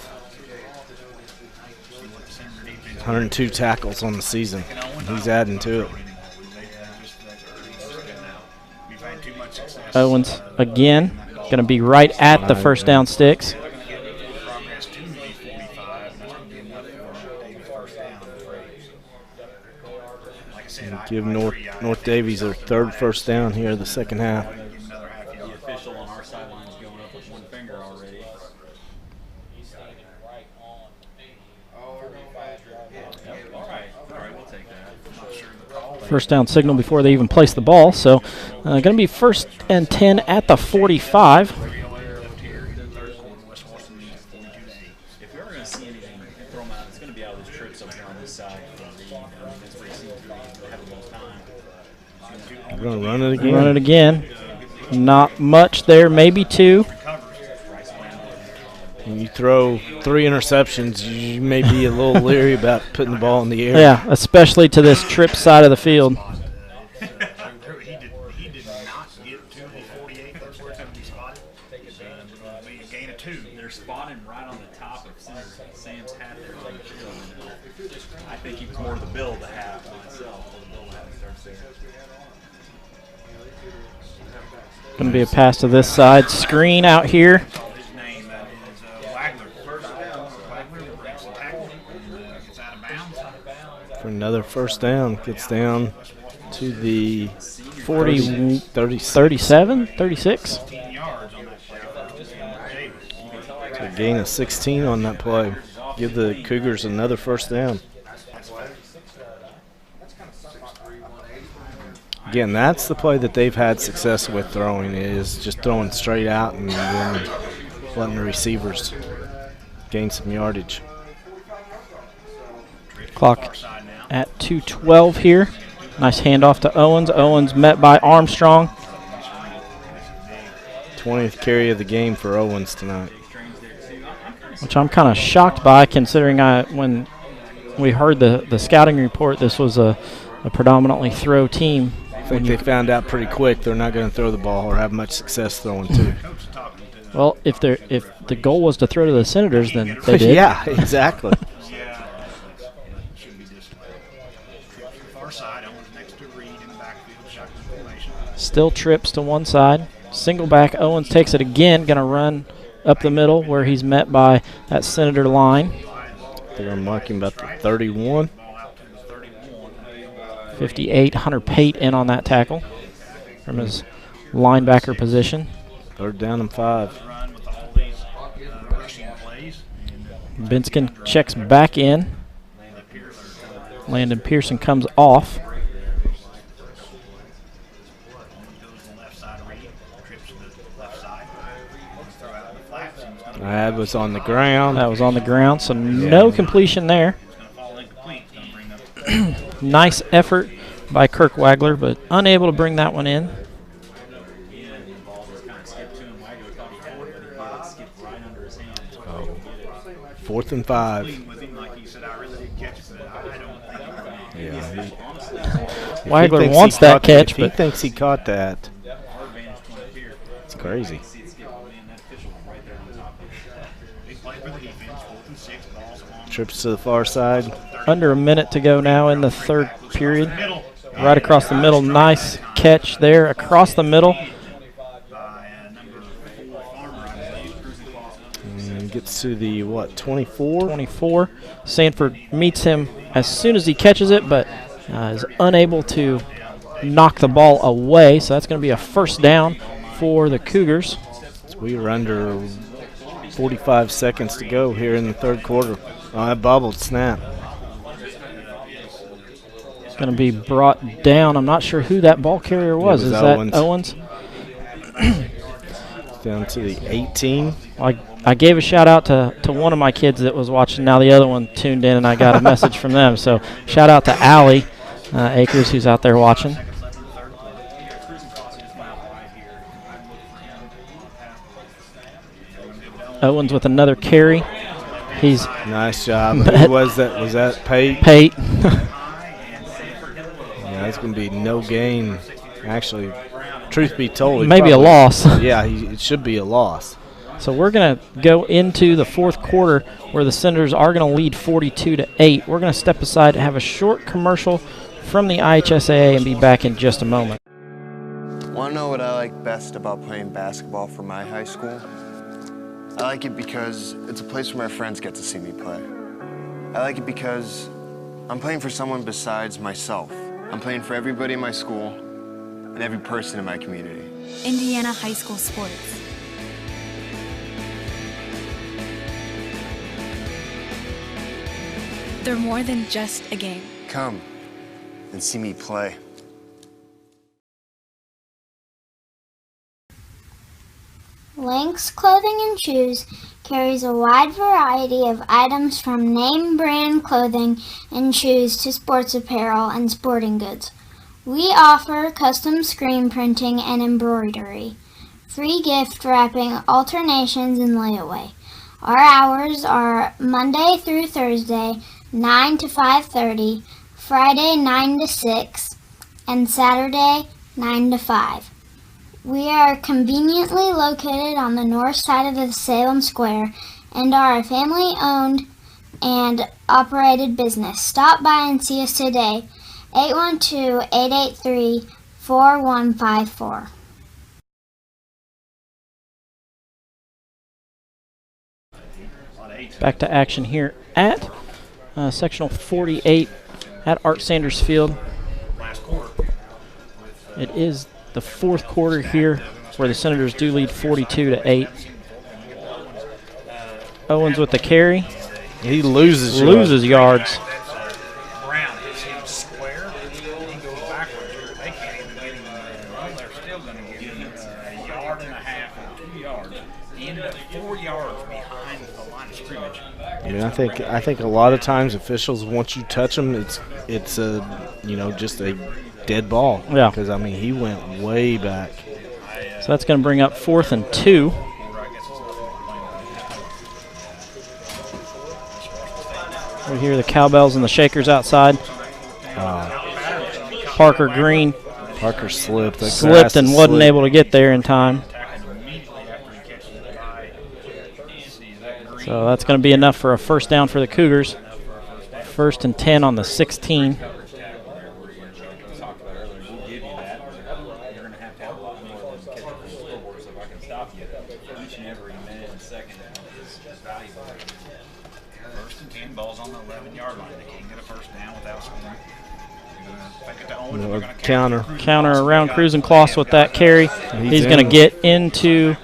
102 tackles on the season. He's adding to it. Owens again, going to be right at the 1st down sticks. Give North Daviess their 3rd first down here in the second half. The official on our sideline is going up with one finger already. All right, we'll take that. First down signal before they even place the ball. So going to be 1st and 10 at the 45. If we are going to see anything throw them out, it's going to be out of those trips up here on this side. That's where he seems to have the most time. We're going to run it again. Run it again. Not much there, maybe 2. When you throw 3 interceptions, you may be a little leery about putting the ball in the air. Yeah, especially to this trip side of the field. He did not get to the 48. That's where it's going to be spotted. It's going to be a gain of 2. They're spotting right on the top of Sam's hat there. I think he was more the bill of the hat myself. The bill of the hat starts there. Going to be a pass to this side. Screen out here. Another first down. Gets down to the 40, 37, 36. So a gain of 16 on that play. Give the Cougars another first down. Again, that's the play that they've had success with throwing, is just throwing straight out and then letting the receivers gain some yardage. Clock at 2:12 here. Nice handoff to Owens. Owens met by Armstrong. 20th carry of the game for Owens tonight. Which I'm kind of shocked by, considering when we heard the scouting report, this was a predominantly throw team. I think they found out pretty quick they're not going to throw the ball or have much success throwing too. Well, if the goal was to throw to the Senators, then they did. Yeah, exactly. Still trips to one side. Single back. Owens takes it again. Going to run up the middle where he's met by that Senator line. They're going to mark him about the 31. 58. Hunter Pate in on that tackle from his linebacker position. Third down and 5. Binskin checks back in. Landon Pearson comes off. That was on the ground. That was on the ground, so no completion there. Nice effort by Kirk Wagler, but unable to bring that one in. Fourth and 5. Yeah, Wagler wants that catch, but he thinks he caught that. It's crazy. Trips to the far side. Under a minute to go now in the third period. Right across the middle. Nice catch there across the middle. And gets to the, 24? 24. Sanford meets him as soon as he catches it, but is unable to knock the ball away. So that's going to be a first down for the Cougars. So we are under 45 seconds to go here in the third quarter. That bobbled snap. It's going to be brought down. I'm not sure who that ball carrier was. Is Owens. that Owens? Down to the 18. I gave a shout out to one of my kids that was watching. Now the other one tuned in, and I got a message from them. So shout out to Allie Akers, who's out there watching. Owens with another carry. He's nice job. Who was that? Was that Pate? Pate. Yeah, that's going to be no gain. Actually, truth be told, maybe a loss. Yeah, it should be a loss. So we're going to go into the fourth quarter where the Senators are going to lead 42-8. We're going to step aside to have a short commercial from the IHSAA and be back in just a moment. Want to know what I like best about playing basketball for my high school? I like it because it's a place where my friends get to see me play. I like it because I'm playing for someone besides myself. I'm playing for everybody in my school and every person in my community. Indiana high school sports. They're more than just a game. Come and see me play. Lynx Clothing and Shoes carries a wide variety of items from name brand clothing and shoes to sports apparel and sporting goods. We offer custom screen printing and embroidery, free gift wrapping, alternations, and layaway. Our hours are Monday through Thursday, 9 to 5:30, Friday 9 to 6, and Saturday 9 to 5. We are conveniently located on the north side of the Salem Square and are a family-owned and operated business. Stop by and see us today, 812-883-4154. Back to action here at Sectional 48 at Art Sanders Field. It is the fourth quarter here where the Senators do lead 42-8. Owens with the carry. He loses yards. Brown hits him square, and he goes backwards. They can't even get him run. They're still going to give him a yard and a half or 2 yards. He ended up 4 yards behind the line of scrimmage. I mean, I think a lot of times officials, once you touch them, it's just a dead ball. Yeah. Because I mean, he went way back. So that's going to bring up 4th and 2. We hear the cowbells and the shakers outside. Parker Green. Parker slipped. And wasn't able to get there in time. So that's going to be enough for a first down for the Cougars. 1st and 10 on the 16. Counter around Cruz and Kloss with that carry. He's going to get into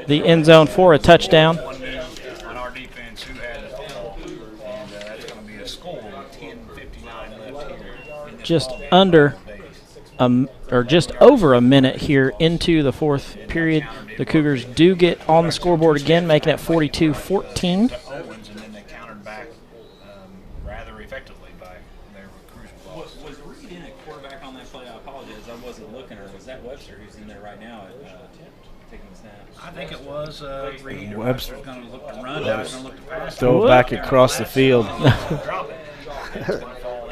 the end zone for a touchdown. On our defense, who had the ball, and that's going to be a score with 10:59 left here. Just just over a minute here into the fourth period. The Cougars do get on the scoreboard again, making it 42-14. Owens, and then they countered back rather effectively by their recruiting. Was Reed in at quarterback on that play? I apologize, I wasn't looking. Or was that Webster who's in there right now taking the snap? I think it was Reed. Webster's going to look to run. I was going to look to pass. Throw it back across the field.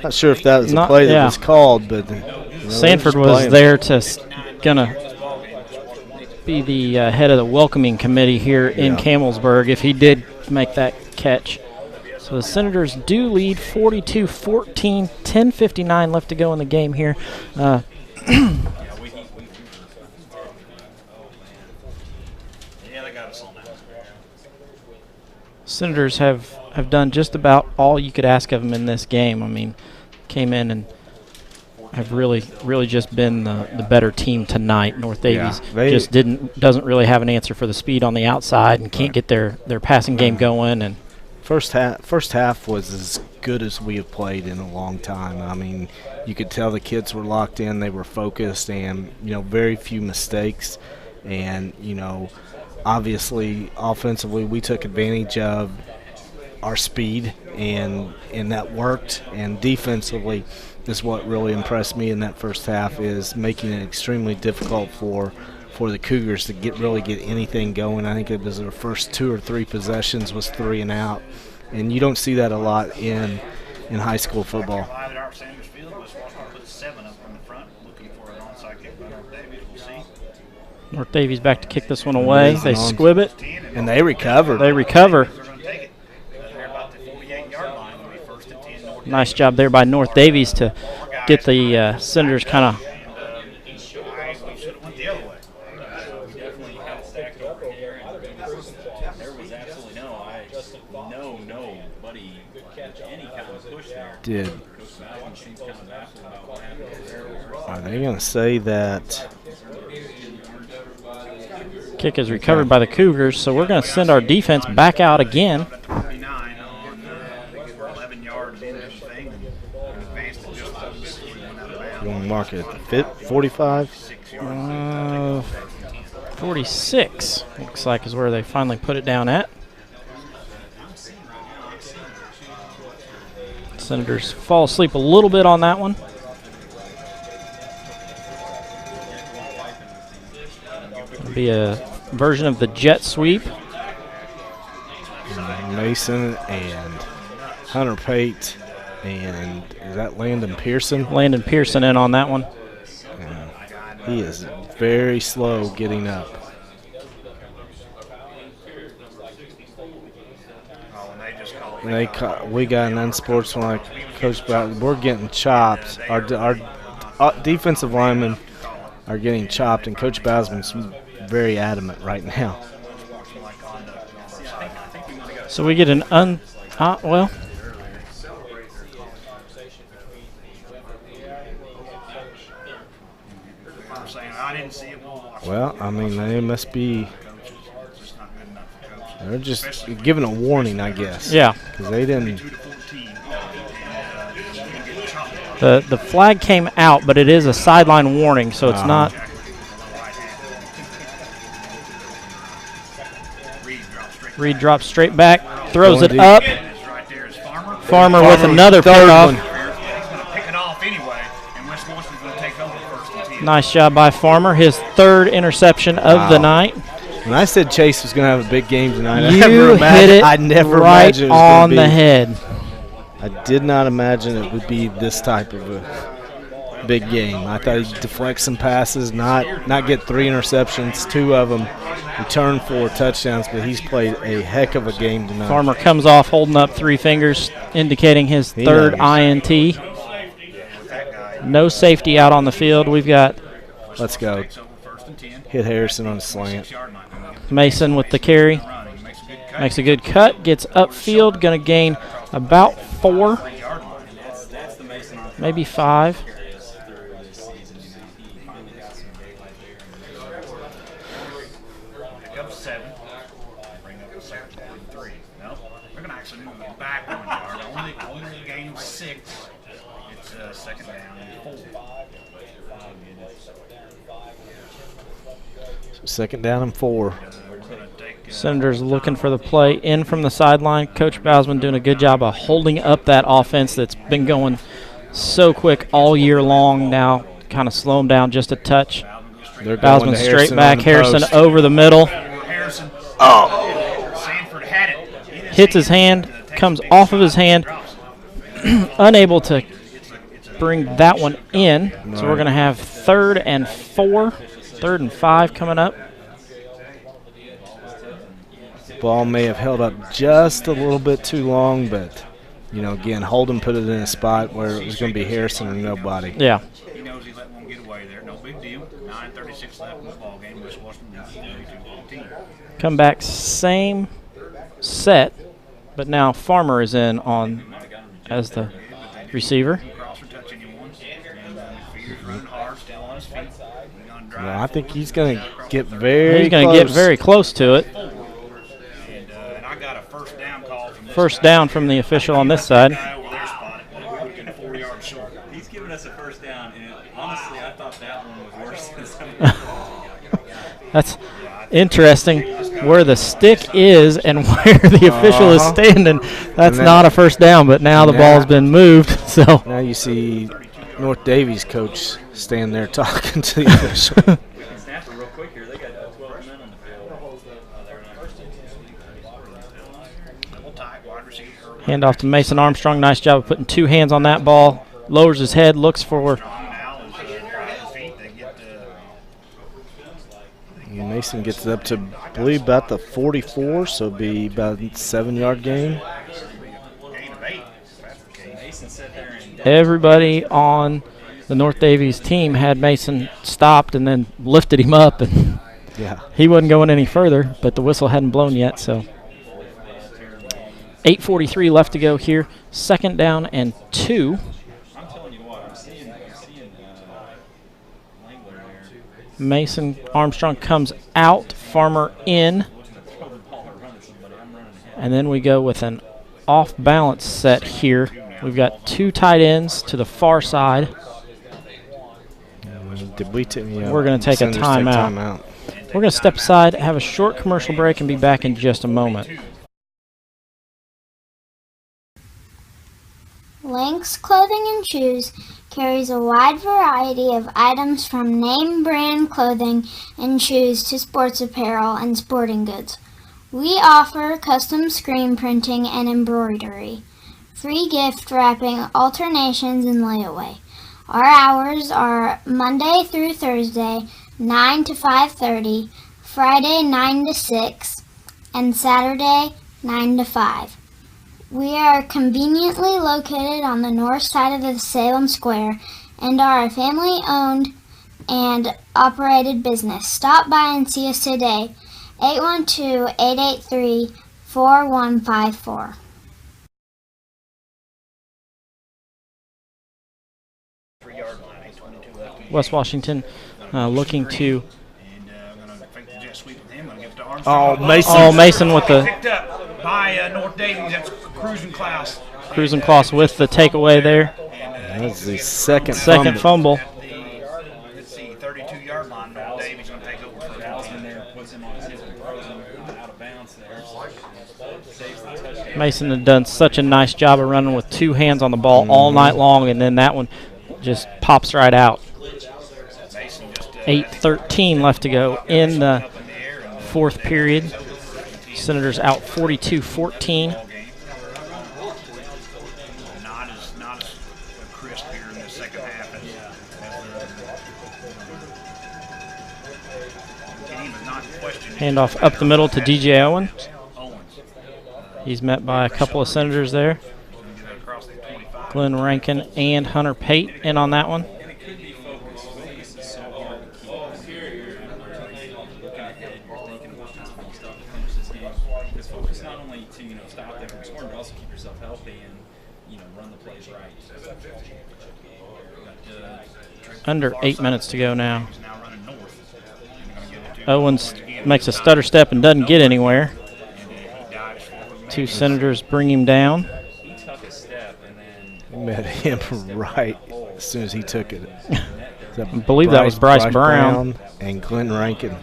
Not sure if that was the play that was called, but Sanford was there to gonna be the head of the welcoming committee here in Camelsburg if he did make that catch. So the Senators do lead 42-14, 10:59 left to go in the game here. Senators have done just about all you could ask of them in this game. I mean, came in and have really just been the better team tonight. North Daviess just doesn't really have an answer for the speed on the outside and can't get their passing game going. And first half was as good as we have played in a long time. I mean, you could tell the kids were locked in, they were focused, and very few mistakes. And obviously, offensively, we took advantage of our speed, and that worked. And defensively is what really impressed me in that first half, is making it extremely difficult for the Cougars to get anything going. I think it was their first 2 or 3 possessions was 3 and out, and you don't see that a lot in high school football. North Daviess back to kick this one away. They squib it. And they recover. Nice job there by North Daviess to get the Senators kind of did. Are they going to say that kick is recovered by the Cougars, so we're going to send our defense back out again. You want to mark it at 45? 46 looks like is where they finally put it down at. Senators fall asleep a little bit on that one. It'll be a version of the jet sweep. Mason and Hunter Pate, and is that Landon Pearson? Landon Pearson in on that one. Yeah. He is very slow getting up. We got an unsportsmanlike coach, but we're getting chopped. Our defensive linemen are getting chopped, and Coach Basman's very adamant right now. So we get an are saying, I didn't see it. We'll watch Well, I mean, they must be. They're just giving a warning, I guess. Yeah. Because they didn't. The flag came out, but it is a sideline warning, so it's not. Reed drops straight back, throws it up. Farmer with another pickoff. Nice job by Farmer, his third interception of the night. When I said Chase was going to have a big game tonight, You hit it I never right imagined it was on gonna the be, head. I did not imagine it would be this type of a big game. I thought he'd deflect some passes, not get 3 interceptions, 2 of them return 4 touchdowns, but he's played a heck of a game tonight. Farmer comes off holding up 3 fingers, indicating his third INT. No safety out on the field. We've got. Let's go. Hit Harrison on a slant. Mason with the carry. Makes a good cut. Gets upfield. Going to gain about 4. Maybe 5. They're going to actually move it back 1 yard. Only gain 6. It's second down and 4. Second down and 4. Senators looking for the play in from the sideline. Coach Bausman doing a good job of holding up that offense that's been going so quick all year long. Now kind of slow them down just a touch. Bausman straight back. Harrison over the middle. Hits his hand, comes off of his hand. Unable to bring that one in. So we're going to have 3rd and 4. 3rd and 5 coming up. Ball may have held up just a little bit too long, but, you know, again, Holden put it in a spot where it was going to be Harrison or nobody. Yeah. He knows he let one get away there. No big deal. 9:36 left in the ball game. West Washington 32-14. Come back, same set, but now Farmer is in on as the receiver. Well, I think he's going to get very He's going to get very close to it. First down from the official on this side. He's giving us a first down, and honestly, I thought that one was worse than some of the That's interesting. Where the stick is and where the official is standing, that's not a first down, but now the ball's been moved. So now you see North Daviess coach standing there talking to the official. Hand off to Mason Armstrong. Nice job of putting 2 hands on that ball. Lowers his head, looks for. Mason gets up to, I believe, about the 44, so it'll be about a 7-yard gain. Everybody on the North Daviess team had Mason stopped and then lifted him up, and he wasn't going any further, but the whistle hadn't blown yet, so. 8:43 left to go here. 2nd down and 2. Mason Armstrong comes out, Farmer in. And then we go with an off-balance set here. We've got 2 tight ends to the far side. We're going to take a timeout. We're going to step aside, have a short commercial break, and be back in just a moment. Lynx Clothing and Shoes carries a wide variety of items from name brand clothing and shoes to sports apparel and sporting goods. We offer custom screen printing and embroidery, free gift wrapping, alternations, and layaway. Our hours are Monday through Thursday, 9 to 5:30, Friday 9 to 6, and Saturday 9 to 5. We are conveniently located on the north side of the Salem Square and are a family-owned and operated business. Stop by and see us today, 812-883-4154. West Washington looking to. Oh, Mason. Oh, Mason with the. Picked up by North Daviess. That's Cruising Klaus. Cruising Klaus with the takeaway there. That's the second fumble. Let's see, 32-yard line. North Daviess going to take over for Dalsman there puts him on his hip and throws him out of bounds there. Saves the touchdown. Mason had done such a nice job of running with two hands on the ball all night long, and then that one just pops right out. 8:13 left to go in the fourth period. Senators out 42-14. Not as crisp here in the second half. Handoff up the middle to DJ Owens. He's met by a couple of Senators there. Glenn Rankin and Hunter Pate in on that one. Focus not only to stop them from scoring, but also keep yourself healthy and run the plays right. Under 8 minutes to go now. Owens makes a stutter step and doesn't get anywhere. Two Senators bring him down. He took a step and then met him right as soon as he took it. I believe that was Bryce Brown and Glenn Rankin.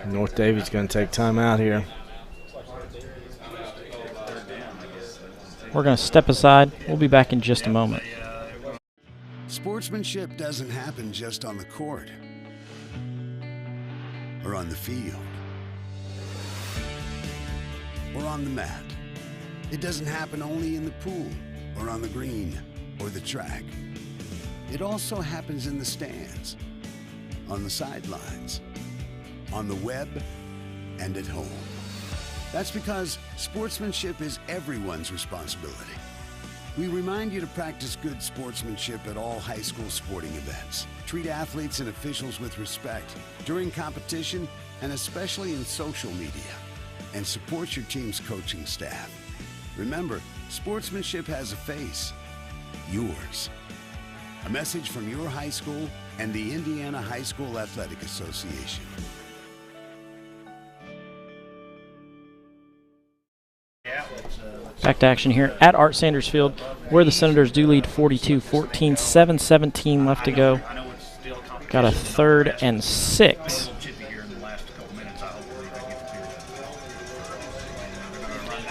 North Daviess going to take time out here. We're going to step aside. We'll be back in just a moment. Sportsmanship doesn't happen just on the court or on the field or on the mat. It doesn't happen only in the pool or on the green or the track. It also happens in the stands, on the sidelines, on the web, and at home. That's because sportsmanship is everyone's responsibility. We remind you to practice good sportsmanship at all high school sporting events. Treat athletes and officials with respect during competition and especially in social media. And support your team's coaching staff. Remember, sportsmanship has a face, yours. A message from your high school and the Indiana High School Athletic Association. Back to action here at Art Sanders Field, where the Senators do lead 42-14, 7:17 left to go. Got a 3rd and 6.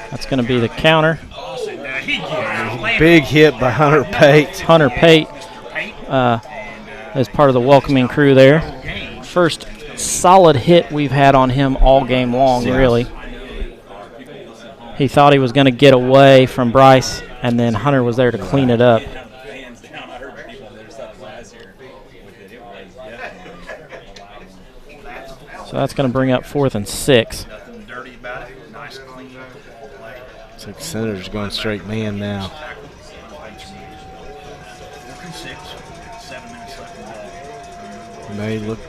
That's going to be the counter. Big hit by Hunter Pate. Hunter Pate as part of the welcoming crew there. First solid hit we've had on him all game long, really. He thought he was going to get away from Bryce, and then Hunter was there to clean it up. So that's going to bring up 4th and 6. Looks like Senators going straight man now. May look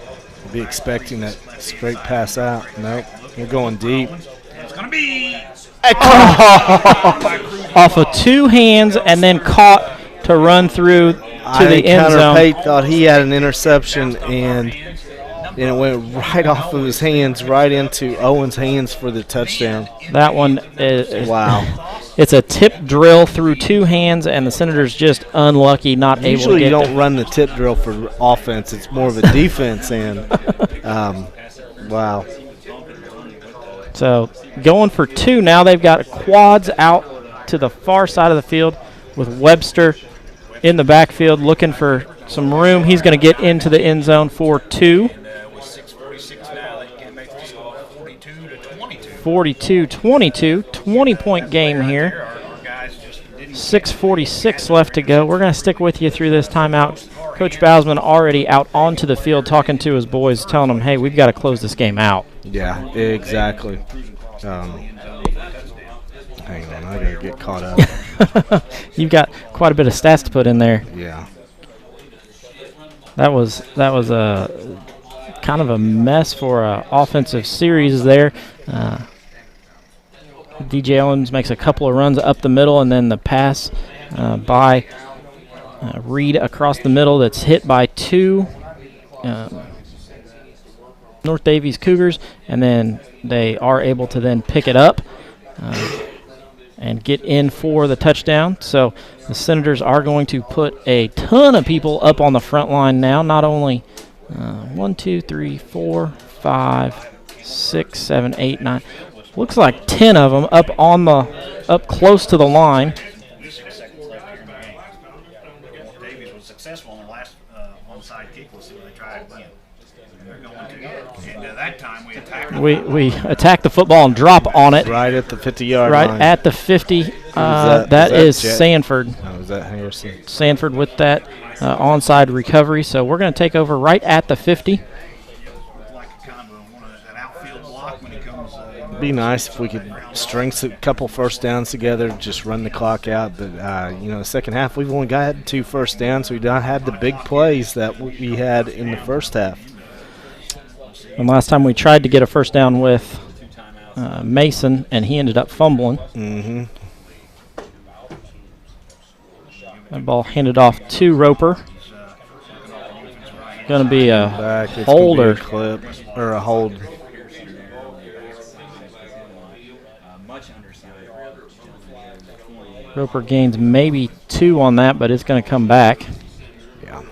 to be expecting that straight pass out. Nope, they're going deep. It's going to be off of two hands and then caught to run through to the end zone. Hunter Pate thought he had an interception, and it went right off of his hands, right into Owen's hands for the touchdown. That one is wow. It's a tip drill through two hands, and the Senators just unlucky, not able to get Usually you don't run the tip drill for offense. It's more of a defense end. Wow. So going for two now. They've got quads out to the far side of the field with Webster in the backfield looking for some room. He's going to get into the end zone for two. 42-22, 20-point game here. 6:46 left to go. We're going to stick with you through this timeout. Coach Bousman already out onto the field talking to his boys, telling them, hey, we've got to close this game out. Yeah, exactly. Hang on, I got to get caught up. You've got quite a bit of stats to put in there. Yeah. That was kind of a mess for an offensive series there. DJ Owens makes a couple of runs up the middle, and then the pass by Reed across the middle that's hit by two North Daviess Cougars, and then they are able to then pick it up and get in for the touchdown. So the Senators are going to put a ton of people up on the front line now. Not only 1, 2, 3, 4, 5, 6, 7, 8, 9. Looks like 10 of them up close to the line. Daviess was successful on the last onside kick. We'll see what they try again. They're going to, and that time we attacked. We attack the football and drop on it. Right at the 50-yard line. Right at the 50. That is Sanford. Oh, is that Harrison? Sanford with that onside recovery. So we're going to take over right at the 50. It'd be nice if we could string a couple first downs together, just run the clock out. But, the second half, we've only got 2 first downs, so we don't have the big plays that we had in the first half. And last time we tried to get a first down with Mason, and he ended up fumbling. Mm-hmm. That ball handed off to Roper. Going to be a hold or clip or a hold. Roper gains maybe 2 on that, but it's going to come back. Yeah.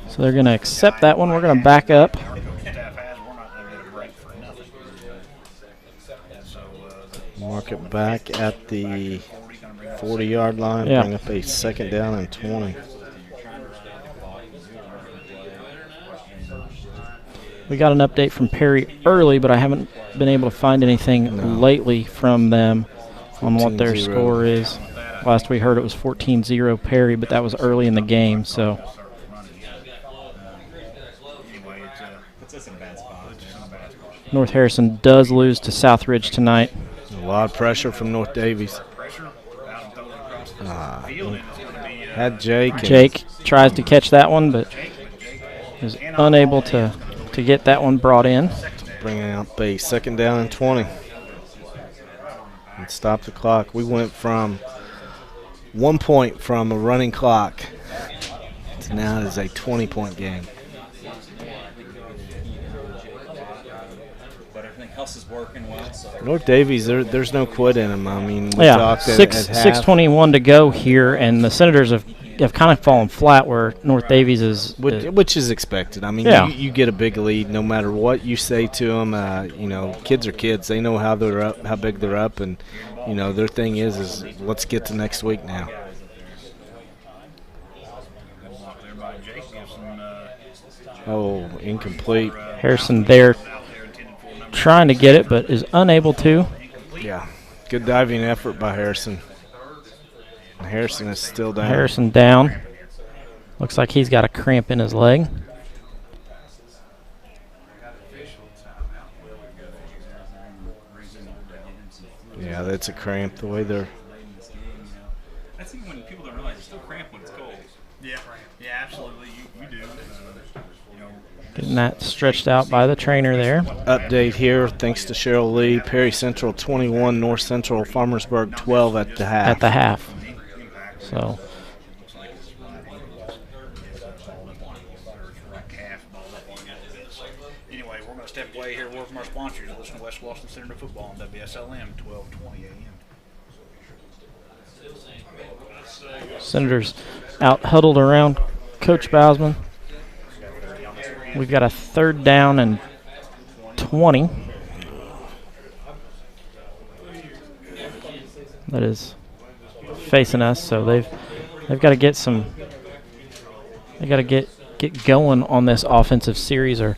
So they're going to accept that one. We're going to back up. Mark it back at the 40-yard line. Yeah. Bring up a second down and 20. We got an update from Perry early, but I haven't been able to find anything lately from them on what their score is. Last we heard it was 14-0 Perry, but that was early in the game. So North Harrison does lose to Southridge tonight. A lot of pressure from North Daviess. Had Jake. Jake tries to catch that one, but is unable to get that one brought in. Bringing out a second down and 20. And stop the clock. We went from 1 point from a running clock to now it is a 20-point game. But everything else is working well. So. North Daviess, there's no quit in them. I mean, we yeah, talked at 6:21 to go here, and the Senators have kind of fallen flat where North Daviess is. Which is expected. I mean, you get a big lead no matter what you say to them. Kids are kids. They know how they're up, how big they're up, and their thing is let's get to next week now. Oh, incomplete. Harrison there trying to get it, but is unable to. Yeah, good diving effort by Harrison. Harrison is still down. Harrison down. Looks like he's got a cramp in his leg. Yeah, that's a cramp the way they're. I think when people don't realize it's still cramp when it's cold. Yeah, absolutely. You do. Getting that stretched out by the trainer there. Update here, thanks to Cheryl Lee. Perry Central 21, North Central Farmersburg 12 at the half. At the half. So. Anyway, we're going to step away here. Word from our sponsors. Listen to West Washington Center of Football on WSLM 12:20 a.m. Senators out huddled around Coach Bousman. We've got a third down and 20. That is facing us, so they've got to get some. They got to get going on this offensive series, or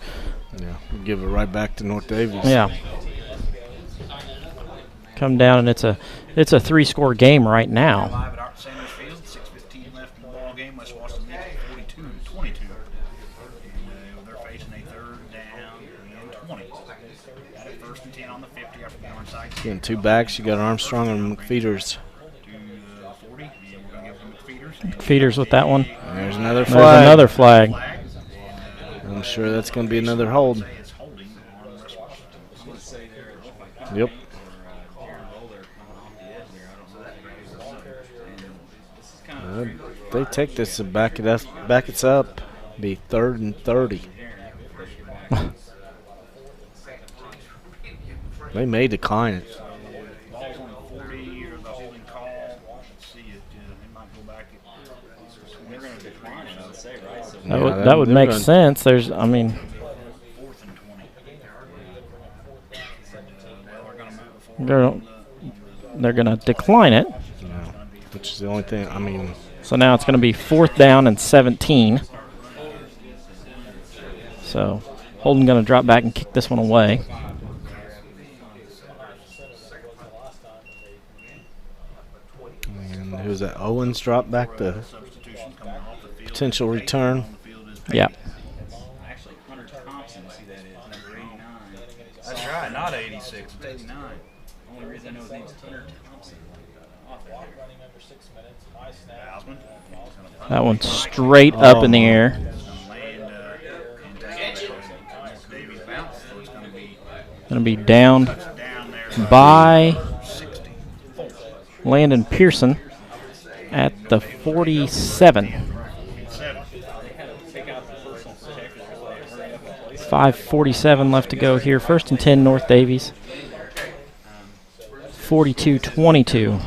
we'll give it right back to North Daviess. Yeah, come down, and it's a 3-score game right now. Getting 2 backs, you got Armstrong and McFeeters. Feeders with that one. Yeah. There's another flag. There's another flag. I'm sure that's going to be another hold. Yep. They take this and back it up. Be 3rd and 30. They may decline it. Ball's on 40 or the holding call. Let's see it. They might go back. They're going to decline it, I would say, right? So That would make sense. They're going to decline it. Yeah, which is the only thing. So now it's going to be 4th down and 17. So Holden going to drop back and kick this one away. And who's that? Owens dropped back the potential return. Yeah. Actually, Hunter Thompson, see that is, number 89. That's right, not 86. It's 89. Only reason I know his name's Hunter Thompson. That one's straight up in the air. Going to be down by Landon Pearson at the 47. 5:47 left to go here. 1st and 10, North Daviess. 42-22.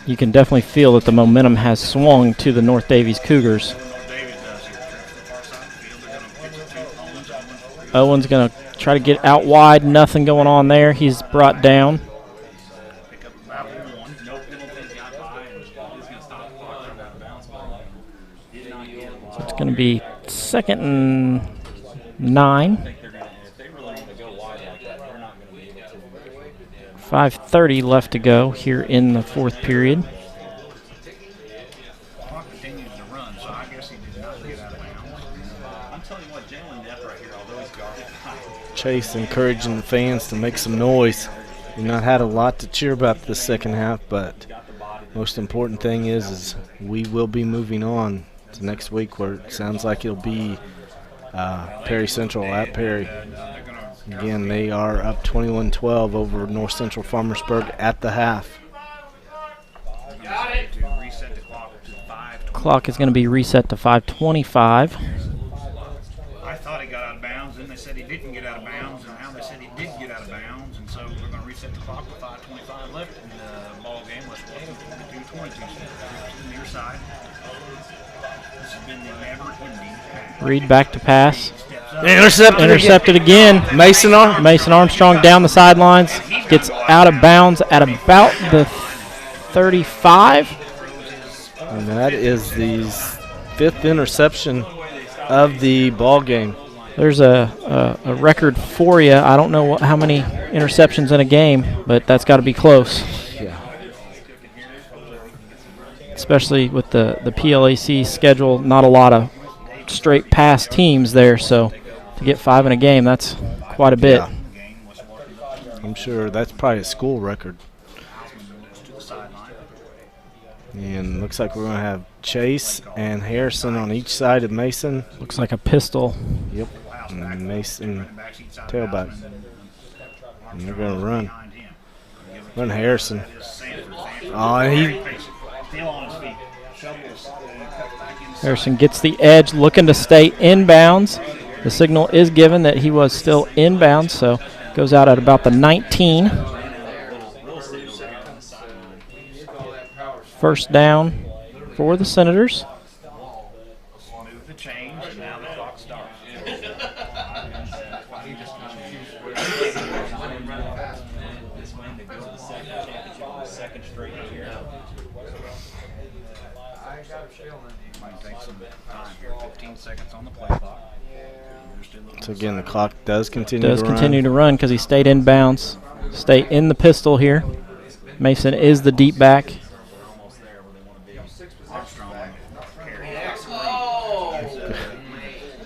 You can definitely feel that the momentum has swung to the North Daviess Cougars. Owen's going to try to get out wide. Nothing going on there. He's brought down. So it's going to be 2nd and 9. 5:30 left to go here in the 4th period. Chase encouraging the fans to make some noise. We've not had a lot to cheer about this second half, but most important thing is we will be moving on to next week, where it sounds like it'll be Perry Central at Perry. Again, they are up 21-12 over North Central Farmersburg at the half. Clock is going to be reset to 5:25. I thought he got out of bounds, then they said he didn't get out of bounds, and now they said he did get out of bounds, and so we're going to reset the clock with 5:25 left in the ball game. Let's go 42-22 near side. This has been the never-ending. Reed back to pass. Intercepted again. Mason Armstrong down the sidelines. Gets out of bounds at about the 35. And that is the 5th interception of the ball game. There's a record for you. I don't know how many interceptions in a game, but that's got to be close. Yeah. Especially with the PLAC schedule, not a lot of straight pass teams there, so to get 5 in a game, that's quite a bit. Yeah. I'm sure that's probably a school record. And looks like we're going to have Chase and Harrison on each side of Mason. Looks like a pistol. Yep. And Mason tailback. And they're going to run. Run Harrison. Harrison gets the edge, looking to stay inbounds. The signal is given that he was still inbounds, so goes out at about the 19. 1st down for the Senators. Move the change, and now the clock starts. Second straight year. Might take some time here. 15 seconds on the play clock. So again, the clock does continue to run because he stayed inbounds. Stay in the pistol here. Mason is the deep back.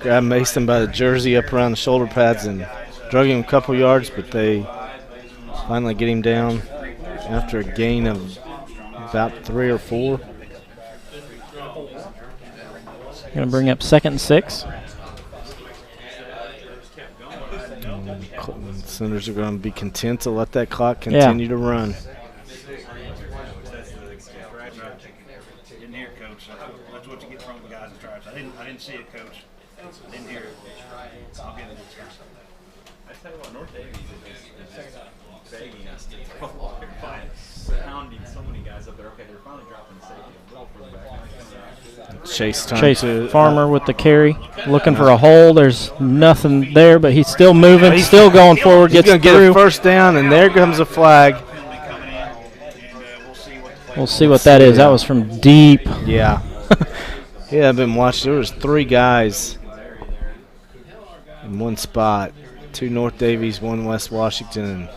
Grabbed Mason by the jersey up around the shoulder pads and drug him a couple yards, but they finally get him down after a gain of about 3 or 4. Going to bring up 2nd and 6. Senators are going to be content to let that clock continue to run. Didn't hear it, Coach. That's what you get from the guys in stripes. I didn't see it, Coach. Didn't hear it. I'll get it this time. I tell you what, North Daviess is begging us to throw the ball. Pounding so many guys up there. Okay, they're finally dropping the safety. A little further back. Chase Farmer with the carry, looking for a hole. There's nothing there, but he's still moving, still going forward. He's going to get through. a first down, and there comes a flag. We'll see what that is. That was from deep. Yeah. Yeah, I've been watching. There was 3 guys in one spot. 2 North Daviess, 1 West Washington.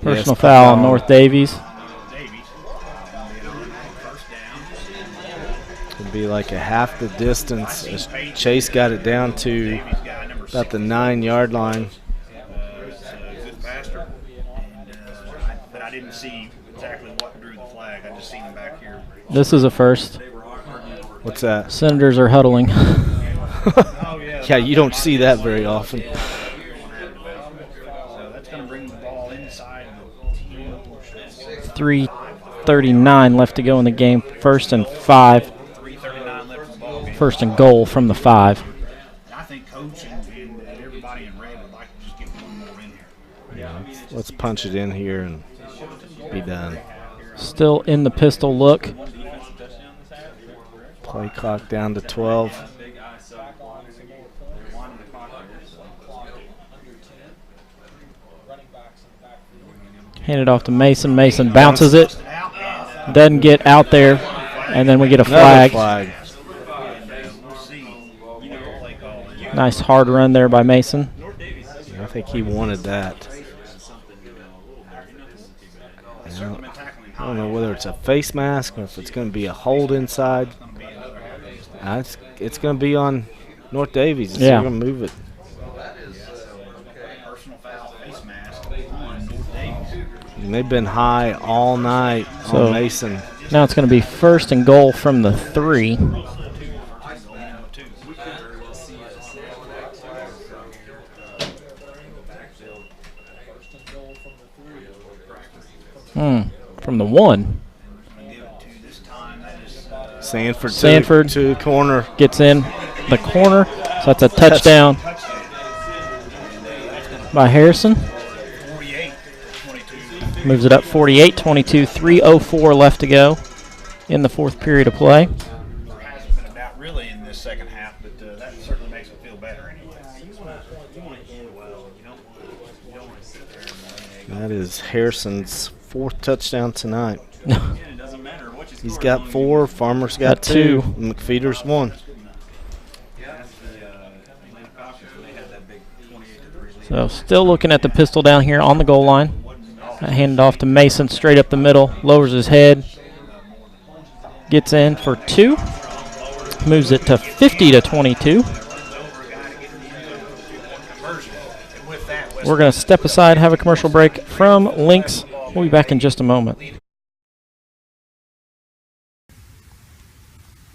Personal foul on North Daviess. It'd be like a half the distance. As Chase got it down to about the 9-yard line. Good passer. But I didn't see exactly what drew the flag. I just seen him back here. This is a first. What's that? Senators are huddling. Yeah, you don't see that very often. So that's going to bring the ball inside. 3:39 left to go in the game. 1st and 5. 3:39 left in the ball game. 1st and goal from the 5. I think Coach and everybody in red would like to just get one more in here. Yeah, let's punch it in here and be done. Still in the pistol look. Play clock down to 12. Hand it off to Mason. Mason bounces it. Doesn't get out there. And then we get a flag. Nice hard run there by Mason. Yeah, I think he wanted that. I don't know whether it's a face mask or if it's going to be a hold inside. It's going to be on North Daviess. Yeah. They're going to move it. And they've been high all night on Mason. Now it's going to be 1st and goal from the 3. From the 1. Sanford to the corner. Gets in the corner. So that's a touchdown by Harrison. Moves it up 48-22. 3:04 left to go in the 4th period of play. There hasn't been a doubt really in this second half, but that certainly makes it feel better anyway. That is Harrison's 4th touchdown tonight. He's got 4. Farmer's got 2. McFeeder's 1. So still looking at the pistol down here on the goal line. Handed off to Mason straight up the middle. Lowers his head. Gets in for 2. Moves it to 50-22. We're going to step aside, have a commercial break from Lynx. We'll be back in just a moment.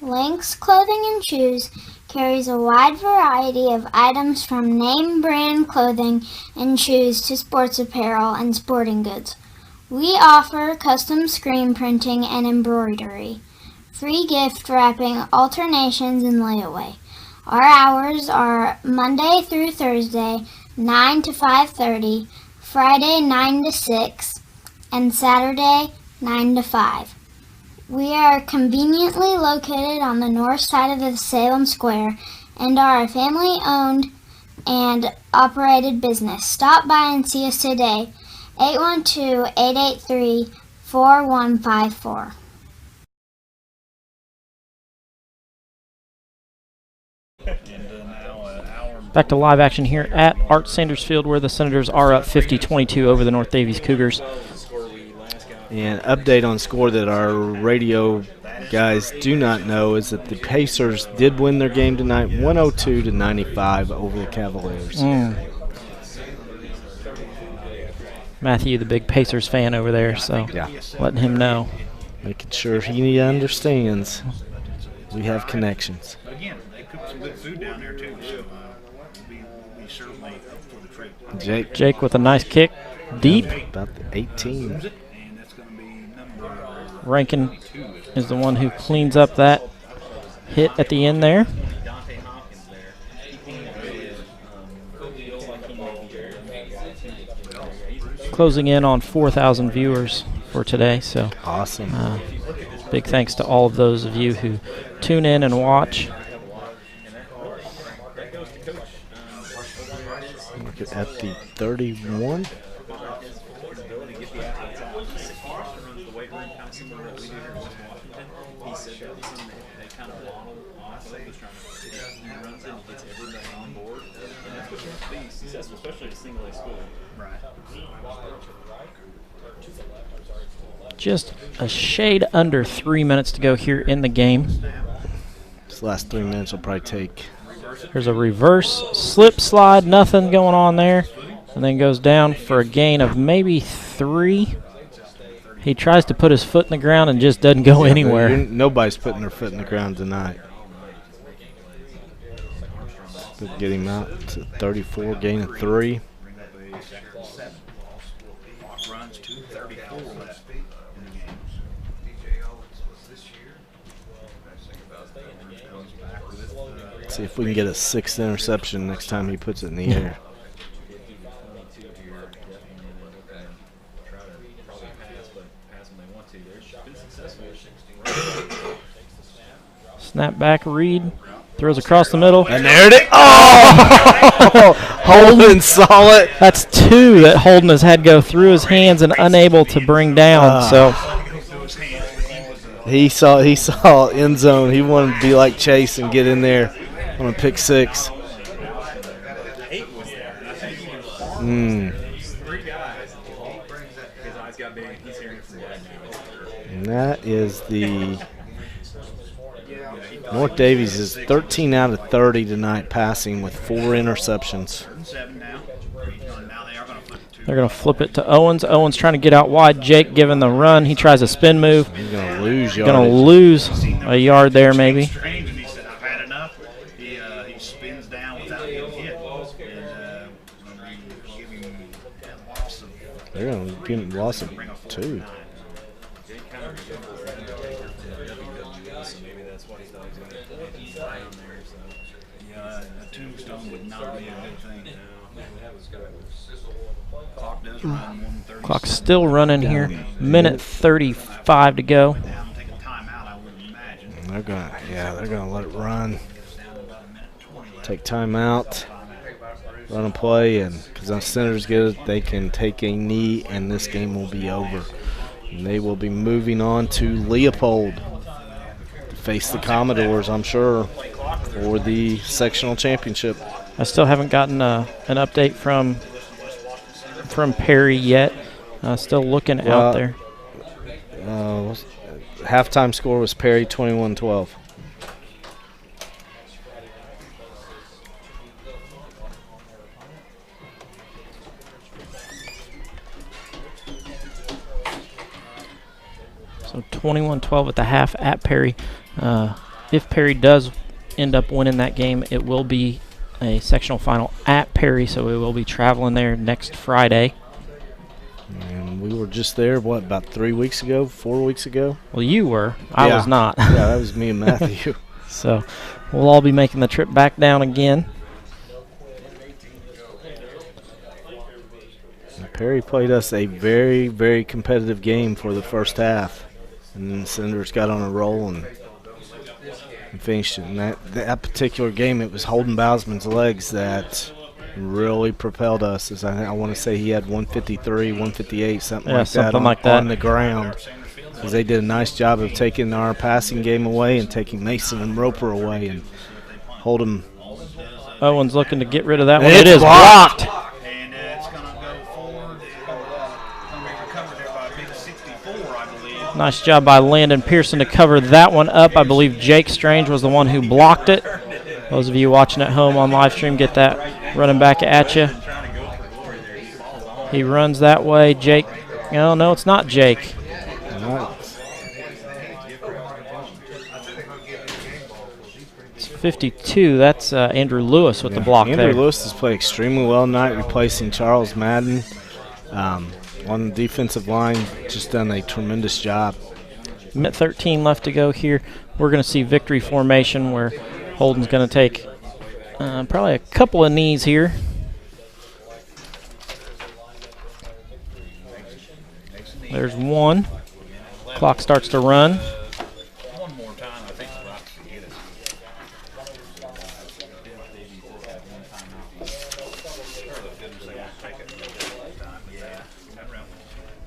Lynx Clothing and Shoes carries a wide variety of items from name brand clothing and shoes to sports apparel and sporting goods. We offer custom screen printing and embroidery, free gift wrapping, alternations, and layaway. Our hours are Monday through Thursday, 9 to 5:30, Friday 9 to 6, and Saturday 9 to 5. We are conveniently located on the north side of the Salem Square and are a family-owned and operated business. Stop by and see us today, 812-883-4154. Back to live action here at Art Sanders Field, where the Senators are up 50-22 over the North Daviess Cougars. And update on score that our radio guys do not know is that the Pacers did win their game tonight, 102-95 over the Cavaliers. Matthew, the big Pacers fan over there, so letting him know. Making sure he understands we have connections. But again, they cook some good food down there too, so we'll be certainly up for the trip. Jake with a nice kick, deep. About the 18. And that's going to be number Rankin is the one who cleans up that hit at the end there. Closing in on 4,000 viewers for today, so awesome. Big thanks to all of those of you who tune in and watch. Look at the 31. Especially a single A school. Just a shade under 3 minutes to go here in the game. This last 3 minutes will probably take. There's a reverse slip slide, nothing going on there. And then goes down for a gain of maybe 3. He tries to put his foot in the ground and just doesn't go anywhere. Nobody's putting their foot in the ground tonight. Get him out to 34, gain of 3. Runs to 34. See if we can get a 6th interception next time he puts it in the air. Snap back, Reed. Throws across the middle. And there it is. Oh! Holden saw it. That's 2 that Holden has had go through his hands and unable to bring down. So he saw end zone. He wanted to be like Chase and get in there on a pick 6. And that is the North Daviess is 13 out of 30 tonight passing with 4 interceptions. They're going to flip it to Owens. Owens trying to get out wide. Jake giving the run. He tries a spin move. He's going to lose yardage. Going to lose a yard there maybe. He said, I've had enough. He spins down without getting hit. They're going to give him loss of 2. Tombstone would not be a good thing. Clock does run 1:30. Clock's still running here. Minute 35 to go. They're gonna let it run. Take time out. Run a play, and because the Senators get it, they can take a knee, and this game will be over. And they will be moving on to Leopold to face the Commodores, I'm sure, for the sectional championship. I still haven't gotten an update from Perry yet. Still looking out there. Halftime score was Perry 21-12. So 21-12 at the half at Perry. If Perry does end up winning that game, it will be a sectional final at Perry, so we will be traveling there next Friday. And we were just there, about 3 weeks ago, 4 weeks ago? Well, you were. I was not. Yeah, that was me and Matthew. So we'll all be making the trip back down again. Perry played us a very, very competitive game for the first half. And then the Senators got on a roll and finished it. And that particular game, it was Holden Bousman's legs that really propelled us. As I want to say he had 153, 158, something like that on the ground. Because they did a nice job of taking our passing game away and taking Mason and Roper away and hold them. Owens looking to get rid of that one. It is blocked. And it's going to go forward. Going to be recovered there by a big 64, I believe. Nice job by Landon Pearson to cover that one up. I believe Jake Strange was the one who blocked it. Those of you watching at home on live stream, get that running back at you. He runs that way. Jake. No, it's not Jake. It's 52. That's Andrew Lewis with the block there. Andrew Lewis has played extremely well tonight, replacing Charles Madden on the defensive line. Just done a tremendous job. Minute 13 left to go here. We're going to see victory formation where Holden's going to take probably a couple of knees here. There's one. Clock starts to run. One more time, I think we're about to get it.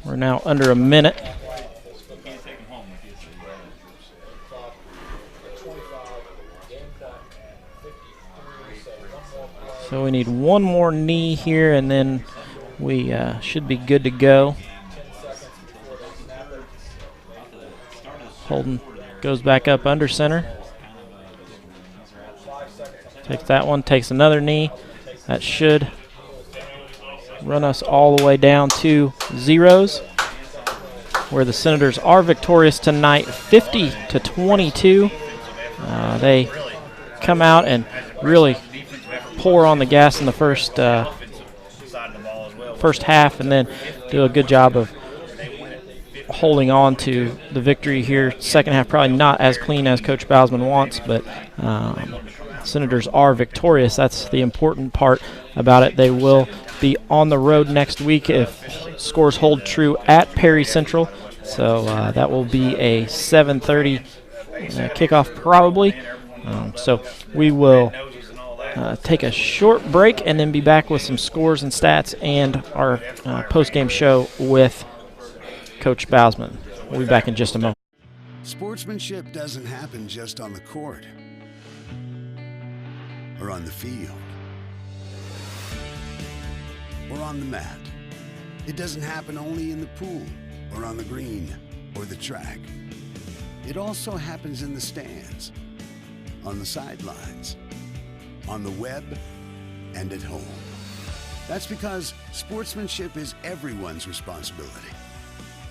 We're now under a minute. So we need one more knee here, and then we should be good to go. Holden goes back up under center. Takes that one, takes another knee. That should run us all the way down to zeros, where the Senators are victorious tonight, 50-22. They come out and really pour on the gas in the first half, and then do a good job of holding on to the victory here. Second half probably not as clean as Coach Bousman wants, but Senators are victorious. That's the important part about it. They will be on the road next week if scores hold true at Perry Central. So that will be a 7:30 kickoff probably. So we will take a short break and then be back with some scores and stats and our post-game show with Coach Bousman. We'll be back in just a moment. Sportsmanship doesn't happen just on the court or on the field or on the mat. It doesn't happen only in the pool or on the green or the track. It also happens in the stands, on the sidelines, on the web, and at home. That's because sportsmanship is everyone's responsibility.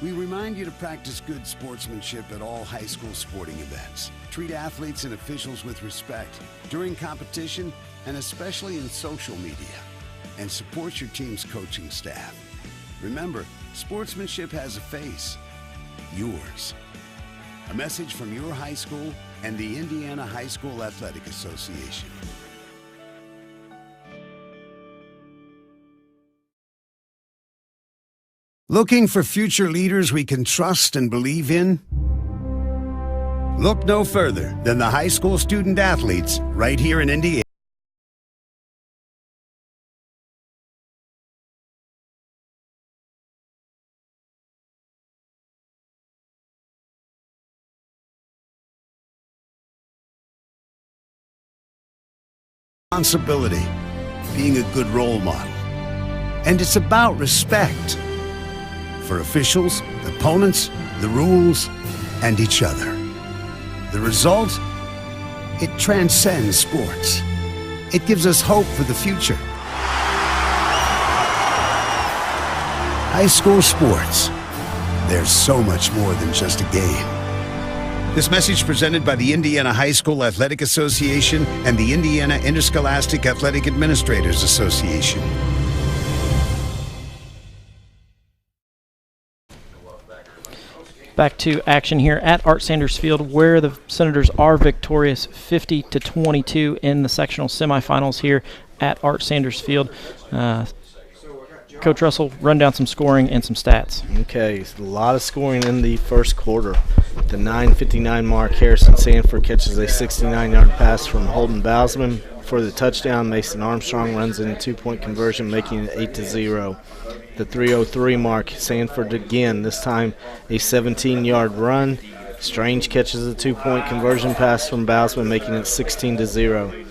We remind you to practice good sportsmanship at all high school sporting events. Treat athletes and officials with respect during competition and especially in social media. And support your team's coaching staff. Remember, sportsmanship has a face, yours. A message from your high school and the Indiana High School Athletic Association. Looking for future leaders we can trust and believe in? Look no further than the high school student athletes right here in Indiana. Responsibility, being a good role model. And it's about respect for officials, opponents, the rules, and each other. The result? It transcends sports. It gives us hope for the future. High school sports. There's so much more than just a game. This message presented by the Indiana High School Athletic Association and the Indiana Interscholastic Athletic Administrators Association. Back to action here at Art Sanders Field, where the Senators are victorious 50-22 in the sectional semifinals here at Art Sanders Field. Coach Russell, run down some scoring and some stats. Okay, a lot of scoring in the first quarter. The 9:59 mark, Harrison Sanford catches a 69-yard pass from Holden Bousman for the touchdown. Mason Armstrong runs in a two-point conversion, making it 8-0. The 3:03 mark, Sanford again, this time a 17-yard run. Strange catches a two-point conversion pass from Bousman, making it 16-0.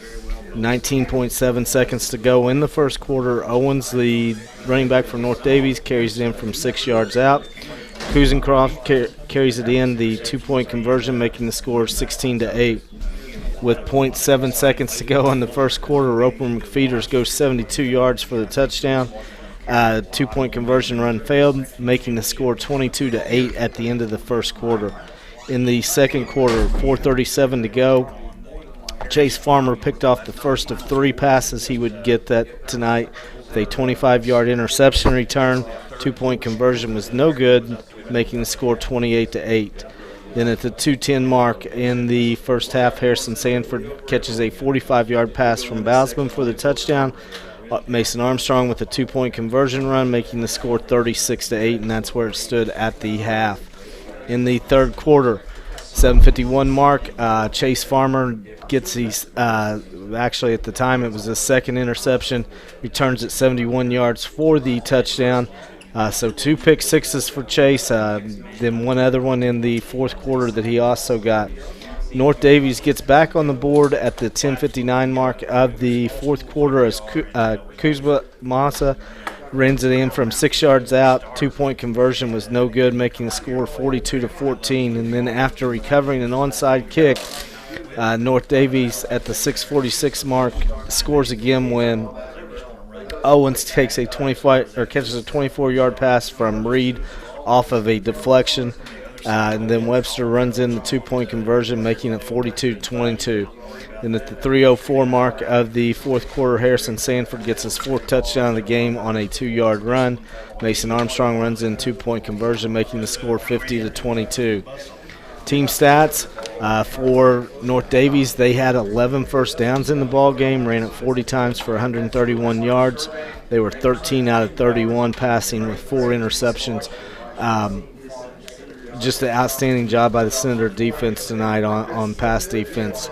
19.7 seconds to go in the first quarter. Owens, the running back from North Daviess, carries it in from 6 yards out. Kuzencroft carries it in, the two-point conversion, making the score 16-8. With 0.7 seconds to go in the first quarter, Roper McFeeters goes 72 yards for the touchdown. Two-point conversion run failed, making the score 22-8 at the end of the first quarter. In the second quarter, 4:37 to go, Chase Farmer picked off the first of 3 passes he would get that tonight with a 25-yard interception return. Two-point conversion was no good, making the score 28-8. Then at the 2:10 mark in the first half, Harrison Sanford catches a 45-yard pass from Bousman for the touchdown. Mason Armstrong with a 2-point conversion run, making the score 36-8, and that's where it stood at the half. In the third quarter, 7:51 mark, Chase Farmer gets his, actually at the time it was his second interception, returns it 71 yards for the touchdown. So 2 pick sixes for Chase, then one other one in the fourth quarter that he also got. North Daviess gets back on the board at the 10:59 mark of the fourth quarter as Kuzma Massa rins it in from 6 yards out. 2-point conversion was no good, making the score 42-14. And then after recovering an onside kick, North Daviess at the 6:46 mark scores again when Owens catches a 24-yard pass from Reed off of a deflection, and then Webster runs in the 2-point conversion, making it 42-22. Then at the 3:04 mark of the fourth quarter, Harrison Sanford gets his 4th touchdown of the game on a 2-yard run. Mason Armstrong runs in 2-point conversion, making the score 50-22. Team stats for North Daviess, they had 11 first downs in the ball game, ran it 40 times for 131 yards. They were 13 out of 31 passing with 4 interceptions. Just an outstanding job by the Senator defense tonight on pass defense,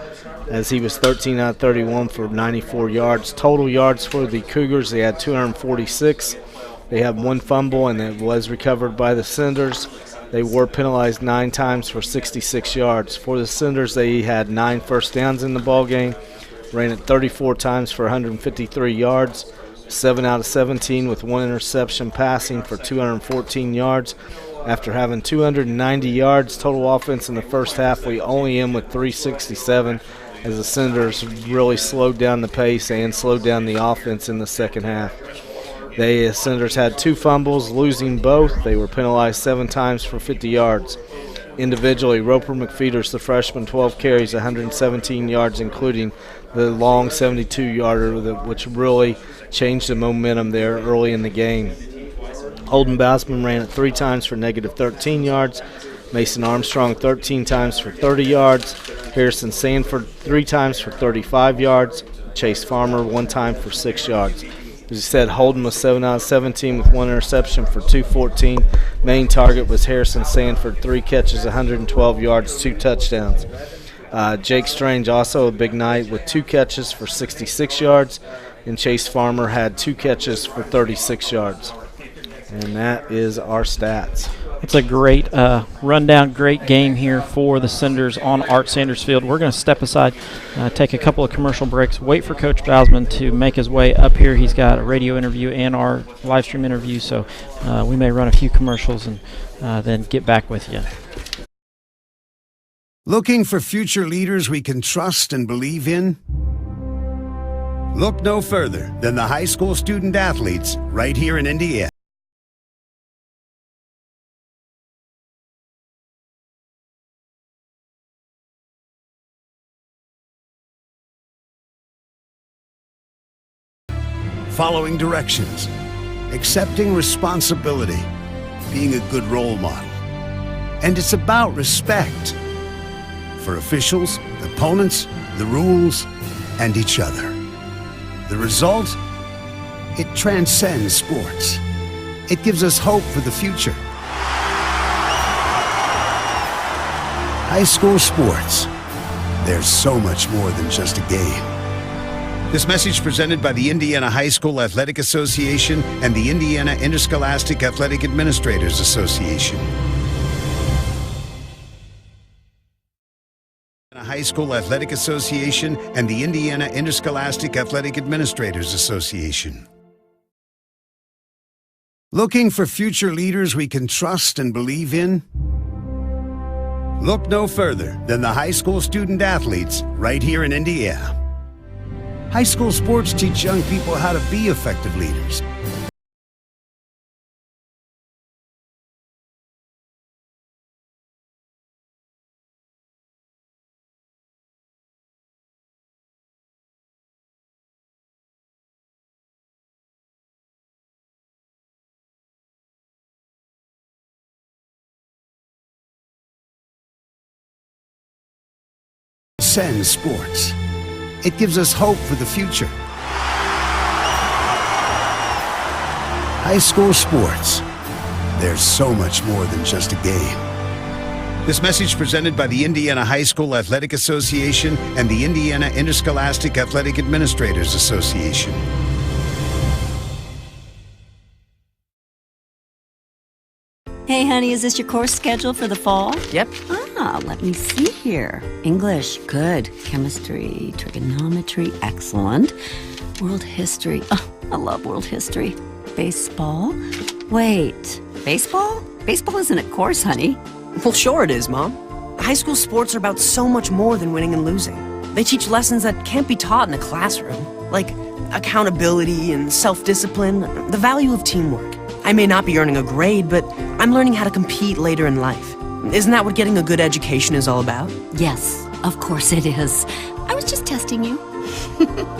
as he was 13 out of 31 for 94 yards. Total yards for the Cougars, they had 246. They had 1 fumble, and it was recovered by the Senators. They were penalized 9 times for 66 yards. For the Senators, they had 9 first downs in the ball game, ran it 34 times for 153 yards, 7 out of 17 with 1 interception, passing for 214 yards. After having 290 yards total offense in the first half, we only end with 367, as the Senators really slowed down the pace and slowed down the offense in the second half. The Senators had 2 fumbles, losing both. They were penalized 7 times for 50 yards. Individually, Roper McFeeters, the freshman, 12 carries, 117 yards, including the long 72-yarder, which really changed the momentum there early in the game. Holden Bousman ran it 3 times for negative 13 yards. Mason Armstrong 13 times for 30 yards. Harrison Sanford 3 times for 35 yards. Chase Farmer 1 time for 6 yards. As you said, Holden was 7 out of 17 with 1 interception for 214. Main target was Harrison Sanford, 3 catches, 112 yards, 2 touchdowns. Jake Strange also a big night with 2 catches for 66 yards, and Chase Farmer had 2 catches for 36 yards. And that is our stats. It's a great rundown, great game here for the Senators on Art Sanders Field. We're going to step aside, take a couple of commercial breaks, wait for Coach Bousman to make his way up here. He's got a radio interview and our live stream interview, so we may run a few commercials and then get back with you. Looking for future leaders we can trust and believe in? Look no further than the high school student athletes right here in Indiana. Following directions, accepting responsibility, being a good role model. And it's about respect for officials, opponents, the rules, and each other. The result? It transcends sports. It gives us hope for the future. High school sports. There's so much more than just a game. This message presented by the Indiana High School Athletic Association and the Indiana Interscholastic Athletic Administrators Association. High School Athletic Association and the Indiana Interscholastic Athletic Administrators Association. Looking for future leaders we can trust and believe in? Look no further than the high school student athletes right here in Indiana. High school sports teach young people how to be effective leaders transcends sports. It gives us hope for the future. High school sports. There's so much more than just a game. This message presented by the Indiana High School Athletic Association and the Indiana Interscholastic Athletic Administrators Association. Hey, honey, is this your course schedule for the fall? Yep. Let me see here. English, good. Chemistry, trigonometry, excellent. World history, I love world history. Baseball? Wait, baseball? Baseball isn't a course, honey. Well, sure it is, Mom. High school sports are about so much more than winning and losing. They teach lessons that can't be taught in a classroom, like accountability and self-discipline, the value of teamwork. I may not be earning a grade, but I'm learning how to compete later in life. Isn't that what getting a good education is all about? Yes, of course it is. I was just testing you.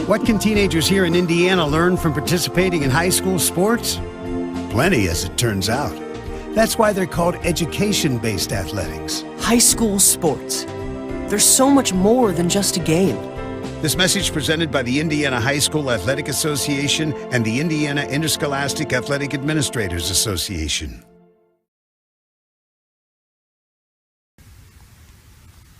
What can teenagers here in Indiana learn from participating in high school sports? Plenty, as it turns out. That's why they're called education-based athletics. High school sports. There's so much more than just a game. This message presented by the Indiana High School Athletic Association and the Indiana Interscholastic Athletic Administrators Association.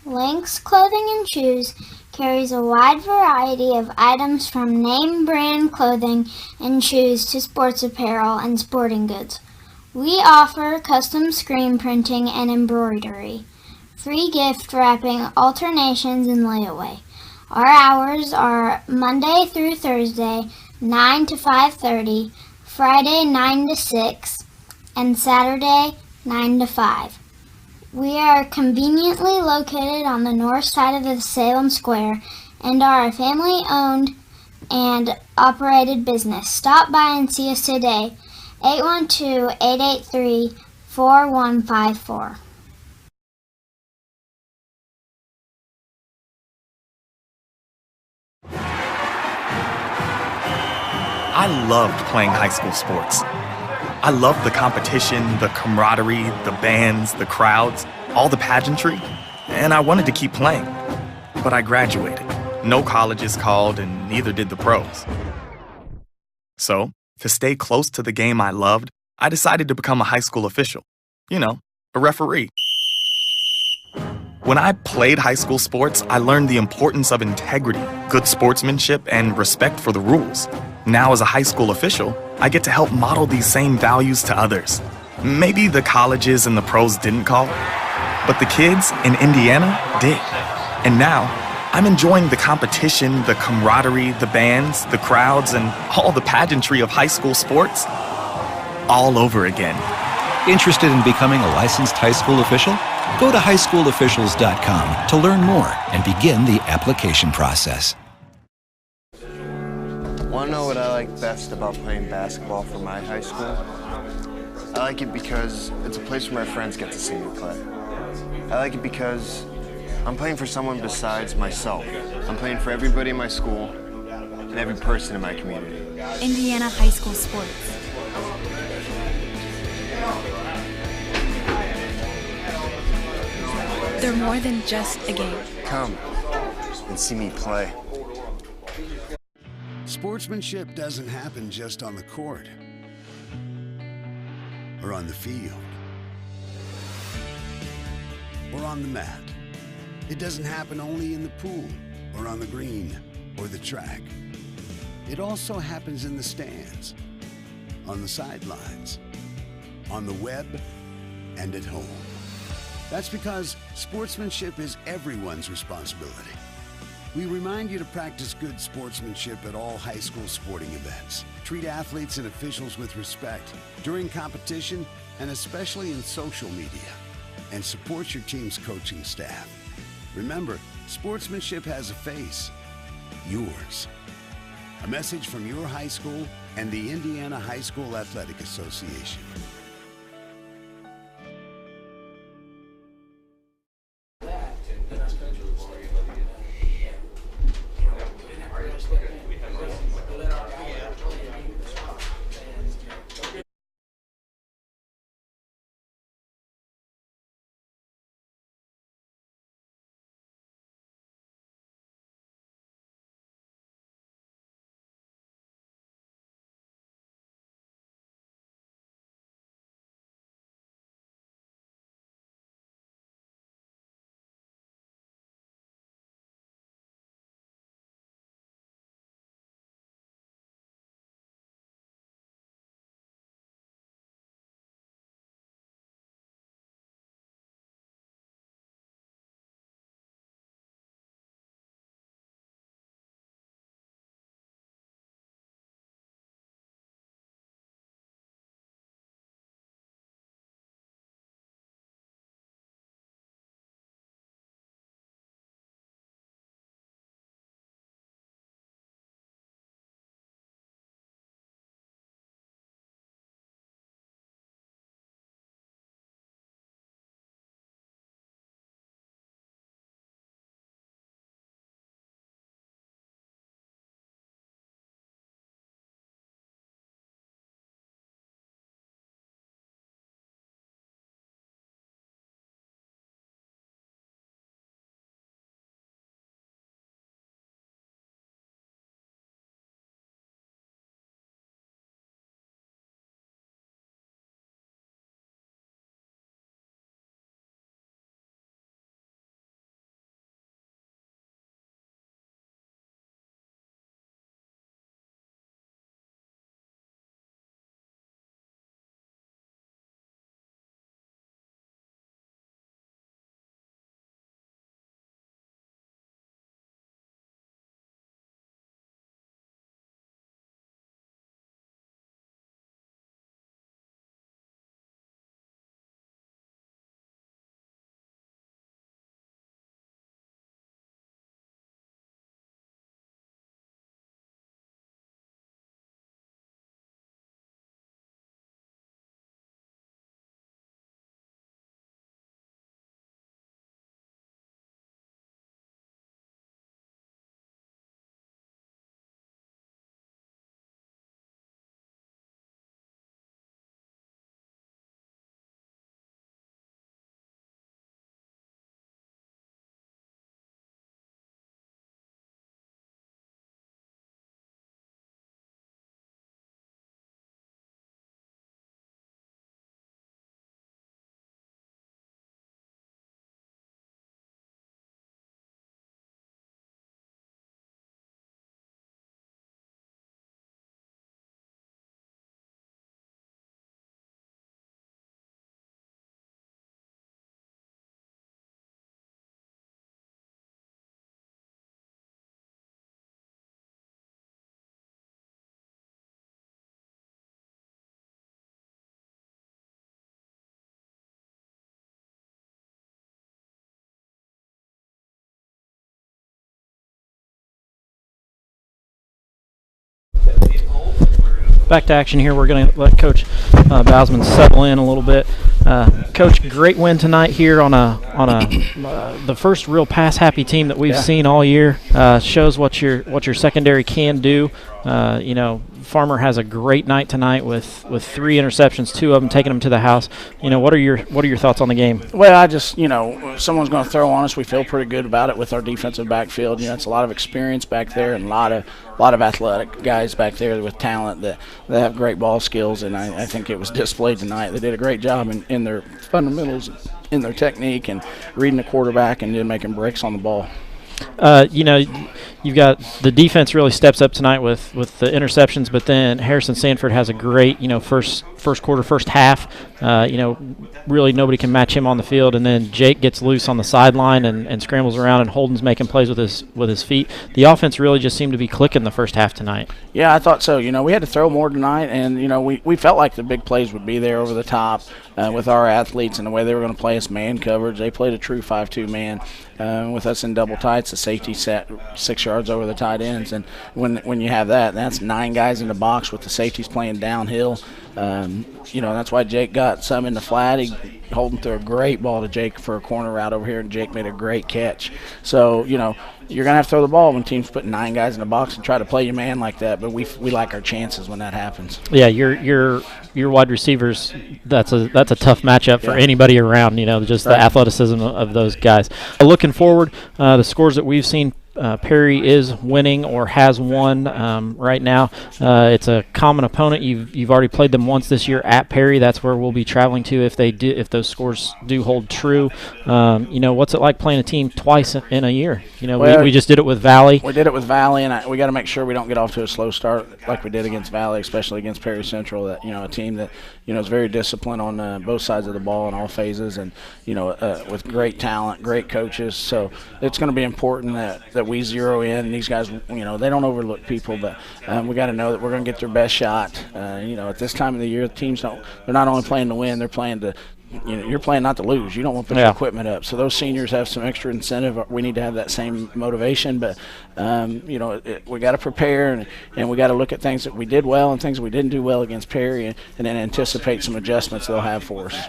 Lynx Clothing and Shoes carries a wide variety of items from name brand clothing and shoes to sports apparel and sporting goods. We offer custom screen printing and embroidery, free gift wrapping, alternations, and layaway. Our hours are Monday through Thursday, 9 to 5:30, Friday 9 to 6, and Saturday 9 to 5. We are conveniently located on the north side of the Salem Square and are a family-owned and operated business. Stop by and see us today, 812-883-4154. I loved playing high school sports. I loved the competition, the camaraderie, the bands, the crowds, all the pageantry, and I wanted to keep playing. But I graduated. No colleges called, and neither did the pros. So, to stay close to the game I loved, I decided to become a high school official. You know, a referee. When I played high school sports, I learned the importance of integrity, good sportsmanship, and respect for the rules. Now, as a high school official, I get to help model these same values to others. Maybe the colleges and the pros didn't call, but the kids in Indiana did. And now, I'm enjoying the competition, the camaraderie, the bands, the crowds, and all the pageantry of high school sports all over again. Interested in becoming a licensed high school official? Go to highschoolofficials.com to learn more and begin the application process. Want to know what I like best about playing basketball for my high school? I like it because it's a place where my friends get to see me play. I like it because I'm playing for someone besides myself. I'm playing for everybody in my school and every person in my community. Indiana high school sports. They're more than just a game. Come and see me play. Sportsmanship doesn't happen just on the court or on the field or on the mat. It doesn't happen only in the pool or on the green or the track. It also happens in the stands, on the sidelines, on the web, and at home. That's because sportsmanship is everyone's responsibility. We remind you to practice good sportsmanship at all high school sporting events. Treat athletes and officials with respect during competition and especially in social media. And support your team's coaching staff. Remember, sportsmanship has a face, yours. A message from your high school and the Indiana High School Athletic Association. back to action here. We're going to let Coach Bausman settle in a little bit. Coach, great win tonight here on the first real pass-happy team that we've seen all year. Shows what your secondary can do. Farmer has a great night tonight with 3 interceptions, 2 of them taking them to the house. What are your thoughts on the game? Well, I just, someone's going to throw on us. We feel pretty good about it with our defensive backfield. It's a lot of experience back there and a lot of athletic guys back there with talent that have great ball skills, and I think it was displayed tonight. They did a great job in their fundamentals, in their technique, and reading the quarterback and then making breaks on the ball. You've got the defense really steps up tonight with the interceptions, but then Harrison Sanford has a great, first quarter, first half. Really nobody can match him on the field, and then Jake gets loose on the sideline and scrambles around, and Holden's making plays with his feet. The offense really just seemed to be clicking the first half tonight. Yeah, I thought so. We had to throw more tonight, and we felt like the big plays would be there over the top with our athletes and the way they were going to play us man coverage. They played a true 5-2 man with us in double tights. The safety sat 6 yards over the tight ends, and when you have that's 9 guys in the box with the safeties playing downhill. That's why Jake got some in the flat. Holden threw a great ball to Jake for a corner route over here, and Jake made a great catch. So, you're going to have to throw the ball when teams put 9 guys in the box and try to play your man like that, but we like our chances when that happens. Yeah, your wide receivers, that's a tough matchup for anybody around, just the athleticism of those guys. Looking forward, the scores that we've seen, Perry is winning or has won right now. It's a common opponent. You've already played them once this year at Perry. That's where we'll be traveling to if those scores do hold true. What's it like playing a team twice in a year? We just did it with Valley. We did it with Valley, and we got to make sure we don't get off to a slow start like we did against Valley, especially against Perry Central. That a team that is very disciplined on both sides of the ball in all phases, and with great talent, great coaches. So it's going to be important that we zero in. And these guys, they don't overlook people, but we got to know that we're going to get their best shot. At this time of the year, the teams they're not only playing to win, they're playing to. You're playing not to lose. You don't want to put your equipment up. So those seniors have some extra incentive. We need to have that same motivation. But, we got to prepare, and we got to look at things that we did well and things we didn't do well against Perry, and then anticipate some adjustments they'll have for us.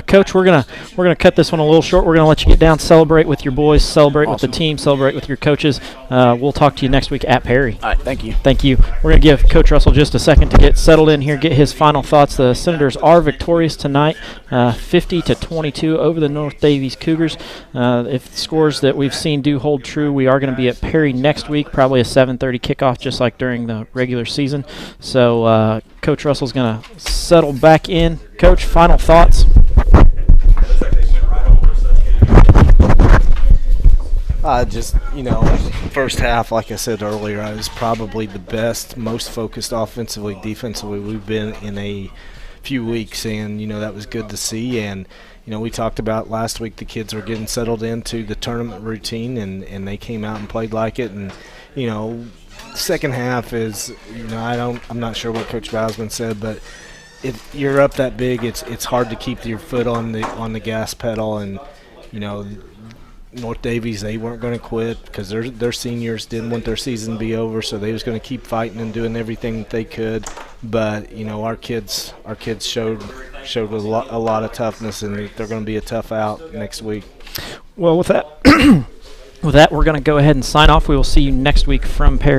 Coach, we're gonna cut this one a little short. We're gonna let you get down, celebrate with your boys, celebrate with the team, celebrate with your coaches. We'll talk to you next week at Perry. All right, thank you. Thank you. We're gonna give Coach Russell just a second to get settled in here, get his final thoughts. The Senators are victorious tonight, 50-22 over the North Daviess Cougars. If the scores that we've seen do hold true, we are going to be at Perry next week, probably a 7:30 kickoff, just like during the regular season. So Coach Russell's gonna settle back in. Coach, final thoughts. First half, like I said earlier, I was probably the best, most focused offensively, defensively we've been in a few weeks, and, that was good to see. And, we talked about last week the kids were getting settled into the tournament routine, and they came out and played like it. And, second half is, I'm not sure what Coach Bausman said, but you're up that big, it's hard to keep your foot on the gas pedal. And, North Daviess, they weren't going to quit because their seniors didn't want their season to be over, so they was going to keep fighting and doing everything that they could. But our kids showed a lot of toughness, and they're going to be a tough out next week. Well, with that, we're going to go ahead and sign off. We will see you next week from Perry.